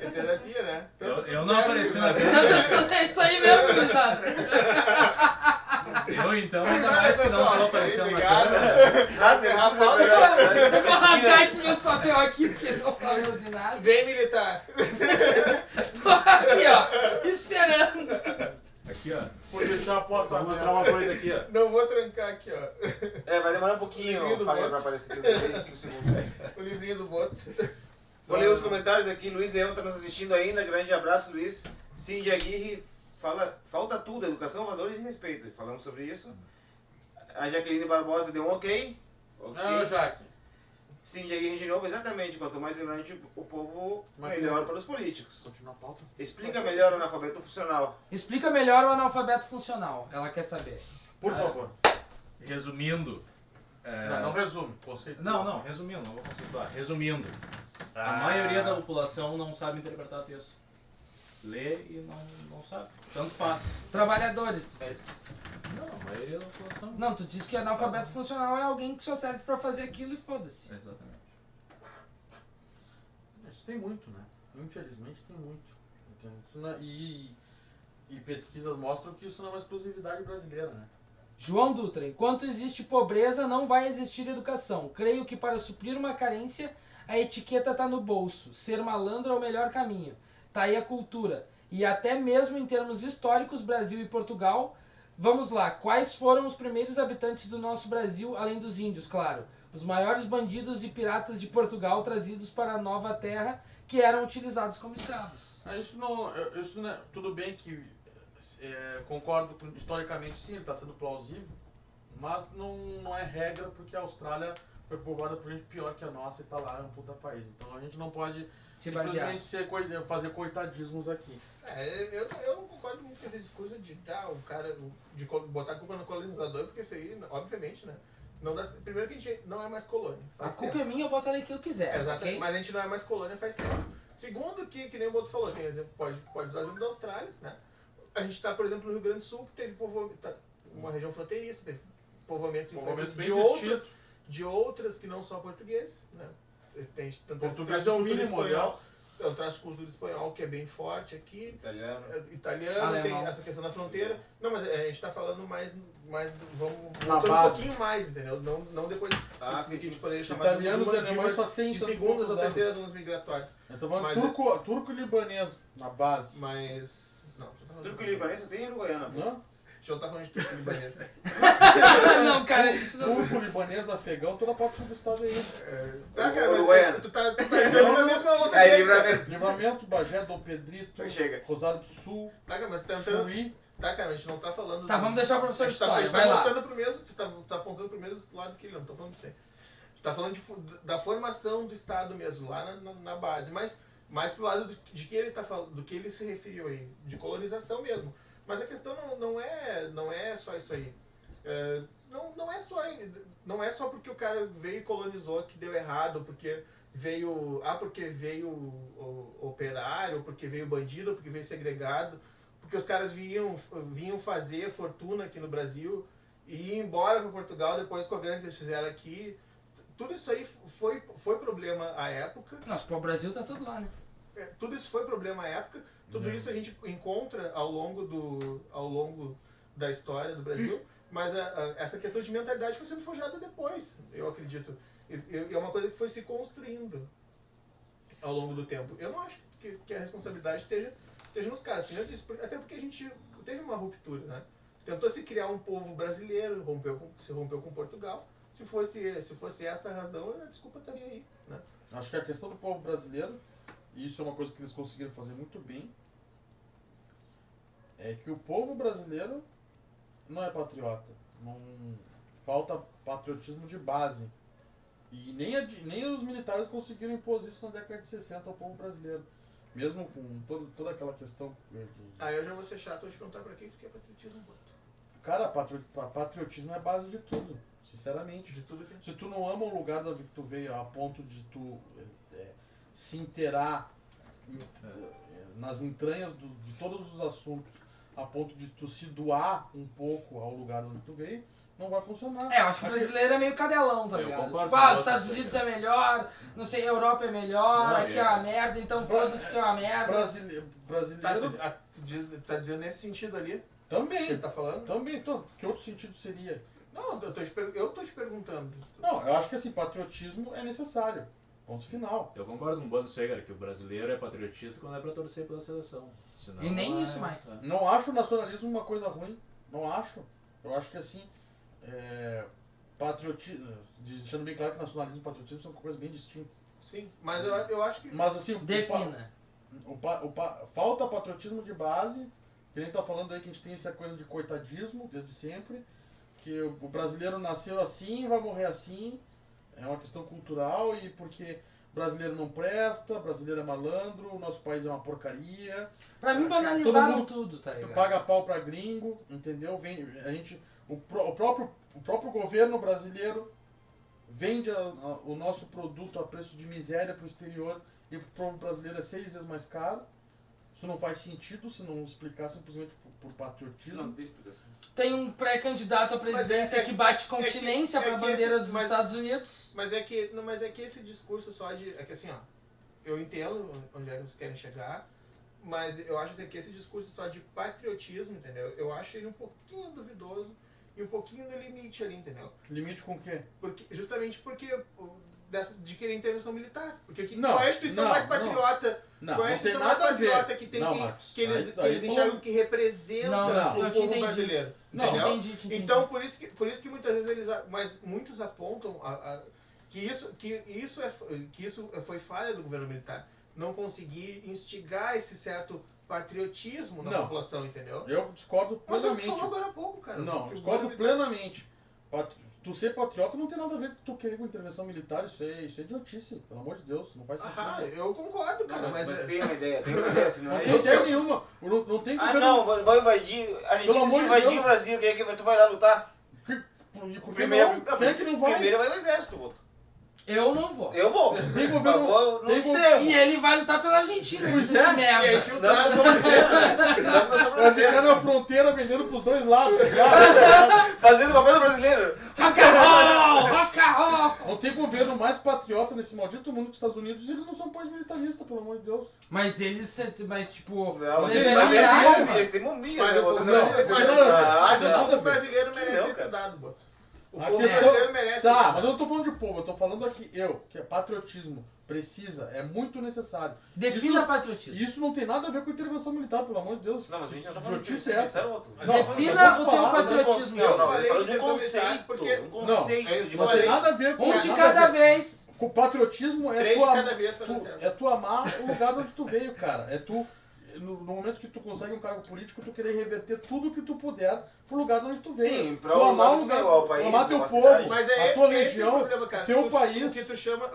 Speaker 4: É terapia, né?
Speaker 5: Eu não apareci na vida.
Speaker 2: É isso aí mesmo, gurizada.
Speaker 5: Eu então ainda mais que não estou aparecendo na
Speaker 4: Obrigado.
Speaker 5: câmera.
Speaker 3: Rasga a pauta.
Speaker 2: Eu vou rasgar esses meus papéis aqui, porque não falou de nada.
Speaker 4: Vem, militar.
Speaker 2: Tô aqui, ó, esperando.
Speaker 5: Aqui, ó.
Speaker 1: Vou deixar a porta
Speaker 5: Vou mostrar uma coisa aqui, ó.
Speaker 4: Não vou trancar aqui, ó.
Speaker 3: Vai demorar um pouquinho,
Speaker 4: Livrinho do
Speaker 3: Fagner,
Speaker 4: voto.
Speaker 3: pra aparecer aqui. 5 segundos.
Speaker 4: O livrinho do voto.
Speaker 3: Vou ler os comentários aqui. Luiz Leão tá nos assistindo ainda. Grande abraço, Luiz. Cindy Aguirre falta tudo, educação, valores e respeito. Falamos sobre isso. A Jaqueline Barbosa deu um ok.
Speaker 1: Não, Jaque.
Speaker 3: Cindy Aguirre de novo, exatamente. Quanto mais ignorante o povo,
Speaker 1: Mas
Speaker 3: melhor para os políticos.
Speaker 1: Continua a pauta.
Speaker 3: Explica melhor o analfabeto funcional.
Speaker 2: Explica melhor o analfabeto funcional. Ela quer saber.
Speaker 1: Por favor.
Speaker 5: Resumindo.
Speaker 1: Não resume. Conceito.
Speaker 5: Não, resumindo, não vou conceituar. Resumindo, a maioria da população não sabe interpretar texto. Lê e não sabe. Tanto faz.
Speaker 2: Trabalhadores.
Speaker 5: Não, a maioria da população.
Speaker 2: Não, tu disse que analfabeto funcional é alguém que só serve pra fazer aquilo e foda-se.
Speaker 5: Exatamente.
Speaker 1: Isso tem muito, né? Infelizmente tem muito. Entende? Isso não é- e pesquisas mostram que isso não é uma exclusividade brasileira, né?
Speaker 2: João Dutra, enquanto existe pobreza, não vai existir educação. Creio que para suprir uma carência, a etiqueta tá no bolso. Ser malandro é o melhor caminho. Tá aí a cultura. E até mesmo em termos históricos, Brasil e Portugal. Vamos lá, quais foram os primeiros habitantes do nosso Brasil, além dos índios, claro? Os maiores bandidos e piratas de Portugal trazidos para a nova terra, que eram utilizados como escravos.
Speaker 1: Isso não é, tudo bem que concordo com, historicamente sim, ele está sendo plausível, mas não é regra porque a Austrália foi povoada por gente pior que a nossa e está lá, é um puta país. Então a gente não pode
Speaker 2: Se basear.
Speaker 1: simplesmente fazer coitadismos aqui.
Speaker 4: Eu não concordo muito com esse discurso de o cara de botar a culpa no colonizador, porque isso aí, obviamente, né? Não dá, primeiro que a gente não é mais colônia.
Speaker 2: A
Speaker 4: Faz
Speaker 2: culpa
Speaker 4: tempo.
Speaker 2: é minha, eu boto ali que eu quiser,
Speaker 4: Exatamente,
Speaker 2: ok?
Speaker 4: mas a gente não é mais colônia faz tempo. Segundo, que nem o Boto falou, tem exemplo, pode usar o exemplo da Austrália, né? A gente está, por exemplo, no Rio Grande do Sul, que teve uma região fronteiriça, teve povoamentos
Speaker 1: Povoamentos bem
Speaker 4: de outras que não são portugueses, né? Tem tanto
Speaker 1: Português é o mínimo, aliás.
Speaker 4: é um traço de cultura espanhol que é bem forte aqui. Italiano,
Speaker 2: Alemão.
Speaker 4: tem essa questão da fronteira. Não, mas a gente está falando mais vamos
Speaker 1: Na
Speaker 4: voltando
Speaker 1: base.
Speaker 4: um pouquinho mais, entendeu? Não depois
Speaker 3: sim,
Speaker 4: que a gente poderia chamar
Speaker 1: Italianos e
Speaker 4: de
Speaker 1: alemães só 100
Speaker 4: de
Speaker 1: e
Speaker 4: segundas ou
Speaker 1: poucos anos.
Speaker 4: terceiras zonas migratórias.
Speaker 1: Então vamos
Speaker 4: Mas
Speaker 1: turco-libanês na base.
Speaker 4: Mas. Não, deixa eu tá falando.
Speaker 3: Turco libanês só tem em Uruguaiana.
Speaker 1: Não?
Speaker 4: Deixa eu estar falando de turco libanês.
Speaker 2: Não, cara, isso não...
Speaker 1: Turco-libanês, afegão, toda a parte sul do estado aí.
Speaker 4: Tá, cara,
Speaker 3: Uruguaiana.
Speaker 4: mas tu tá entrando na mesma outra
Speaker 3: Aí,
Speaker 4: dele,
Speaker 3: livramento.
Speaker 1: Livramento, Bagé, Dom Pedrito,
Speaker 3: Então chega.
Speaker 1: Rosário do Sul,
Speaker 4: Tá, cara, mas tu tá entrando.
Speaker 1: Chuí.
Speaker 4: Tá, cara, a gente não tá falando.
Speaker 2: Tá, vamos deixar o professor de
Speaker 4: a
Speaker 2: história,
Speaker 4: gente
Speaker 2: vai lá.
Speaker 4: voltando pro mesmo. Tu tá apontando pro mesmo lado que ele, não tô falando de você. Tu tá falando da formação do Estado mesmo, lá na base. Mas mais pro lado de que ele tá falando, do que ele se referiu aí, de colonização mesmo. Mas a questão não é só isso aí. Não é só porque o cara veio e colonizou que deu errado, porque veio operário, ou porque veio bandido, ou porque veio segregado, porque os caras vinham fazer fortuna aqui no Brasil e ir embora para Portugal depois com a grana que eles fizeram aqui. Tudo isso aí foi problema à época.
Speaker 2: Nossa, pô, o Brasil tá tudo lá, né?
Speaker 4: Tudo isso foi problema à época. Tudo isso a gente encontra ao longo da história do Brasil, mas essa questão de mentalidade foi sendo forjada depois, eu acredito. É uma coisa que foi se construindo ao longo do tempo. Eu não acho que a responsabilidade esteja nos caras, até porque a gente teve uma ruptura, né? Tentou se criar um povo brasileiro, se rompeu com Portugal. Se fosse essa a razão, a desculpa estaria aí, né?
Speaker 1: Acho que a questão do povo brasileiro, e isso é uma coisa que eles conseguiram fazer muito bem, é que o povo brasileiro não é patriota. Não falta patriotismo de base. E nem os militares conseguiram impor isso na década de 60 ao povo brasileiro. Mesmo com toda aquela questão de...
Speaker 4: Eu já vou ser chato, vou te perguntar pra quem tu quer patriotismo, Boto.
Speaker 1: Cara, patriotismo é a base de tudo, sinceramente.
Speaker 4: De tudo que...
Speaker 1: Se tu não ama o lugar de onde tu veio, a ponto de tu se inteirar nas entranhas de todos os assuntos, a ponto de tu se doar um pouco ao lugar onde tu veio, não vai funcionar.
Speaker 2: Eu acho que o brasileiro é meio cadelão, tá
Speaker 5: Eu
Speaker 2: ligado?
Speaker 5: concordo
Speaker 2: Tipo,
Speaker 5: com
Speaker 2: os
Speaker 5: você,
Speaker 2: Estados Unidos
Speaker 5: cara.
Speaker 2: é melhor, não sei, a Europa é melhor,
Speaker 5: Não,
Speaker 2: aqui é uma merda, então foda-se que é uma merda.
Speaker 1: Brasileiro
Speaker 4: Tu tá dizendo nesse sentido ali que
Speaker 1: também.
Speaker 4: ele tá falando?
Speaker 1: Também, que outro sentido seria?
Speaker 4: Não, eu tô te perguntando.
Speaker 1: Não, eu acho que assim, patriotismo é necessário. Ponto final.
Speaker 5: Eu concordo com o Bando Segar que o brasileiro é patriotista quando é pra torcer pela seleção. Senão,
Speaker 2: E nem isso mais.
Speaker 1: Não acho o nacionalismo uma coisa ruim. Não acho. Eu acho que assim, patriotismo, deixando bem claro que nacionalismo e patriotismo são coisas bem distintas.
Speaker 4: Sim, mas eu acho que...
Speaker 1: Mas assim,
Speaker 2: Defina.
Speaker 1: falta patriotismo de base Que nem tá falando aí que a gente tem essa coisa de coitadismo desde sempre, que o brasileiro nasceu assim, vai morrer assim, é uma questão cultural e porque brasileiro não presta, brasileiro é malandro, o nosso país é uma porcaria.
Speaker 2: Pra mim,
Speaker 1: Todo
Speaker 2: banalizaram
Speaker 1: mundo
Speaker 2: tudo, tá ligado?
Speaker 1: paga pau pra gringo, entendeu? O próprio governo brasileiro vende o nosso produto a preço de miséria pro exterior e pro povo brasileiro é 6 vezes mais caro. Isso não faz sentido se não explicar simplesmente por patriotismo.
Speaker 3: Não tem explicação.
Speaker 2: Tem um pré-candidato à presidência que bate continência pra bandeira dos Estados Unidos.
Speaker 4: Mas é que esse discurso só de... É que assim, ó, eu entendo onde é que vocês querem chegar, mas eu acho que esse discurso só de patriotismo, entendeu? Eu acho ele um pouquinho duvidoso e um pouquinho no limite ali, entendeu?
Speaker 1: Limite com o quê?
Speaker 4: Justamente porque de querer intervenção militar. Porque
Speaker 1: Não,
Speaker 4: qual é a instituição mais patriota?
Speaker 1: Não,
Speaker 4: Qual é a
Speaker 1: não tem
Speaker 4: instituição mais
Speaker 1: nada a ver.
Speaker 4: patriota que tem
Speaker 1: Não,
Speaker 4: que
Speaker 1: Marcos,
Speaker 4: eles
Speaker 1: aí
Speaker 4: enxergam
Speaker 1: falou-
Speaker 4: que representa
Speaker 2: Não,
Speaker 1: eu
Speaker 4: o
Speaker 2: te
Speaker 4: povo
Speaker 2: entendi.
Speaker 4: brasileiro?
Speaker 1: Não,
Speaker 4: Entendeu?
Speaker 2: entendi.
Speaker 4: Então, por isso que muitas vezes mas muitos apontam que isso foi falha do governo militar. Não conseguir instigar esse certo patriotismo na
Speaker 1: Não.
Speaker 4: população, entendeu?
Speaker 1: Eu discordo
Speaker 4: Mas eu
Speaker 1: plenamente.
Speaker 4: falou agora há pouco, cara.
Speaker 1: Não,
Speaker 4: que o
Speaker 1: discordo
Speaker 4: governo militar-
Speaker 1: plenamente. Tu ser patriota não tem nada a ver com tu querer com intervenção militar, isso é idiotice, pelo amor de Deus, não faz sentido.
Speaker 4: Ah, eu concordo, cara,
Speaker 3: Não, mas
Speaker 4: mas
Speaker 3: tem uma ideia, senão
Speaker 1: Não
Speaker 3: é
Speaker 1: tem ideia nenhuma. Não tem
Speaker 3: Ah,
Speaker 1: governo-
Speaker 3: não, vai invadir. A Argentina
Speaker 1: Pelo amor
Speaker 3: se
Speaker 1: de
Speaker 3: invadir
Speaker 1: Deus.
Speaker 3: o Brasil, quem é que tu vai lá lutar?
Speaker 1: Por que não? Quem é que não vai?
Speaker 3: Primeiro vai o exército, Boto.
Speaker 2: Eu não vou.
Speaker 3: Eu vou.
Speaker 1: Tem
Speaker 3: Por
Speaker 1: governo.
Speaker 3: favor, no
Speaker 1: tem
Speaker 3: extremo.
Speaker 2: E ele vai lutar pela Argentina,
Speaker 1: Pois
Speaker 2: esse
Speaker 1: é.
Speaker 4: e aí
Speaker 2: merda.
Speaker 4: filtrar sobre
Speaker 1: Vai ficar na fronteira vendendo pros dois lados. Cara.
Speaker 3: Fazendo o papel do brasileiro.
Speaker 2: Rock and roll! Rock and roll!
Speaker 1: Não tem governo mais patriota nesse maldito mundo que os Estados Unidos e eles não são um país militarista, pelo amor de Deus.
Speaker 2: Mas tipo...
Speaker 3: Não, mas
Speaker 2: deveria-
Speaker 3: eles têm momia.
Speaker 4: Mas
Speaker 3: né,
Speaker 4: o
Speaker 3: Boto?
Speaker 4: povo
Speaker 1: não,
Speaker 4: brasileiro-
Speaker 1: mas
Speaker 4: mas
Speaker 1: não,
Speaker 4: o
Speaker 1: não,
Speaker 4: povo
Speaker 1: não,
Speaker 4: brasileiro merece
Speaker 3: não,
Speaker 4: ser
Speaker 3: cara.
Speaker 4: estudado, Boto. O
Speaker 1: A
Speaker 4: povo
Speaker 1: questão-
Speaker 4: brasileiro merece
Speaker 1: Tá,
Speaker 4: ser
Speaker 1: mas eu não tô falando de povo, eu tô falando aqui que é patriotismo. Precisa, é muito necessário.
Speaker 2: Defina
Speaker 1: Isso-
Speaker 2: patriotismo.
Speaker 1: Isso não tem nada a ver com intervenção militar, pelo amor de Deus.
Speaker 3: Não, mas a gente não tá falando de
Speaker 1: Idiotice é essa.
Speaker 3: outro.
Speaker 1: Não,
Speaker 2: Defina
Speaker 1: mas
Speaker 2: o
Speaker 1: vamos
Speaker 2: teu
Speaker 1: falar,
Speaker 2: patriotismo.
Speaker 3: Não, não,
Speaker 4: falei
Speaker 3: eu falo
Speaker 4: de
Speaker 3: de um conceito.
Speaker 4: porque-
Speaker 3: Um conceito.
Speaker 4: Não,
Speaker 3: de
Speaker 1: Não
Speaker 4: falei-
Speaker 1: tem nada a ver com
Speaker 2: Um de
Speaker 1: nada
Speaker 2: cada
Speaker 1: a ver.
Speaker 2: vez.
Speaker 1: Com o patriotismo é
Speaker 4: 3
Speaker 1: tu,
Speaker 4: de cada vez pra dar certo.
Speaker 1: é tu amar o lugar onde tu veio, cara. É tu, no momento que tu consegue um cargo político, tu querer reverter tudo que tu puder pro lugar onde tu veio.
Speaker 3: Sim, pra
Speaker 1: tu
Speaker 3: o
Speaker 1: amar
Speaker 3: lugar
Speaker 1: o
Speaker 3: que tu
Speaker 1: lugar,
Speaker 3: veio, ao país,
Speaker 1: amar teu
Speaker 3: uma
Speaker 1: povo,
Speaker 3: cidade.
Speaker 4: Mas
Speaker 1: a tua
Speaker 4: esse é
Speaker 1: região,
Speaker 4: o problema, cara.
Speaker 1: teu
Speaker 4: O
Speaker 1: país.
Speaker 4: que tu chama.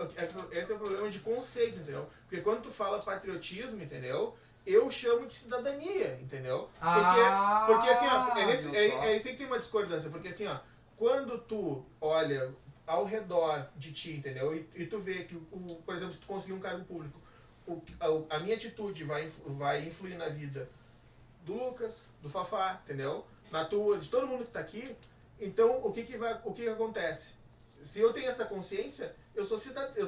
Speaker 4: Esse é o problema de conceito, entendeu? Porque quando tu fala patriotismo, entendeu? Eu chamo de cidadania, entendeu? Porque assim, ó, é isso aí que tem uma discordância. Porque assim, ó, quando tu olha ao redor de ti, entendeu? E tu vê que, por exemplo, se tu conseguir um cargo público, a minha atitude vai influir na vida do Lucas, do Fafá, entendeu? Na tua, de todo mundo que tá aqui. Então, o que acontece? Se eu tenho essa consciência, eu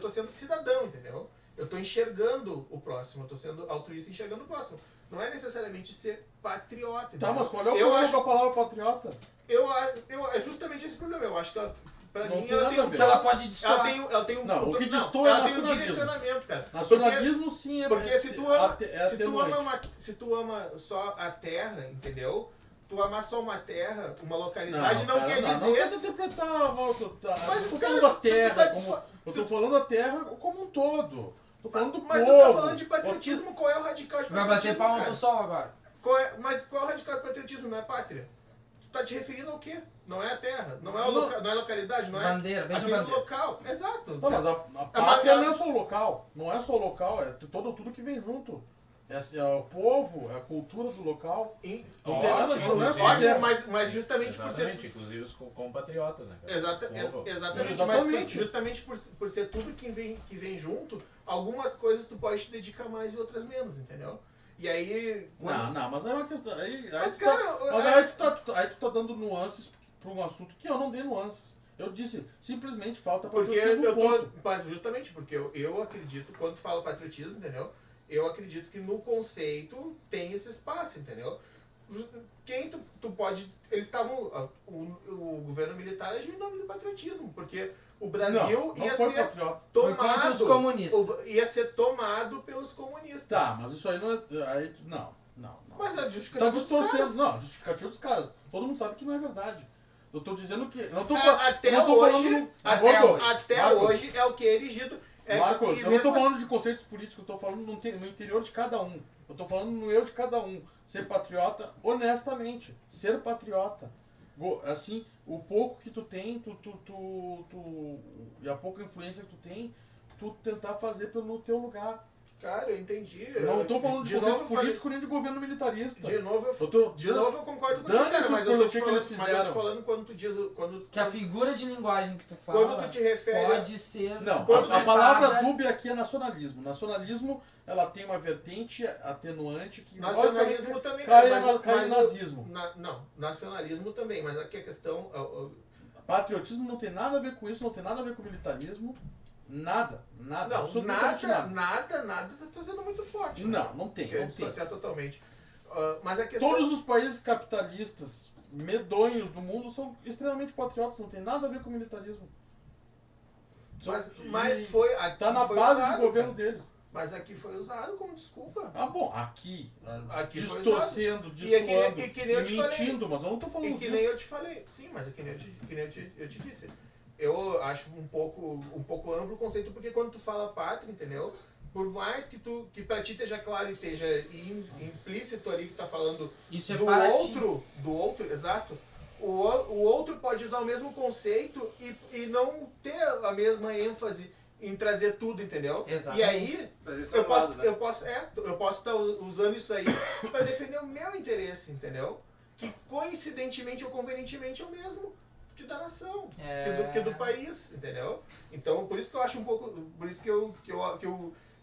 Speaker 4: tô sendo cidadão, entendeu? Eu tô enxergando o próximo, eu tô sendo altruísta enxergando o próximo. Não é necessariamente ser patriota,
Speaker 1: Tá,
Speaker 4: entendeu?
Speaker 1: mas qual é o
Speaker 4: eu
Speaker 1: problema
Speaker 4: acho,
Speaker 1: com a palavra patriota?
Speaker 4: é justamente esse problema. Eu acho que ela, pra
Speaker 1: Não
Speaker 4: mim,
Speaker 1: tem
Speaker 4: ela
Speaker 1: nada
Speaker 4: tem
Speaker 1: a
Speaker 4: um
Speaker 1: ver.
Speaker 2: Que ela pode destoar.
Speaker 4: ela tem um
Speaker 1: Não, o que
Speaker 4: não,
Speaker 1: destoa é
Speaker 4: ela tem um
Speaker 1: nacionalismo.
Speaker 4: direcionamento, cara.
Speaker 1: Nacionalismo sim é.
Speaker 4: Porque se tu
Speaker 1: é
Speaker 4: ama,
Speaker 1: atenuante.
Speaker 4: se tu ama só a terra, entendeu? Tu amar só uma terra, uma localidade, não
Speaker 1: cara,
Speaker 4: quer
Speaker 1: Não
Speaker 4: dizer.
Speaker 1: tenta interpretar a volta.
Speaker 4: Mas,
Speaker 1: Eu tô
Speaker 4: cara,
Speaker 1: falando da
Speaker 4: se tu
Speaker 1: terra
Speaker 4: tá
Speaker 1: como. Eu tô falando da terra como um todo. Tô falando do
Speaker 4: Mas
Speaker 1: povo.
Speaker 4: tu tá falando de patriotismo, qual é o radical de
Speaker 2: Vai
Speaker 4: patriotismo?
Speaker 2: bater palma
Speaker 4: cara?
Speaker 2: pro sol agora.
Speaker 4: Mas qual é o radical de patriotismo? Não é pátria? Tu tá te referindo ao quê? Não é a terra, não é a,
Speaker 1: Não.
Speaker 4: não é a localidade, não é
Speaker 2: Bandeira, beija
Speaker 4: aquele
Speaker 2: bandeira.
Speaker 4: local. Exato.
Speaker 1: Tá, mas a pátria não é só o local. Não é só o local, é tudo que vem junto. É o povo, é a cultura do local. Não tem nada a ver, não é só a terra.
Speaker 4: Ótimo, mas justamente por ser
Speaker 5: Exatamente, inclusive os compatriotas, né? cara? Povo.
Speaker 4: Exatamente,
Speaker 1: Exatamente.
Speaker 4: mas justamente por ser tudo que vem junto, algumas coisas tu pode te dedicar mais e outras menos, entendeu? E aí...
Speaker 1: Não, mas é uma questão.
Speaker 4: Mas,
Speaker 1: tu
Speaker 4: cara,
Speaker 1: mas aí tu tá dando nuances pra um assunto que eu não dei nuances. Eu disse, simplesmente falta
Speaker 4: Porque
Speaker 1: patriotismo,
Speaker 4: eu
Speaker 1: ponto.
Speaker 4: tô... Mas justamente porque eu acredito, quando tu fala patriotismo, entendeu? Eu acredito que no conceito tem esse espaço, entendeu? Quem tu pode... Eles estavam... O governo militar agiu em nome do patriotismo, porque o Brasil
Speaker 1: não
Speaker 4: ia
Speaker 1: foi
Speaker 4: ser
Speaker 1: patriota.
Speaker 2: Foi contra os comunistas.
Speaker 4: Ia ser tomado pelos comunistas.
Speaker 1: Tá, mas isso aí não é. Aí, não.
Speaker 4: Mas a
Speaker 1: Tá
Speaker 4: justificativa dos
Speaker 1: distorcendo.
Speaker 4: caras.
Speaker 1: Não, justificativa dos caras. Todo mundo sabe que não é verdade. Eu tô dizendo que. Não tô
Speaker 4: Até
Speaker 1: não tô
Speaker 4: hoje,
Speaker 1: falando. Gordo,
Speaker 4: até
Speaker 1: Marcos,
Speaker 4: hoje é o que é erigido.
Speaker 1: Marcos,
Speaker 4: e
Speaker 1: eu não
Speaker 4: mesmo
Speaker 1: tô
Speaker 4: assim-
Speaker 1: falando de conceitos políticos, eu tô falando no interior de cada um. Eu tô falando no eu de cada um. Ser patriota honestamente. Ser patriota. Assim, o pouco que tu tem, e a pouca influência que tu tem, tu tentar fazer pelo teu lugar.
Speaker 4: Cara, eu entendi.
Speaker 1: Não tô falando de conceito
Speaker 4: novo,
Speaker 1: político nem de governo militarista.
Speaker 4: De novo,
Speaker 1: eu
Speaker 4: eu concordo contigo, cara,
Speaker 1: dane-se
Speaker 4: mas eu
Speaker 1: pelo
Speaker 4: tô te
Speaker 1: que
Speaker 4: falando,
Speaker 1: eles
Speaker 4: mas eu tô te
Speaker 1: fizeram.
Speaker 4: falando quando tu diz...
Speaker 2: Que a figura de linguagem que tu fala
Speaker 4: Quando tu te refere...
Speaker 2: pode ser
Speaker 1: Não,
Speaker 4: Quando
Speaker 1: a palavra
Speaker 2: interpretada-
Speaker 1: dúbia aqui é nacionalismo. Nacionalismo, ela tem uma vertente atenuante que
Speaker 4: Nacionalismo também,
Speaker 1: cai,
Speaker 4: cara,
Speaker 1: cai em
Speaker 4: o-
Speaker 1: nazismo.
Speaker 4: Não, nacionalismo também, mas aqui a questão...
Speaker 1: Patriotismo não tem nada a ver com isso, não tem nada a ver com militarismo. Nada.
Speaker 4: Não,
Speaker 1: absolutamente
Speaker 4: nada tá sendo muito forte. né?
Speaker 1: Não tem.
Speaker 4: Quer
Speaker 1: Não tem.
Speaker 4: dissociar totalmente. Mas a questão...
Speaker 1: Todos os países capitalistas medonhos do mundo são extremamente patriotas, não tem nada a ver com militarismo.
Speaker 4: Mas foi... Aqui
Speaker 1: Tá na
Speaker 4: foi
Speaker 1: base
Speaker 4: usado,
Speaker 1: do governo
Speaker 4: cara.
Speaker 1: deles.
Speaker 4: Mas aqui foi usado como desculpa.
Speaker 1: Ah, bom, aqui
Speaker 4: foi
Speaker 1: distorcendo,
Speaker 4: usado. E é que nem-
Speaker 1: destoando
Speaker 4: e que nem eu te falei.
Speaker 1: mentindo, mas eu não tô falando
Speaker 4: E que
Speaker 1: disso.
Speaker 4: nem eu te falei. Sim, mas é que nem eu te disse. Eu acho um pouco amplo o conceito, porque quando tu fala pátria, entendeu? Por mais que pra ti esteja claro e esteja implícito ali que tá falando
Speaker 2: Isso é
Speaker 4: do
Speaker 2: para
Speaker 4: outro, exato. O outro pode usar o mesmo conceito e não ter a mesma ênfase em trazer tudo, entendeu?
Speaker 2: Exatamente.
Speaker 4: E aí,
Speaker 3: Trazer só
Speaker 4: eu
Speaker 3: um lado,
Speaker 4: posso,
Speaker 3: né?
Speaker 4: eu posso estar usando isso aí para defender o meu interesse, entendeu? Que coincidentemente ou convenientemente é o mesmo que da nação, que do país, entendeu? Então, por isso que eu acho um pouco, por isso que eu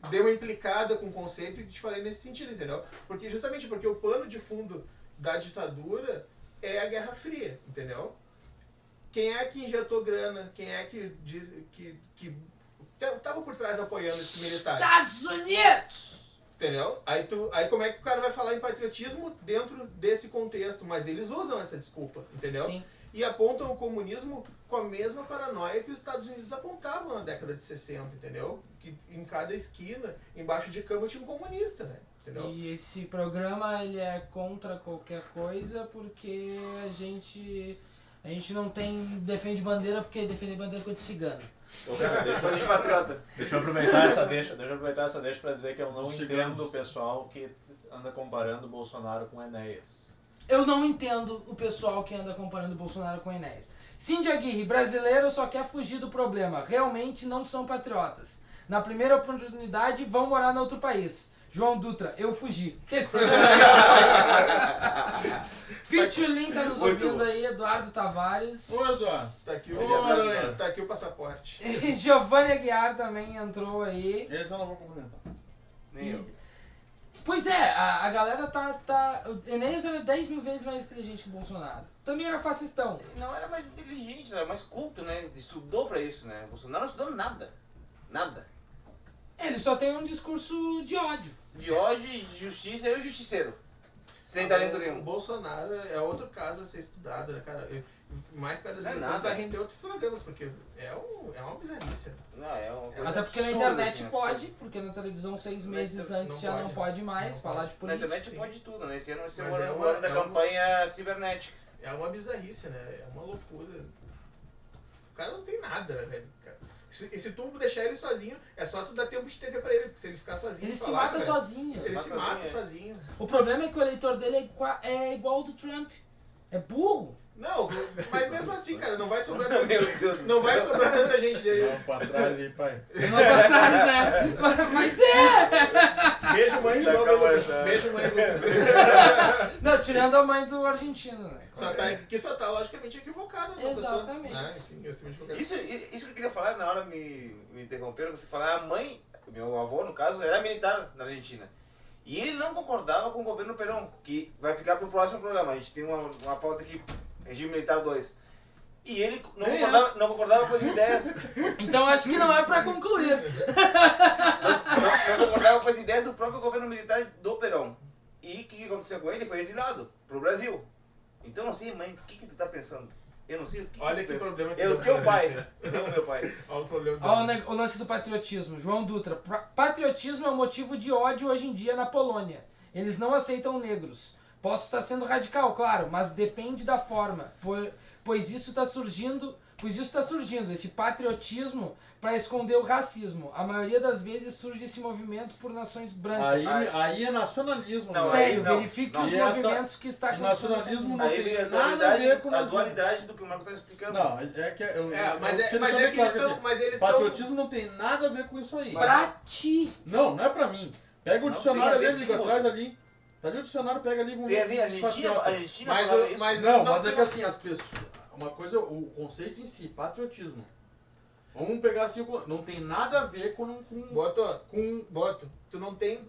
Speaker 4: dei uma implicada com o conceito e te falei nesse sentido, entendeu? Porque justamente porque o pano de fundo da ditadura é a Guerra Fria, entendeu? Quem é que injetou grana? Quem é que diz que tava por trás apoiando esses militares?
Speaker 2: Estados Unidos!
Speaker 4: Entendeu? Aí como é que o cara vai falar em patriotismo dentro desse contexto? Mas eles usam essa desculpa, entendeu?
Speaker 2: Sim.
Speaker 4: E apontam o comunismo com a mesma paranoia que os Estados Unidos apontavam na década de 60, entendeu? Que em cada esquina, embaixo de cama, tinha um comunista, né? Entendeu?
Speaker 2: E esse programa ele é contra qualquer coisa porque a gente não defende bandeira porque defende bandeira contra cigano.
Speaker 5: Ô, cara,
Speaker 3: País patriota.
Speaker 5: deixa eu aproveitar essa deixa pra dizer que eu não
Speaker 1: Os
Speaker 5: entendo
Speaker 1: ciganos.
Speaker 5: o pessoal que anda comparando o Bolsonaro com o Enéas.
Speaker 2: Eu não entendo o pessoal que anda comparando o Bolsonaro com o Enéas. Cindy Aguirre, brasileiro só quer fugir do problema. Realmente não são patriotas. Na primeira oportunidade vão morar em outro país. João Dutra, eu fugi. Pitulin tá nos
Speaker 3: Muito
Speaker 2: ouvindo
Speaker 3: bom.
Speaker 2: aí, Eduardo Tavares.
Speaker 1: Ô, Eduardo.
Speaker 4: Tá aqui,
Speaker 1: Ô, Aranha.
Speaker 4: tá aqui o passaporte.
Speaker 2: Giovanni Aguiar também entrou aí.
Speaker 1: Esse eu não vou cumprimentar.
Speaker 3: Nem eu.
Speaker 2: Pois é, a galera tá. O Enéas era 10 mil vezes mais inteligente que o Bolsonaro. Também era fascistão.
Speaker 3: Não era mais inteligente, era mais culto, né? Estudou pra isso, né? O Bolsonaro não estudou nada. Nada.
Speaker 2: Ele só tem um discurso de ódio.
Speaker 3: De ódio, de justiça, eu justiceiro. Sem talento
Speaker 4: O
Speaker 3: nenhum.
Speaker 4: Bolsonaro é outro caso a ser estudado, né, cara? Mais perto das
Speaker 3: Não é
Speaker 4: eleições
Speaker 3: nada.
Speaker 4: vai render outros programas, porque é uma bizarrice. Né?
Speaker 3: Não, é uma coisa
Speaker 2: Até porque na
Speaker 3: absurda,
Speaker 2: internet
Speaker 3: assim,
Speaker 2: pode,
Speaker 3: absurda.
Speaker 2: porque na televisão 6
Speaker 4: Na
Speaker 2: meses
Speaker 4: inter-
Speaker 2: antes
Speaker 4: não
Speaker 2: já não
Speaker 4: pode.
Speaker 2: pode mais
Speaker 4: Não
Speaker 2: falar
Speaker 4: pode.
Speaker 2: de
Speaker 3: Na
Speaker 2: política.
Speaker 3: internet
Speaker 4: sim.
Speaker 3: pode tudo, né? Esse ano vai ser
Speaker 4: Mas
Speaker 3: o
Speaker 4: é
Speaker 3: ano
Speaker 4: uma-
Speaker 3: da
Speaker 4: é uma-
Speaker 3: campanha cibernética.
Speaker 4: É uma bizarrice, né? É uma loucura. O cara não tem nada, né, velho? Cara. E se tu deixar ele sozinho, é só tu dar tempo de TV pra ele, porque se ele ficar sozinho...
Speaker 2: Ele se
Speaker 4: falar,
Speaker 2: mata
Speaker 4: velho,
Speaker 2: sozinho.
Speaker 4: Ele se
Speaker 3: Mata
Speaker 4: mata
Speaker 3: sozinho,
Speaker 4: sozinho.
Speaker 2: O problema é que o eleitor dele é igual ao do Trump. É burro.
Speaker 4: Não, mas mesmo assim, cara, não vai sobrar
Speaker 3: Meu
Speaker 4: tanta,
Speaker 3: Deus do
Speaker 4: não vai
Speaker 3: céu.
Speaker 4: sobrar tanta gente dele.
Speaker 1: Vamos pra trás ali, pai.
Speaker 2: Eu não pra trás, né? Mas é!
Speaker 4: Beijo, mãe de
Speaker 3: Já
Speaker 4: novo.
Speaker 3: acabou
Speaker 4: aí,
Speaker 3: essa.
Speaker 4: Beijo, mãe.
Speaker 2: Não, tirando a mãe do argentino, né?
Speaker 4: Só tá logicamente equivocado. As
Speaker 2: Exatamente.
Speaker 4: pessoas, né? Enfim, acima de qualquer
Speaker 3: Isso que eu queria falar, na hora me interromperam, você falar, a mãe, meu avô no caso, era militar na Argentina. E ele não concordava com o governo Perón, que vai ficar pro próximo programa. A gente tem uma pauta aqui, Regime Militar 2. E ele não concordava com as ideias.
Speaker 2: Então acho que não é pra concluir.
Speaker 3: Não concordava com as ideias do próprio governo militar do Perón. E o que aconteceu com ele? Ele foi exilado pro Brasil. Então não sei, mãe, o que tu tá pensando? Eu não sei o que
Speaker 4: Olha
Speaker 3: tu
Speaker 4: que
Speaker 3: pensa.
Speaker 4: problema que
Speaker 3: Eu,
Speaker 4: deu
Speaker 3: teu
Speaker 4: pra
Speaker 3: pai,
Speaker 4: gente,
Speaker 3: não meu pai.
Speaker 4: Olha o problema.
Speaker 2: Olha o lance do patriotismo. João Dutra. Patriotismo é um motivo de ódio hoje em dia na Polônia. Eles não aceitam negros. Posso estar sendo radical, claro, mas depende da forma. Pois isso está surgindo pois isso está surgindo, esse patriotismo para esconder o racismo. A maioria das vezes surge esse movimento por nações brancas.
Speaker 1: Aí é nacionalismo.
Speaker 3: Não,
Speaker 1: né?
Speaker 2: Sério,
Speaker 3: não,
Speaker 2: verifique
Speaker 3: não.
Speaker 2: os
Speaker 1: E essa-
Speaker 2: movimentos que está
Speaker 1: e nacionalismo não
Speaker 3: Aí
Speaker 1: tem
Speaker 3: vem a
Speaker 1: nada a ver com
Speaker 3: a
Speaker 1: nazismo.
Speaker 3: dualidade do que o Marco está explicando.
Speaker 1: Não, é que eu
Speaker 4: Mas
Speaker 1: quero
Speaker 4: é
Speaker 1: deixar
Speaker 4: que
Speaker 1: bem
Speaker 4: eles
Speaker 1: claro
Speaker 4: estão.
Speaker 1: assim,
Speaker 4: Mas eles estão.
Speaker 1: patriotismo não tem nada a ver com isso aí.
Speaker 2: Pra ti.
Speaker 1: Não é pra mim. Pega o
Speaker 3: Não,
Speaker 1: dicionário
Speaker 3: tem a
Speaker 1: ali,
Speaker 3: ver
Speaker 1: amigo,
Speaker 3: sim,
Speaker 1: atrás ali. Tá ali o dicionário, pega ali e vamos
Speaker 3: Tem a
Speaker 1: ver
Speaker 3: ver, a
Speaker 1: esses
Speaker 3: Argentina,
Speaker 1: patriotas.
Speaker 3: a Argentina
Speaker 4: Mas
Speaker 3: falava
Speaker 4: eu-
Speaker 3: isso.
Speaker 4: mas-
Speaker 1: Não,
Speaker 4: Não,
Speaker 1: mas é
Speaker 4: não.
Speaker 1: que assim, as pessoas. Uma coisa, o conceito em si, patriotismo. Vamos pegar assim, não tem nada a ver com
Speaker 4: Boto, tu não tem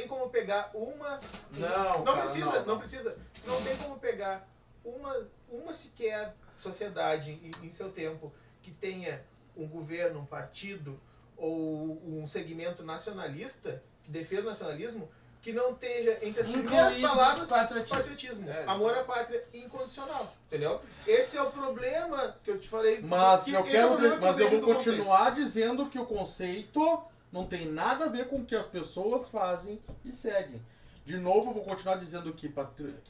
Speaker 4: como pegar uma.
Speaker 1: Não,
Speaker 4: Não
Speaker 1: cara,
Speaker 4: precisa, não precisa. Tu não tem como pegar uma sequer sociedade em seu tempo que tenha um governo, um partido ou um segmento nacionalista que defenda o nacionalismo que não esteja entre as primeiras
Speaker 2: Incluído
Speaker 4: palavras
Speaker 2: patriotismo.
Speaker 4: amor à pátria incondicional, entendeu? Esse é o problema que eu te falei.
Speaker 1: Mas
Speaker 4: que
Speaker 1: eu
Speaker 4: esse é o problema que
Speaker 1: mas eu
Speaker 4: vejo
Speaker 1: vou
Speaker 4: do conceito.
Speaker 1: continuar dizendo que o conceito não tem nada a ver com o que as pessoas fazem e seguem. De novo, eu vou continuar dizendo que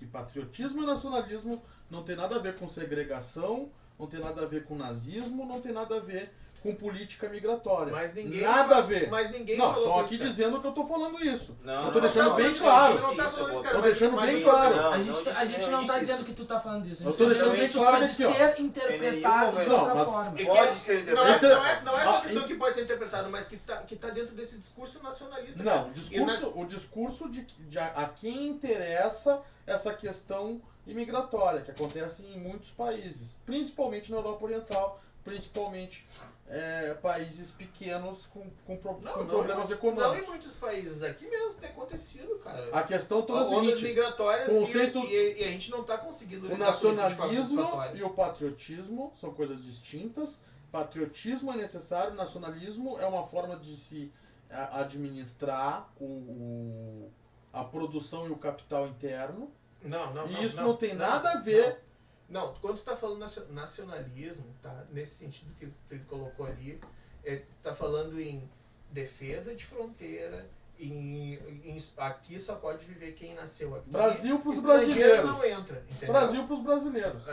Speaker 1: patriotismo e nacionalismo não tem nada a ver com segregação, não tem nada a ver com nazismo, não tem nada a ver com política migratória.
Speaker 4: Mas ninguém
Speaker 1: nada a ver.
Speaker 4: Mas ninguém
Speaker 1: Não,
Speaker 4: falou
Speaker 1: estão
Speaker 4: isso,
Speaker 1: aqui
Speaker 4: cara.
Speaker 1: dizendo que eu tô falando isso.
Speaker 3: Não,
Speaker 1: eu tô
Speaker 3: não,
Speaker 1: deixando
Speaker 3: não,
Speaker 1: bem
Speaker 3: não,
Speaker 1: claro.
Speaker 4: Não tá falando isso, cara.
Speaker 1: Tô
Speaker 4: mas-
Speaker 1: deixando
Speaker 4: mas
Speaker 1: bem
Speaker 4: eu-
Speaker 1: claro.
Speaker 3: Não,
Speaker 2: A gente não
Speaker 3: disse
Speaker 2: tá
Speaker 3: isso.
Speaker 2: dizendo que tu tá falando isso. A
Speaker 1: Eu
Speaker 2: gente
Speaker 1: tô
Speaker 2: tá
Speaker 1: deixando
Speaker 2: dizendo
Speaker 1: bem
Speaker 2: que
Speaker 1: claro
Speaker 2: pode
Speaker 1: aqui, ó.
Speaker 2: ser interpretado de
Speaker 1: Não,
Speaker 2: outra
Speaker 1: mas-
Speaker 2: forma.
Speaker 3: Pode ser
Speaker 4: Não
Speaker 3: interpretado.
Speaker 4: não é só
Speaker 1: Ah,
Speaker 4: questão que pode ser interpretado, mas que tá dentro desse discurso nacionalista.
Speaker 1: Não,
Speaker 4: cara.
Speaker 1: o discurso de a quem interessa essa questão imigratória, que acontece em muitos países, principalmente na Europa Oriental, principalmente países pequenos com problemas
Speaker 4: Não em
Speaker 1: econômicos.
Speaker 4: muitos países. Aqui mesmo tem acontecido, cara.
Speaker 1: A questão toda é a
Speaker 4: Ondas
Speaker 1: seguinte,
Speaker 4: migratórias
Speaker 1: conceito-
Speaker 4: e a gente não tá conseguindo
Speaker 1: o
Speaker 4: lidar com isso de forma
Speaker 1: nacionalismo
Speaker 4: satisfatória.
Speaker 1: e o patriotismo são coisas distintas. Patriotismo é necessário, nacionalismo é uma forma de se administrar a produção e o capital interno.
Speaker 4: Não,
Speaker 1: E isso não tem nada a ver.
Speaker 4: Não, quando tu tá falando nacionalismo, tá? Nesse sentido que ele colocou ali, tá falando em defesa de fronteira, aqui só pode viver quem nasceu aqui.
Speaker 1: Brasil pros
Speaker 4: Estrangeiro
Speaker 1: brasileiros.
Speaker 4: não entra, entendeu?
Speaker 1: Brasil pros brasileiros.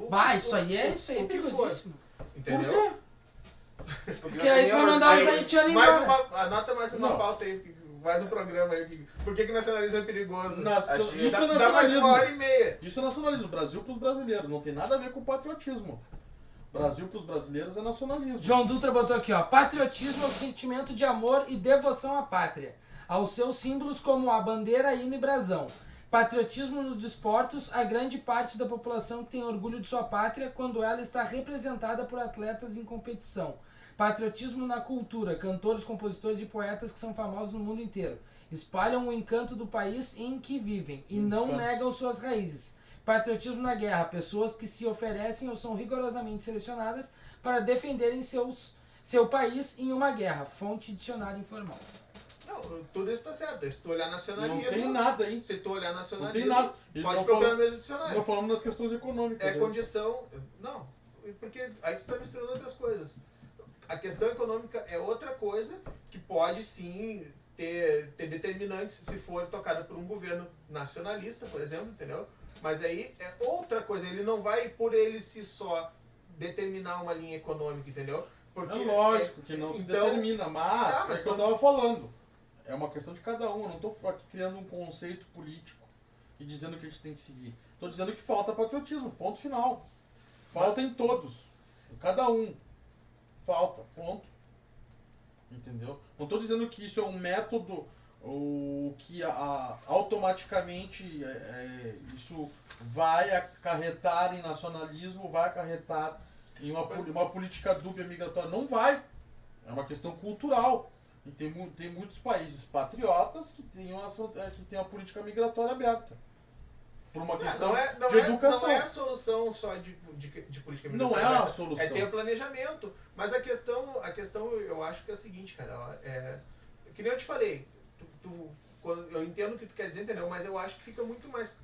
Speaker 2: Bah, isso aí é
Speaker 4: o que for,
Speaker 2: perigosíssimo.
Speaker 4: entendeu?
Speaker 1: Por quê?
Speaker 2: Porque aí tu vai mandar os haitianos embora.
Speaker 4: Anota mais uma
Speaker 1: Não.
Speaker 4: pauta aí, mais um programa aí. Por que nacionalismo é perigoso?
Speaker 3: Achei-
Speaker 1: Isso é
Speaker 4: Dá mais
Speaker 1: nacionalismo.
Speaker 4: 1h30.
Speaker 1: Isso é nacionalismo. Brasil pros brasileiros. Não tem nada a ver com patriotismo. Brasil pros brasileiros é nacionalismo.
Speaker 2: João Dutra botou aqui, ó. Patriotismo é o sentimento de amor e devoção à pátria, aos seus símbolos como a bandeira, hino e brasão. Patriotismo nos desportos, a grande parte da população que tem orgulho de sua pátria quando ela está representada por atletas em competição. Patriotismo na cultura, cantores, compositores e poetas que são famosos no mundo inteiro. Espalham o encanto do país em que vivem e não
Speaker 1: Encanto.
Speaker 2: negam suas raízes. Patriotismo na guerra, pessoas que se oferecem ou são rigorosamente selecionadas para defenderem seu país em uma guerra. Fonte dicionário informal.
Speaker 4: Não, tudo isso tá certo. Se tu olhar nacionalismo.
Speaker 1: Não tem nada, hein?
Speaker 4: Se tu olhar
Speaker 1: Não
Speaker 4: nacionalismo.
Speaker 1: tem nada. E
Speaker 4: Pode
Speaker 1: não
Speaker 4: procurar no
Speaker 1: falamos-
Speaker 4: mesmo dicionário.
Speaker 1: Não falamos nas questões econômicas.
Speaker 4: É
Speaker 1: né?
Speaker 4: condição. Não, porque aí tu tá misturando outras coisas. A questão econômica é outra coisa que pode sim ter determinantes se for tocada por um governo nacionalista, por exemplo, entendeu? Mas aí é outra coisa. Ele não vai por ele si só determinar uma linha econômica, entendeu? Porque
Speaker 1: É lógico que não se
Speaker 4: então,
Speaker 1: determina, mas,
Speaker 4: Tá, mas
Speaker 1: é o que eu
Speaker 4: quando-
Speaker 1: tava falando. É uma questão de cada um. Eu não estou aqui criando um conceito político e dizendo que a gente tem que seguir. Estou dizendo que falta patriotismo, ponto final. Falta em todos. Em cada um. Falta, ponto. Entendeu? Não estou dizendo que isso é um método o que automaticamente isso vai acarretar em nacionalismo, vai acarretar em uma política dúbia migratória. Não vai. É uma questão cultural. E tem muitos países patriotas que têm a política migratória aberta. Por uma questão de educação.
Speaker 4: Não é a solução só de política
Speaker 1: Não
Speaker 4: militar.
Speaker 1: é a solução.
Speaker 4: É ter o planejamento. Mas a questão eu acho que é a seguinte, cara. Que nem eu te falei. Eu entendo o que tu quer dizer, entendeu? Mas eu acho que fica muito mais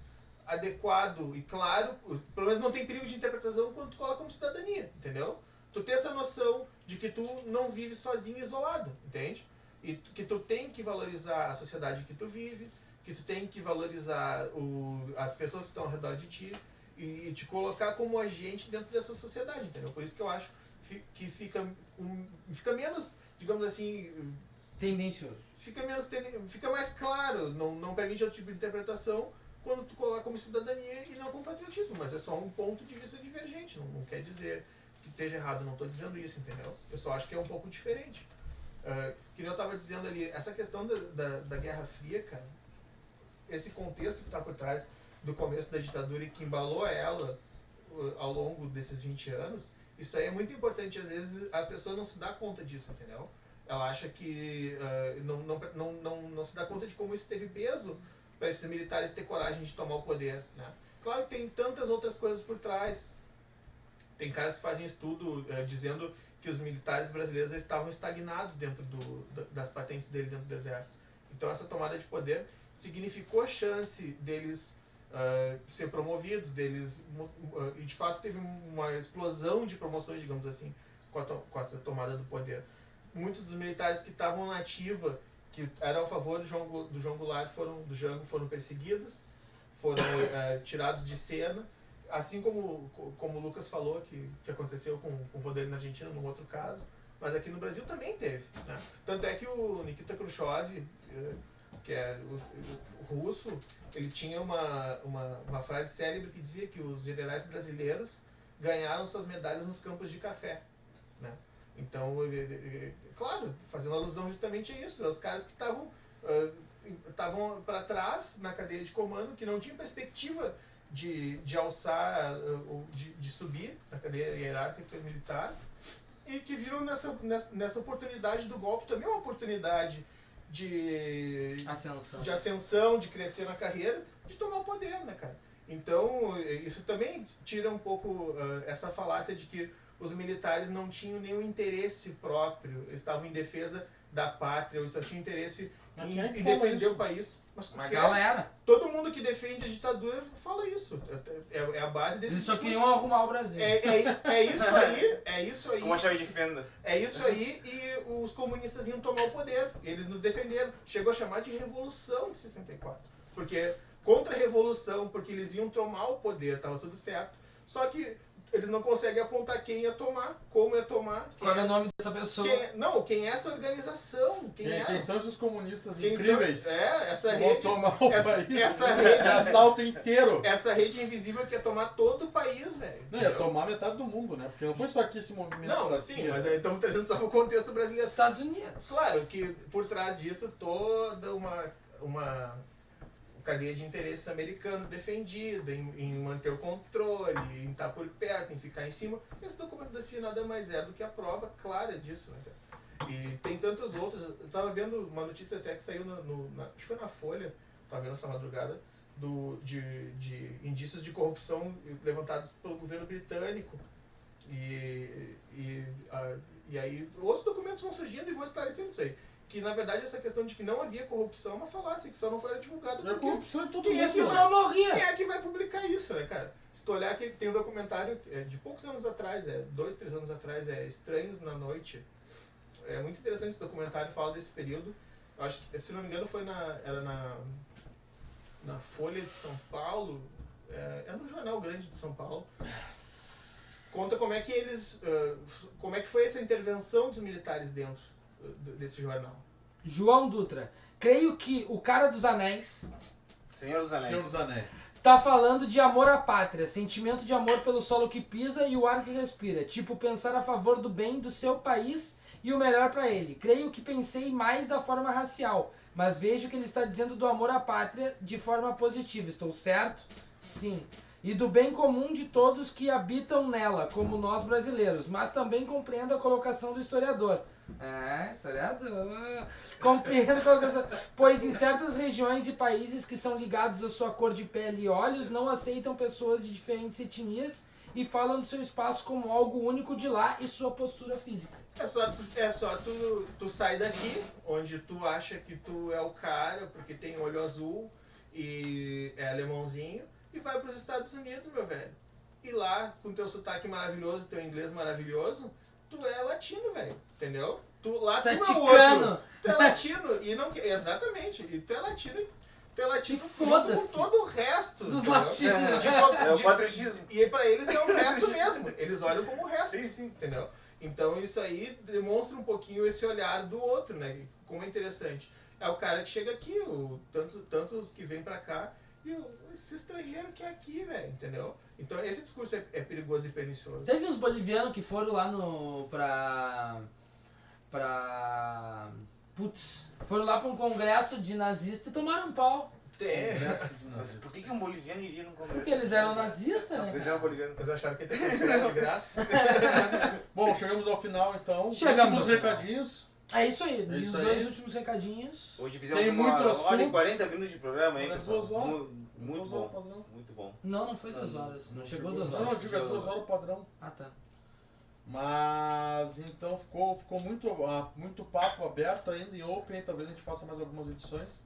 Speaker 4: adequado e claro, pelo menos não tem perigo de interpretação quando tu coloca como cidadania, entendeu? Tu ter essa noção de que tu não vive sozinho, isolado, entende? E que tu tem que valorizar a sociedade que tu vive, que tu tem que valorizar as pessoas que estão ao redor de ti e te colocar como agente dentro dessa sociedade, entendeu? Por isso que eu acho que fica menos, digamos assim,
Speaker 2: Tendencioso.
Speaker 4: fica mais claro, não permite outro tipo de interpretação quando tu coloca como cidadania e não como patriotismo, mas é só um ponto de vista divergente, não quer dizer que esteja errado, não estou dizendo isso, entendeu? Eu só acho que é um pouco diferente. Que nem eu estava dizendo ali, essa questão da Guerra Fria, cara, esse contexto que está por trás do começo da ditadura e que embalou ela ao longo desses 20 anos, isso aí é muito importante. Às vezes a pessoa não se dá conta disso, entendeu? Ela acha que não se dá conta de como isso teve peso para esses militares ter coragem de tomar o poder, né? Claro que tem tantas outras coisas por trás. Tem caras que fazem estudo dizendo que os militares brasileiros estavam estagnados dentro das patentes dele dentro do exército. Então essa tomada de poder significou a chance deles ser promovidos, e de fato teve uma explosão de promoções, digamos assim, com essa tomada do poder. Muitos dos militares que estavam na ativa, que eram a favor do João Goulart, do Jango, foram perseguidos, foram tirados de cena, assim como o Lucas falou, que aconteceu com o vô dele na Argentina, num outro caso, mas aqui no Brasil também teve, né? Tanto é que o Nikita Khrushchev, que é o russo, ele tinha uma frase célebre que dizia que os generais brasileiros ganharam suas medalhas nos campos de café, né? Então, claro, fazendo alusão justamente a isso, os caras que estavam para trás na cadeia de comando, que não tinham perspectiva de alçar, de subir na cadeia hierárquica militar, e que viram nessa oportunidade do golpe também uma oportunidade de ascensão, de crescer na carreira, de tomar o poder, né, cara? Então, isso também tira um pouco essa falácia de que os militares não tinham nenhum interesse próprio, eles estavam em defesa da pátria, eles só tinham interesse em defender o país. Mas
Speaker 2: galera.
Speaker 4: Todo mundo que defende a ditadura fala isso. É a base desse
Speaker 2: Eles só queriam arrumar o Brasil.
Speaker 4: É isso aí.
Speaker 3: Como a chave de fenda.
Speaker 4: É isso aí, e os comunistas iam tomar o poder. Eles nos defenderam. Chegou a chamar de Revolução de 64. Porque contra-revolução, porque eles iam tomar o poder, estava tudo certo. Só que eles não conseguem apontar quem ia tomar, como ia tomar.
Speaker 2: Qual é o nome dessa pessoa?
Speaker 4: Quem é essa organização?
Speaker 1: Quem são esses comunistas incríveis?
Speaker 4: Essa
Speaker 1: vão
Speaker 4: rede.
Speaker 1: tomar o país.
Speaker 4: Essa rede
Speaker 1: de assalto inteiro.
Speaker 4: Essa rede invisível que ia tomar todo o país, velho.
Speaker 1: Não, ia tomar metade do mundo, né? Porque não foi só aqui esse movimento.
Speaker 4: Não, sim, mas estamos trazendo só para o contexto brasileiro.
Speaker 2: Estados Unidos.
Speaker 4: Claro que por trás disso toda uma cadeia de interesses americanos defendida em manter o controle, em estar por perto, em ficar em cima. Esse documento da CIA nada mais é do que a prova clara disso, né, cara? E tem tantos outros. Eu estava vendo uma notícia até que saiu acho que foi na Folha, estava vendo essa madrugada, de indícios de corrupção levantados pelo governo britânico. E aí outros documentos vão surgindo e vão esclarecendo isso aí. Que na verdade essa questão de que não havia corrupção é uma falácia, que só não foi divulgado.
Speaker 1: A corrupção é tudo
Speaker 4: Quem é que
Speaker 1: isso,
Speaker 2: só morria.
Speaker 4: Quem é que vai publicar isso, né, cara? Se tu olhar que tem um documentário de poucos anos atrás, 2, 3 anos atrás, Estranhos na Noite. É muito interessante esse documentário, fala desse período. Eu acho que, se não me engano, era na Folha de São Paulo, é no Jornal Grande de São Paulo. Conta como é que foi essa intervenção dos militares dentro desse jornal.
Speaker 2: João Dutra. Creio que o cara dos anéis...
Speaker 3: Senhor dos Anéis.
Speaker 2: Tá falando de amor à pátria, sentimento de amor pelo solo que pisa e o ar que respira. Tipo, pensar a favor do bem do seu país e o melhor pra ele. Creio que pensei mais da forma racial, mas vejo que ele está dizendo do amor à pátria de forma positiva. Estou certo? Sim. E do bem comum de todos que habitam nela, como nós brasileiros. Mas também compreendo a colocação do historiador. Historiador. Compreendo a colocação. Pois em certas regiões e países que são ligados à sua cor de pele e olhos, não aceitam pessoas de diferentes etnias e falam do seu espaço como algo único de lá e sua postura física.
Speaker 4: É só tu sair daqui, onde tu acha que tu é o cara, porque tem olho azul e é alemãozinho, e vai para os Estados Unidos, meu velho. E lá, com teu sotaque maravilhoso, teu inglês maravilhoso, tu é latino, velho. Entendeu? Tu é outro. Tu é latino. E não, exatamente. E tu é latino.
Speaker 6: latino
Speaker 2: E
Speaker 6: junto com
Speaker 2: foda-se.
Speaker 6: todo o resto.
Speaker 2: Dos
Speaker 6: entendeu?
Speaker 2: latinos.
Speaker 3: É o patriotismo.
Speaker 6: E pra eles é o resto mesmo. Eles olham como o resto.
Speaker 3: Sim, sim.
Speaker 6: Entendeu? Então isso aí demonstra um pouquinho esse olhar do outro, né? Como é interessante. É o cara que chega aqui, tantos que vêm pra cá, e esse estrangeiro que é aqui, velho, entendeu? Então esse discurso é perigoso e pernicioso.
Speaker 2: Teve uns bolivianos que foram lá foram lá pra um congresso de nazista e tomaram um pau.
Speaker 3: Mas por que um boliviano iria num congresso?
Speaker 2: Porque eles eram nazistas, né?
Speaker 3: Eles eram bolivianos.
Speaker 6: Mas acharam que ia ter que de graça.
Speaker 1: Bom, chegamos ao final então.
Speaker 2: Chegamos
Speaker 1: Últimos
Speaker 2: ao final.
Speaker 1: recadinhos.
Speaker 2: É isso aí,
Speaker 1: É
Speaker 2: e
Speaker 1: isso
Speaker 2: os
Speaker 1: aí.
Speaker 2: 2 últimos recadinhos.
Speaker 3: Hoje fizemos
Speaker 1: Tem muito
Speaker 3: uma hora e
Speaker 1: assunto.
Speaker 3: 40 minutos de programa, hein,
Speaker 1: Olha,
Speaker 3: pessoal?
Speaker 1: 2 horas.
Speaker 3: Muito
Speaker 1: 2 horas
Speaker 3: bom.
Speaker 1: padrão.
Speaker 3: Muito bom.
Speaker 2: Não foi 2 horas. Não chegou 2
Speaker 1: Não, eu
Speaker 2: horas.
Speaker 1: digo, é 2 horas padrão.
Speaker 2: Ah, tá.
Speaker 1: Mas então ficou muito papo aberto ainda em Open. Talvez a gente faça mais algumas edições.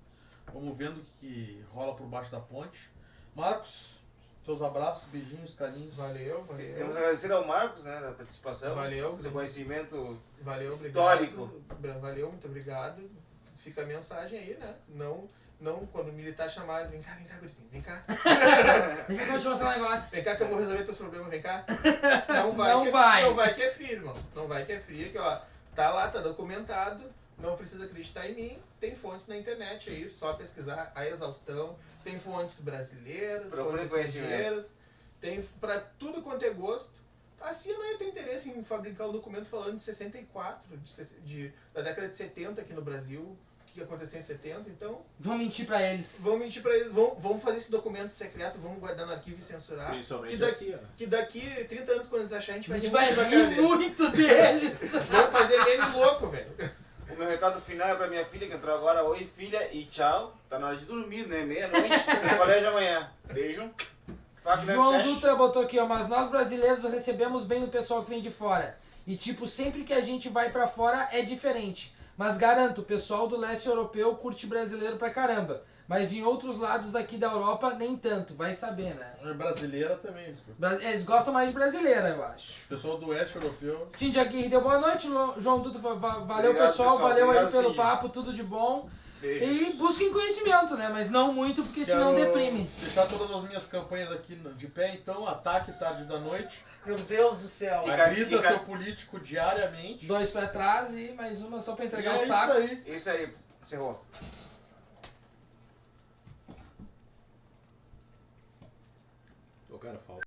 Speaker 1: Vamos vendo o que rola por baixo da ponte. Marcos, teus abraços, beijinhos, carinhos.
Speaker 6: Valeu.
Speaker 3: Queremos agradecer ao Marcos, né, da participação.
Speaker 6: Valeu.
Speaker 3: Seu conhecimento
Speaker 6: Valeu,
Speaker 3: histórico.
Speaker 6: obrigado. Valeu, muito obrigado. Fica a mensagem aí, né? Não quando o militar chamar, vem cá, gurizinho, vem cá.
Speaker 2: Vem cá que eu vou te mostrar um negócio.
Speaker 6: Vem cá que eu vou resolver teus problemas, vem cá.
Speaker 2: Não vai.
Speaker 6: Não vai que é frio, irmão. Não vai que é frio, que ó, tá lá, tá documentado, não precisa acreditar em mim, tem fontes na internet aí, só pesquisar a exaustão, tem fontes brasileiras,
Speaker 3: Procure
Speaker 6: fontes
Speaker 3: conhecimento.
Speaker 6: estrangeiras, tem pra tudo quanto é gosto. A CIA não ia ter interesse em fabricar um documento falando de 64, da década de 70 aqui no Brasil, o que aconteceu em 70, então
Speaker 2: Vão mentir pra eles.
Speaker 6: vão mentir pra eles, vão fazer esse documento secreto, vão guardar no arquivo e censurar.
Speaker 5: Principalmente
Speaker 6: Que
Speaker 5: a
Speaker 6: daqui,
Speaker 5: CIA, né?
Speaker 6: que daqui 30 anos, quando eles acharem, a gente
Speaker 2: A
Speaker 6: vai
Speaker 2: gente
Speaker 6: rir
Speaker 2: vai
Speaker 6: muito da cara
Speaker 2: rir
Speaker 6: deles.
Speaker 2: muito deles.
Speaker 6: Vão fazer meme louco, velho.
Speaker 3: O meu recado final é pra minha filha que entrou agora. Oi, filha, e tchau. Tá na hora de dormir, né? Meia-noite. No colégio amanhã. Beijo. Faca de
Speaker 2: João
Speaker 3: peixe.
Speaker 2: Dutra botou aqui, ó, mas nós brasileiros recebemos bem o pessoal que vem de fora. E tipo, sempre que a gente vai pra fora é diferente. Mas garanto, o pessoal do leste europeu curte brasileiro pra caramba. Mas em outros lados aqui da Europa, nem tanto. Vai saber, né?
Speaker 1: É brasileira também.
Speaker 2: Eles gostam mais de brasileira, eu acho.
Speaker 1: O pessoal do oeste europeu.
Speaker 2: Cíntia Aguirre deu boa noite. João Dutra, valeu
Speaker 3: Obrigado,
Speaker 2: pessoal.
Speaker 3: pessoal.
Speaker 2: Valeu
Speaker 3: Obrigado,
Speaker 2: aí pelo
Speaker 3: Cíntia.
Speaker 2: papo, tudo de bom.
Speaker 3: Beijos.
Speaker 2: E busquem conhecimento, né? Mas não muito, porque senão
Speaker 1: Quero
Speaker 2: deprime.
Speaker 1: deixar todas as minhas campanhas aqui de pé, então, ataque tarde da noite.
Speaker 2: Meu Deus do céu.
Speaker 1: Agrida seu político diariamente.
Speaker 2: 2 pra trás e mais uma só pra
Speaker 1: E
Speaker 2: entregar
Speaker 1: é
Speaker 2: os
Speaker 1: isso
Speaker 2: tacos.
Speaker 1: aí.
Speaker 3: Isso aí. Encerrou.
Speaker 5: O cara falta.